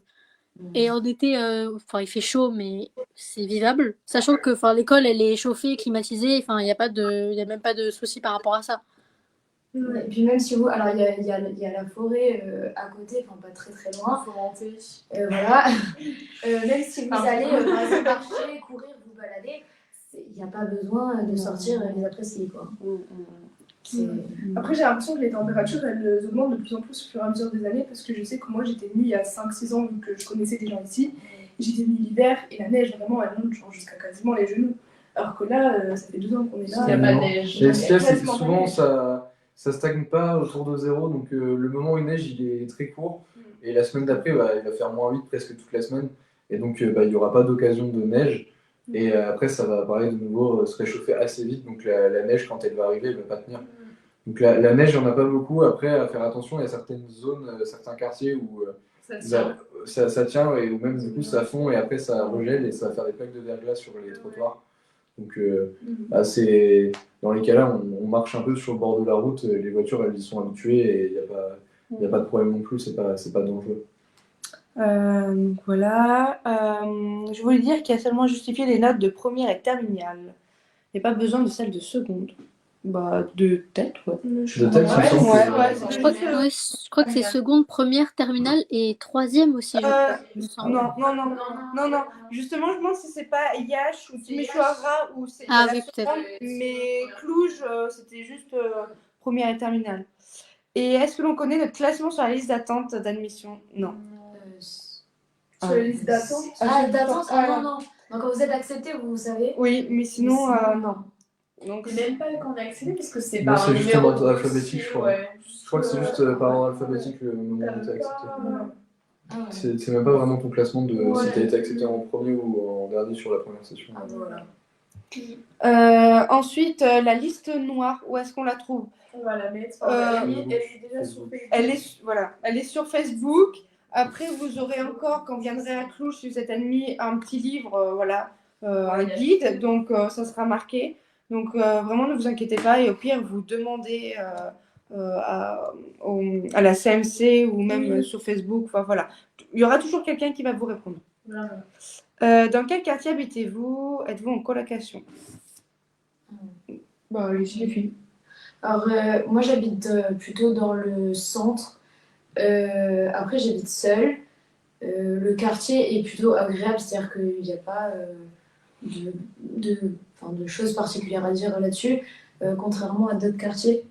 Et en été, enfin, il fait chaud, mais c'est vivable. Sachant que, enfin, l'école, elle est chauffée, climatisée. Enfin, il y a même pas de souci par rapport à ça. Et puis même si vous. Alors il y a la forêt à côté, enfin pas très très loin. Faut monter. Voilà. Même si vous allez par exemple marcher, courir, vous balader, il n'y a pas besoin de sortir les après-ski, quoi. Après, j'ai l'impression que les températures elles augmentent de plus en plus au fur et à mesure des années parce que je sais que moi j'étais venue il y a 5-6 ans vu que je connaissais des gens ici. J'étais venue l'hiver et la neige vraiment elle monte genre, jusqu'à quasiment les genoux. Alors que là, ça fait 2 ans qu'on est là. Il y a pas de neige. Et ce qu'il y a, c'est que Quasiment souvent, pas ça stagne pas autour de 0. Donc, le moment où il neige, il est très court. Et la semaine d'après, il va faire -8 presque toute la semaine. Et donc, il n'y aura pas d'occasion de neige. Et après, ça va, pareil, de nouveau se réchauffer assez vite. Donc, la neige, quand elle va arriver, elle ne va pas tenir. Donc, la neige, il n'y en a pas beaucoup. Après, à faire attention, il y a certaines zones, certains quartiers où ça tient. Et où même, du coup, ça fond. Et après, ça regèle et ça va faire des plaques de verglas sur les trottoirs. Donc, dans les cas-là, on marche un peu sur le bord de la route, les voitures elles y sont habituées et il n'y a pas de problème non plus, c'est pas dangereux. Donc voilà. Je voulais dire qu'il y a seulement justifié les notes de première et terminale. Il n'y a pas besoin de celles de seconde. Bah, de tête, ouais. De tête, Ouais, il me semble ouais, que- ouais. Je crois que c'est seconde, première, terminale et troisième aussi, je crois, il me semble. Non. Justement, je me demande si c'est pas Yash ou Timișoara ou c'est Ah la oui, peut-être. seconde, mais Cluj, c'était juste première et terminale. Et est-ce que l'on connaît notre classement sur la liste d'attente d'admission? Non. Sur la liste d'attente. D'attente, non. Donc quand vous êtes accepté, vous savez. Oui, mais sinon, non. Donc, Et même pas quand on a accédé, parce que c'est Non, par c'est un juste numéro en ordre alphabétique, je crois. Ouais, Je crois que c'est juste par ordre alphabétique le moment où t'as accepté. Ah ouais. C'est même pas vraiment ton classement de Ouais. si t'as été accepté en premier ou en dernier sur la première session. Ah, voilà. ensuite, la liste noire, où est-ce qu'on la trouve? On va la mettre. Euh, Elle est déjà sur Facebook. Elle est sur Facebook. Après, vous aurez encore, quand vous viendrez à Cluj, si vous êtes admis, un petit livre, un guide. Donc, ça sera marqué. Donc, vraiment, ne vous inquiétez pas. Et au pire, vous demandez à la CMC ou même sur Facebook. Enfin, voilà. Il y aura toujours quelqu'un qui va vous répondre. Voilà. Dans quel quartier habitez-vous? Êtes-vous en colocation? Bah, allez-y, les filles. Alors, moi, j'habite plutôt dans le centre. Après, j'habite seule. Le quartier est plutôt agréable, c'est-à-dire qu'il n'y a pas de choses particulières à dire là-dessus, contrairement à d'autres quartiers.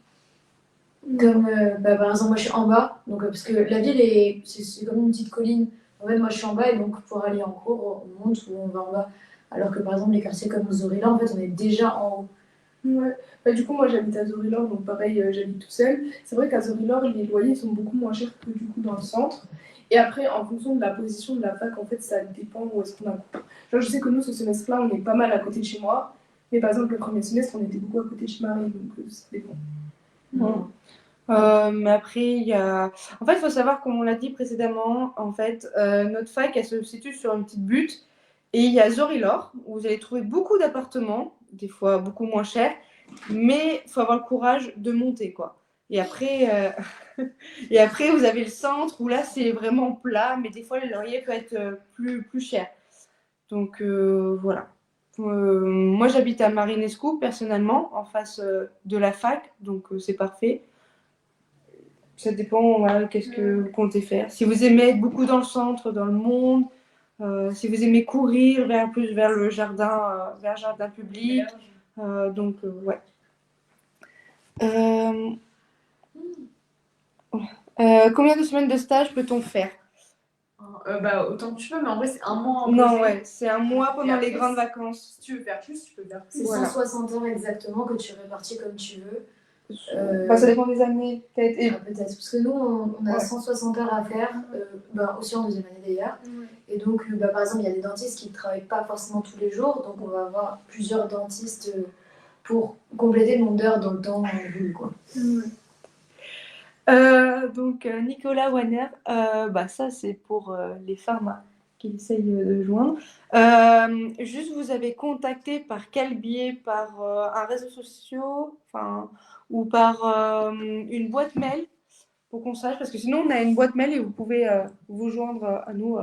Comme par exemple, moi je suis en bas, donc, parce que la ville c'est comme une petite colline. En fait, moi je suis en bas et donc pour aller en cours, on monte ou on va en bas. Alors que par exemple, les quartiers comme Zorilla, en fait, on est déjà en haut. Ouais. Bah, du coup, moi j'habite à Zorilor, donc pareil, j'habite tout seul. C'est vrai qu'à Zorilor, les loyers sont beaucoup moins chers que du coup dans le centre. Et après, en fonction de la position de la fac, en fait, ça dépend où est-ce qu'on a cours. Genre, je sais que nous, ce semestre-là, on est pas mal à côté de chez moi. Mais par exemple, le premier semestre, on était beaucoup à côté de chez Marie, donc ça dépend. Mais après, il y a... En fait, il faut savoir, comme on l'a dit précédemment, en fait, notre fac, elle se situe sur une petite butte. Et il y a Zorilor, où vous allez trouver beaucoup d'appartements, des fois beaucoup moins chers, mais il faut avoir le courage de monter, quoi. Et après, et après, vous avez le centre, où là, c'est vraiment plat, mais des fois, les loyers peuvent être plus chers. Donc, voilà. Moi, j'habite à Marinescu, personnellement, en face de la fac, donc c'est parfait. Ça dépend, voilà, qu'est-ce que vous comptez faire. Si vous aimez être beaucoup dans le centre, dans le monde, si vous aimez courir plus vers le jardin public, donc ouais. Combien de semaines de stage peut-on faire? Bah, autant que tu veux, mais en vrai, c'est un mois en Non, posé. ouais, c'est un mois pendant les grandes Si vacances. tu veux faire plus, tu peux faire plus. C'est Voilà. 160 heures exactement que tu répartis comme tu veux. Bah, ça dépend des années, peut-être. Et... Peut-être, parce que nous, on a Ouais. 160 heures à faire, aussi en deuxième année d'ailleurs. Et donc, par exemple, il y a des dentistes qui ne travaillent pas forcément tous les jours, donc on va avoir plusieurs dentistes pour compléter le nombre d'heures dans le temps voulu, quoi. Donc, Nicolas Wanner, ça c'est pour les pharma qui essayent de joindre. Juste, vous avez contacté par quel biais? Par un réseau social, ou par une boîte mail pour qu'on sache? Parce que sinon, on a une boîte mail et vous pouvez vous joindre à nous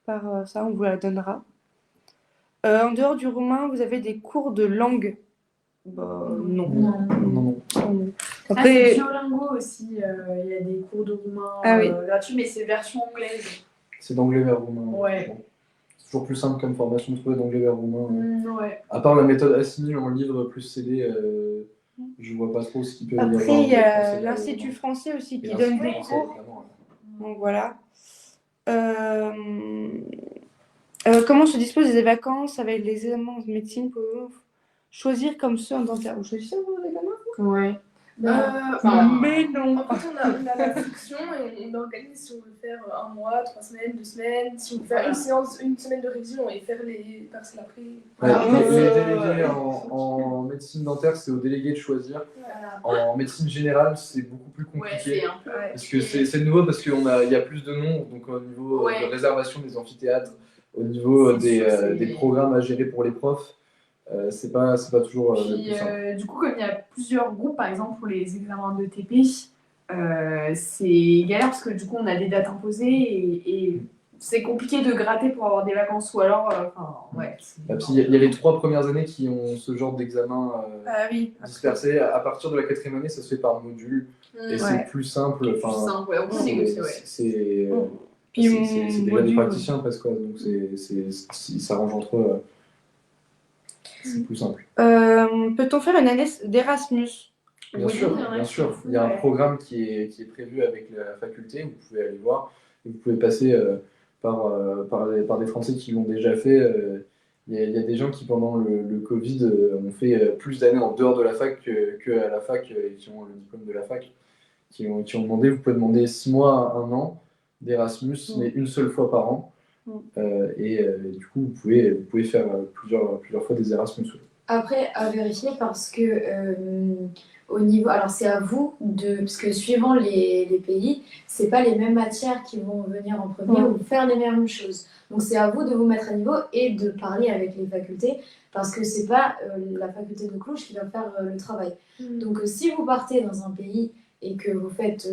par ça, on vous la donnera. En dehors du roumain, vous avez des cours de langue? Bah, non. Non. Après, c'est Duolingo aussi, il y a des cours de roumain gratuits, mais c'est version anglaise. C'est d'anglais vers roumain. Ouais. C'est toujours plus simple comme formation de trouver d'anglais vers roumain. Ouais. À part la méthode assimile en livre plus CD, je vois pas trop ce qu'il peut y avoir. Après, il y a l'Institut français aussi qui donne des cours. Donc voilà. Comment se disposent les vacances avec les examens de médecine? Pouvez-vous choisir comme ceux en dentaire? Vous choisissez vos examens? Ouais. Mais non. En fait, on a la fonction et on organise si on veut faire un mois, 3 semaines, 2 semaines, si on veut faire une semaine de révision et faire les parcelles après. Les délégués en médecine dentaire, c'est aux délégués de choisir. En médecine générale, c'est beaucoup plus compliqué. Parce que c'est nouveau, parce qu'il y a plus de noms, donc au niveau de réservation des amphithéâtres, au niveau des programmes à gérer pour les profs. C'est pas toujours le plus simple. Du coup, comme il y a plusieurs groupes, par exemple pour les examens de TP, c'est galère parce que du coup on a des dates imposées et c'est compliqué de gratter pour avoir des vacances ou alors. Il y a les 3 premières années qui ont ce genre d'examen dispersé. À partir de la 4e année, ça se fait par module et c'est plus simple. C'est déjà des praticiens presque, donc ils s'arrangent entre eux. C'est plus simple. Peut-on faire une année d'Erasmus? Bien sûr. Il y a un programme qui est prévu avec la faculté, vous pouvez aller voir. Et vous pouvez passer par des Français qui l'ont déjà fait. il y a des gens qui, pendant le Covid, ont fait plus d'années en dehors de la fac qu'à la fac et qui ont le diplôme de la fac, qui ont demandé, vous pouvez demander 6 mois à 1 an d'Erasmus, mais une seule fois par an. Du coup, vous pouvez faire plusieurs fois des Erasmus. Après, à vérifier parce que au niveau, alors c'est à vous parce que suivant les pays, c'est pas les mêmes matières qui vont venir en premier ou faire les mêmes choses. Donc c'est à vous de vous mettre à niveau et de parler avec les facultés parce que c'est pas la faculté de Cluj qui va faire le travail. Donc si vous partez dans un pays et que vous faites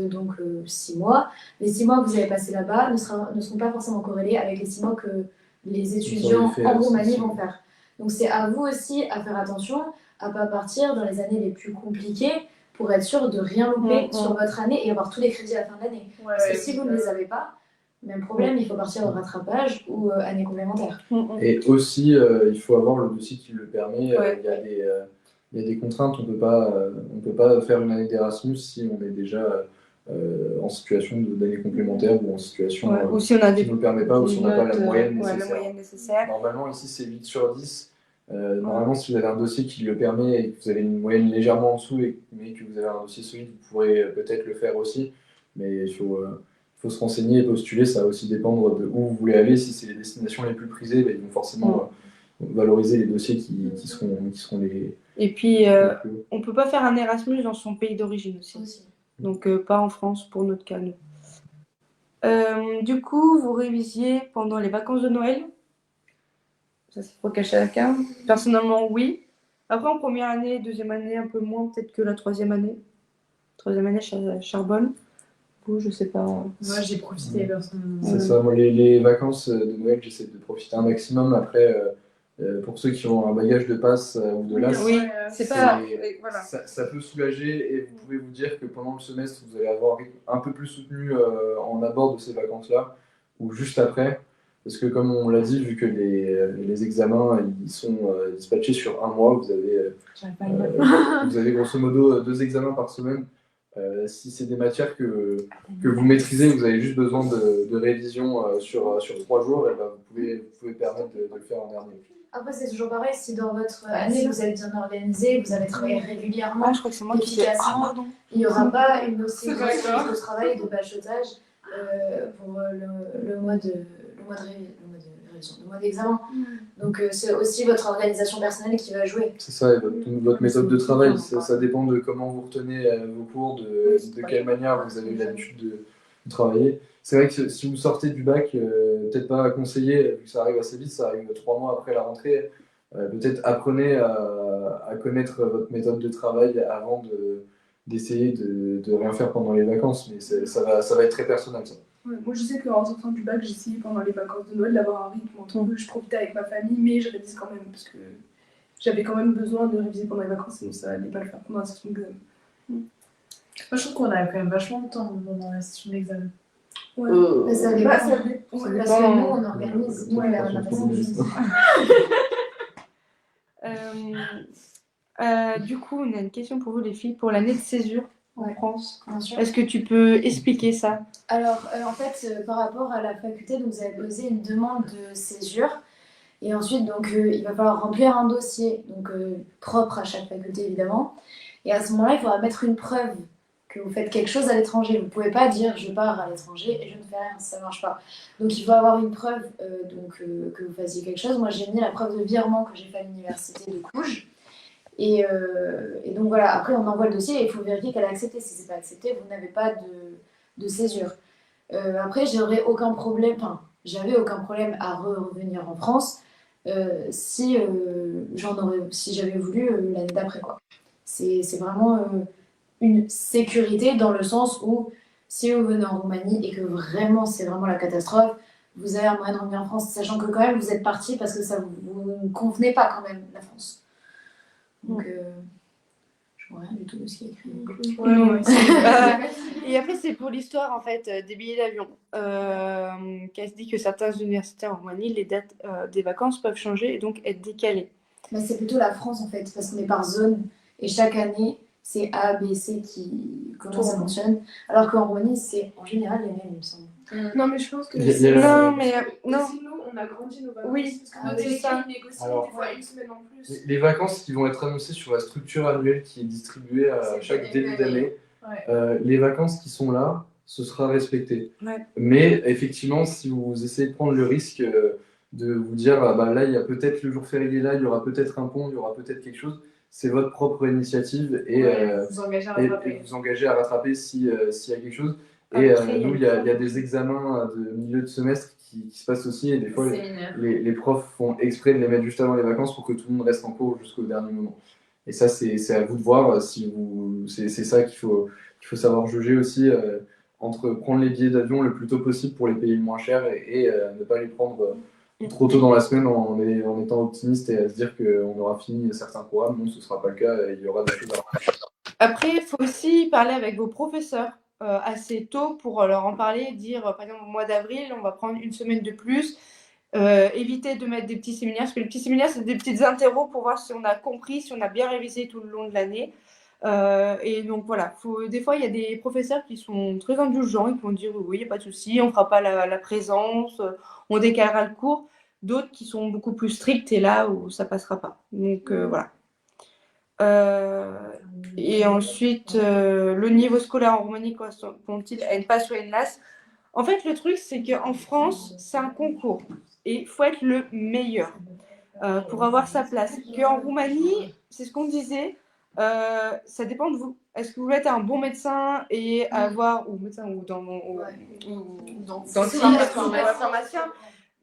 6 mois, les 6 mois que vous avez passés là-bas ne seront pas forcément corrélés avec les 6 mois que les étudiants en Roumanie vont faire. Donc c'est à vous aussi à faire attention à pas partir dans les années les plus compliquées pour être sûr de rien louper sur votre année et avoir tous les crédits à la fin de l'année. Parce que si vous ne les avez pas, même problème, il faut partir au rattrapage ou année complémentaire. Et aussi, il faut avoir le dossier qui le permet. Il y a des contraintes, on peut pas faire une année d'Erasmus si on est déjà en situation d'année complémentaire ou en situation ou si on a qui ne nous permet pas ou si on n'a pas la moyenne nécessaire. Normalement, ici, c'est 8 sur 10. Normalement, si vous avez un dossier qui le permet et que vous avez une moyenne légèrement en dessous, mais que vous avez un dossier solide, vous pourrez peut-être le faire aussi. Mais il faut se renseigner et postuler. Ça va aussi dépendre de où vous voulez aller. Si c'est les destinations les plus prisées, ils vont forcément valoriser les dossiers qui seront les... Et puis, on ne peut pas faire un Erasmus dans son pays d'origine aussi. Donc, pas en France pour notre cas, nous. Du coup, vous révisiez pendant les vacances de Noël. Ça, c'est pour cacher la carte. Personnellement, oui. Après, en première année, deuxième année, un peu moins peut-être que la troisième année. Troisième année, Charbonne. Du coup, je sais pas. Moi, j'ai profité personnellement. C'est ça, moi, les vacances de Noël, j'essaie de profiter un maximum. Après, pour ceux qui ont un bagage de passe ou de LAS, c'est pas... Voilà. Ça peut soulager et vous pouvez vous dire que pendant le semestre, vous allez avoir un peu plus soutenu en abord de ces vacances-là ou juste après. Parce que comme on l'a dit, vu que les examens ils sont dispatchés sur 1 mois, vous avez grosso modo 2 examens par semaine. Si c'est des matières que vous maîtrisez, vous avez juste besoin de révision sur 3 jours, et ben vous pouvez permettre de le faire en dernier. Après, c'est toujours pareil, si dans votre année vous êtes bien organisé, vous avez travaillé régulièrement, je crois que c'est moi efficacement, il n'y aura pas une aussi grosse charge de travail, de bachotage pour le mois d'examen. Donc c'est aussi votre organisation personnelle qui va jouer. C'est ça, et votre méthode de travail, ça dépend de comment vous retenez vos cours, de quelle manière vous avez eu l'habitude de travailler. C'est vrai que si vous sortez du bac, peut-être pas à conseiller, vu que ça arrive assez vite, ça arrive 3 mois après la rentrée, peut-être apprenez à connaître votre méthode de travail avant d'essayer de rien faire pendant les vacances, mais ça va être très personnel ça. Ouais, moi je sais qu'en sortant du bac, j'ai essayé pendant les vacances de Noël d'avoir un rythme entre eux. Je profitais avec ma famille, mais je révise quand même parce que j'avais quand même besoin de réviser pendant les vacances, sinon ça n'allait pas le faire pendant la session d'examen. Moi je trouve qu'on a quand même vachement de temps pendant la session d'examen. Ouais. Mais ça dépend. Parce que nous on organise. Du coup, on a une question pour vous les filles, pour l'année de césure en France. Bien sûr. Est-ce que tu peux expliquer ça? Alors, en fait, par rapport à la faculté, donc, vous avez posé une demande de césure. Et ensuite, donc, il va falloir remplir un dossier, donc, propre à chaque faculté, évidemment. Et à ce moment-là, il faudra mettre une preuve que vous faites quelque chose à l'étranger. Vous ne pouvez pas dire « je pars à l'étranger et je ne fais rien », ça ne marche pas. Donc, il faut avoir une preuve que vous fassiez quelque chose. Moi, j'ai mis la preuve de virement que j'ai fait à l'université de Cluj. Et donc voilà, après on envoie le dossier et il faut vérifier qu'elle a accepté. Si c'est pas accepté, vous n'avez pas de césure. Après, j'avais aucun problème à revenir en France si j'avais voulu l'année d'après, quoi. C'est vraiment une sécurité dans le sens où si vous venez en Roumanie et que vraiment c'est vraiment la catastrophe, vous avez un moyen de revenir en France, sachant que quand même vous êtes parti parce que ça vous ne convenait pas quand même, la France. Donc, je vois rien du tout de ce qui est écrit. Et après, c'est pour l'histoire en fait des billets d'avion. Qui se dit que certains universités en Roumanie, les dates des vacances peuvent changer et donc être décalées. Mais c'est plutôt la France en fait, parce qu'on est par zone et chaque année, c'est A, B, C comment ça fonctionne. Alors qu'en Roumanie, c'est en général les mêmes, il me semble. Non, mais je pense que Il y a- Non, mais non. aussi, nous, on a grandi nos vacances. Oui, Parce que nos délégués, ils négocient Alors, des fois une semaine en plus. Les vacances qui vont être annoncées sur la structure annuelle qui est distribuée à C'est chaque début début d'année, Ouais. les vacances qui sont là, ce sera respecté. Ouais. Mais effectivement, si vous essayez de prendre le risque de vous dire, ah bah là, il y a peut-être le jour férié là, il y aura peut-être un pont, il y aura peut-être quelque chose, c'est votre propre initiative et, Vous engagez à et rattraper. vous engagez à rattraper s'il y a quelque chose. Après, Et il y a nous, les il y a des examens de milieu de semestre qui se passent aussi et des fois, Séminaire. les profs font exprès de les mettre juste avant les vacances pour que tout le monde reste en cours jusqu'au dernier moment. Et ça, c'est à vous de voir. C'est ça qu'il faut savoir juger aussi entre prendre les billets d'avion le plus tôt possible pour les payer moins cher et ne pas les prendre trop tôt dans la semaine en étant optimiste et à se dire qu'on aura fini certains programmes. Non, ce ne sera pas le cas. Il y aura des choses à faire. Après, il faut aussi parler avec vos professeurs assez tôt pour leur en parler, dire par exemple au mois d'avril, on va prendre une semaine de plus. Éviter de mettre des petits séminaires, parce que les petits séminaires, c'est des petites interros pour voir si on a compris, si on a bien révisé tout le long de l'année. Et donc voilà, des fois, il y a des professeurs qui sont très indulgents et qui vont dire oui, il n'y a pas de souci, on ne fera pas la présence, on décalera le cours. D'autres qui sont beaucoup plus stricts et là où ça ne passera pas. Donc voilà. Et ensuite, le niveau scolaire en Roumanie correspond-il à une passe ou à une LAS? En fait, le truc, c'est qu'en France, c'est un concours et il faut être le meilleur pour avoir sa place. Qu'en Roumanie, c'est ce qu'on disait, ça dépend de vous. Est-ce que vous voulez être un bon médecin et avoir, ou médecin, ou dentiste, ou pharmacien?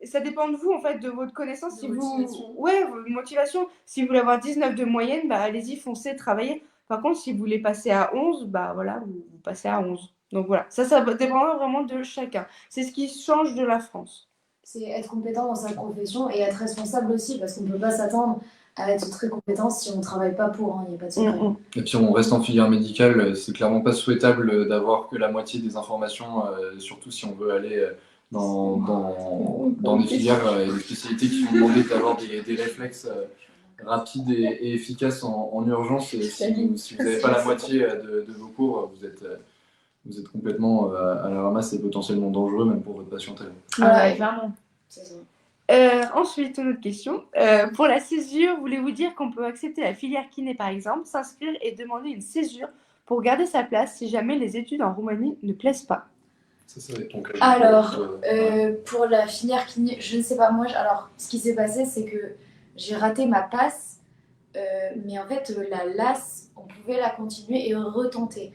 Ça dépend de vous, en fait, de votre connaissance. Si ouais, votre motivation. Si vous voulez avoir 19 de moyenne, bah, allez-y, foncez, travaillez. Par contre, si vous voulez passer à 11, bah voilà, vous passez à 11. Donc voilà, ça dépendra vraiment de chacun. C'est ce qui change de la France. C'est être compétent dans sa profession et être responsable aussi, parce qu'on ne peut pas s'attendre à être très compétent si on ne travaille pas pour, il n'y a pas de secret. Et puis on reste en filière médicale, c'est clairement pas souhaitable d'avoir que la moitié des informations, surtout si on veut aller dans des filières et des spécialités qui vont demander d'avoir des réflexes rapides et efficaces en urgence. Et si vous n'avez pas la moitié de vos cours, vous êtes complètement à la ramasse et potentiellement dangereux même pour votre patientèle. Ouais, clairement. C'est ça. Ensuite, une autre question. Pour la césure, voulez-vous dire qu'on peut accepter la filière kiné par exemple, s'inscrire et demander une césure pour garder sa place si jamais les études en Roumanie ne plaisent pas? Ça va être ton cas. Alors, pour la filière kiné, je ne sais pas, alors, ce qui s'est passé, c'est que j'ai raté ma passe, mais en fait, la LAS, on pouvait la continuer et retenter.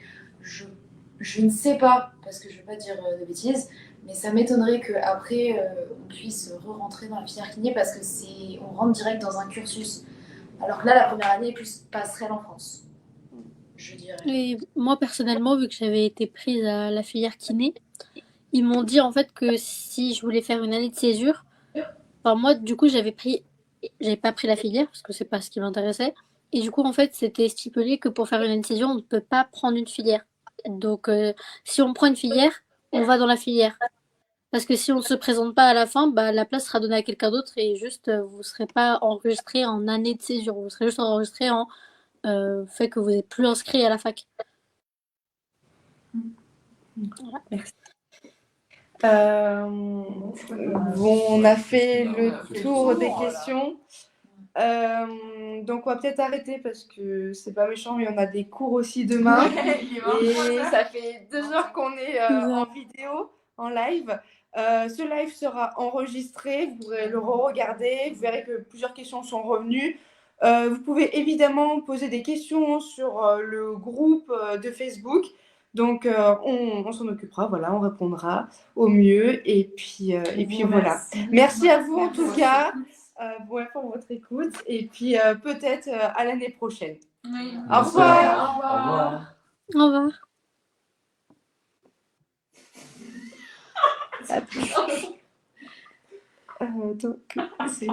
Je ne sais pas, parce que je ne veux pas dire de bêtises, mais ça m'étonnerait qu'après, on puisse re-rentrer dans la filière kiné, parce que on rentre direct dans un cursus. Alors que là, la première année est plus passerelle en France, je dirais. Et moi, personnellement, vu que j'avais été prise à la filière kiné, ils m'ont dit en fait que si je voulais faire une année de césure, enfin moi, du coup, j'avais pas pris la filière parce que c'est pas ce qui m'intéressait. Et du coup, en fait, c'était stipulé que pour faire une année de césure, on ne peut pas prendre une filière. Donc, si on prend une filière, on va dans la filière. Parce que si on ne se présente pas à la fin, bah, la place sera donnée à quelqu'un d'autre et juste, vous ne serez pas enregistré en année de césure. Vous serez juste enregistré en fait que vous n'êtes plus inscrit à la fac. Voilà. Merci. Bon, on a fait le tour des questions. Donc on va peut-être arrêter parce que c'est pas méchant, mais on a des cours aussi demain. Et ça fait 2 heures qu'on est en vidéo, en live. Ce live sera enregistré, vous pourrez le re-regarder, vous verrez que plusieurs questions sont revenues. Vous pouvez évidemment poser des questions sur le groupe de Facebook. Donc on s'en occupera, voilà, on répondra au mieux. Et puis voilà. Merci à vous en tout cas. Pour votre écoute et puis peut-être à l'année prochaine. Oui. Au revoir. Au revoir. Au revoir. Donc, c'est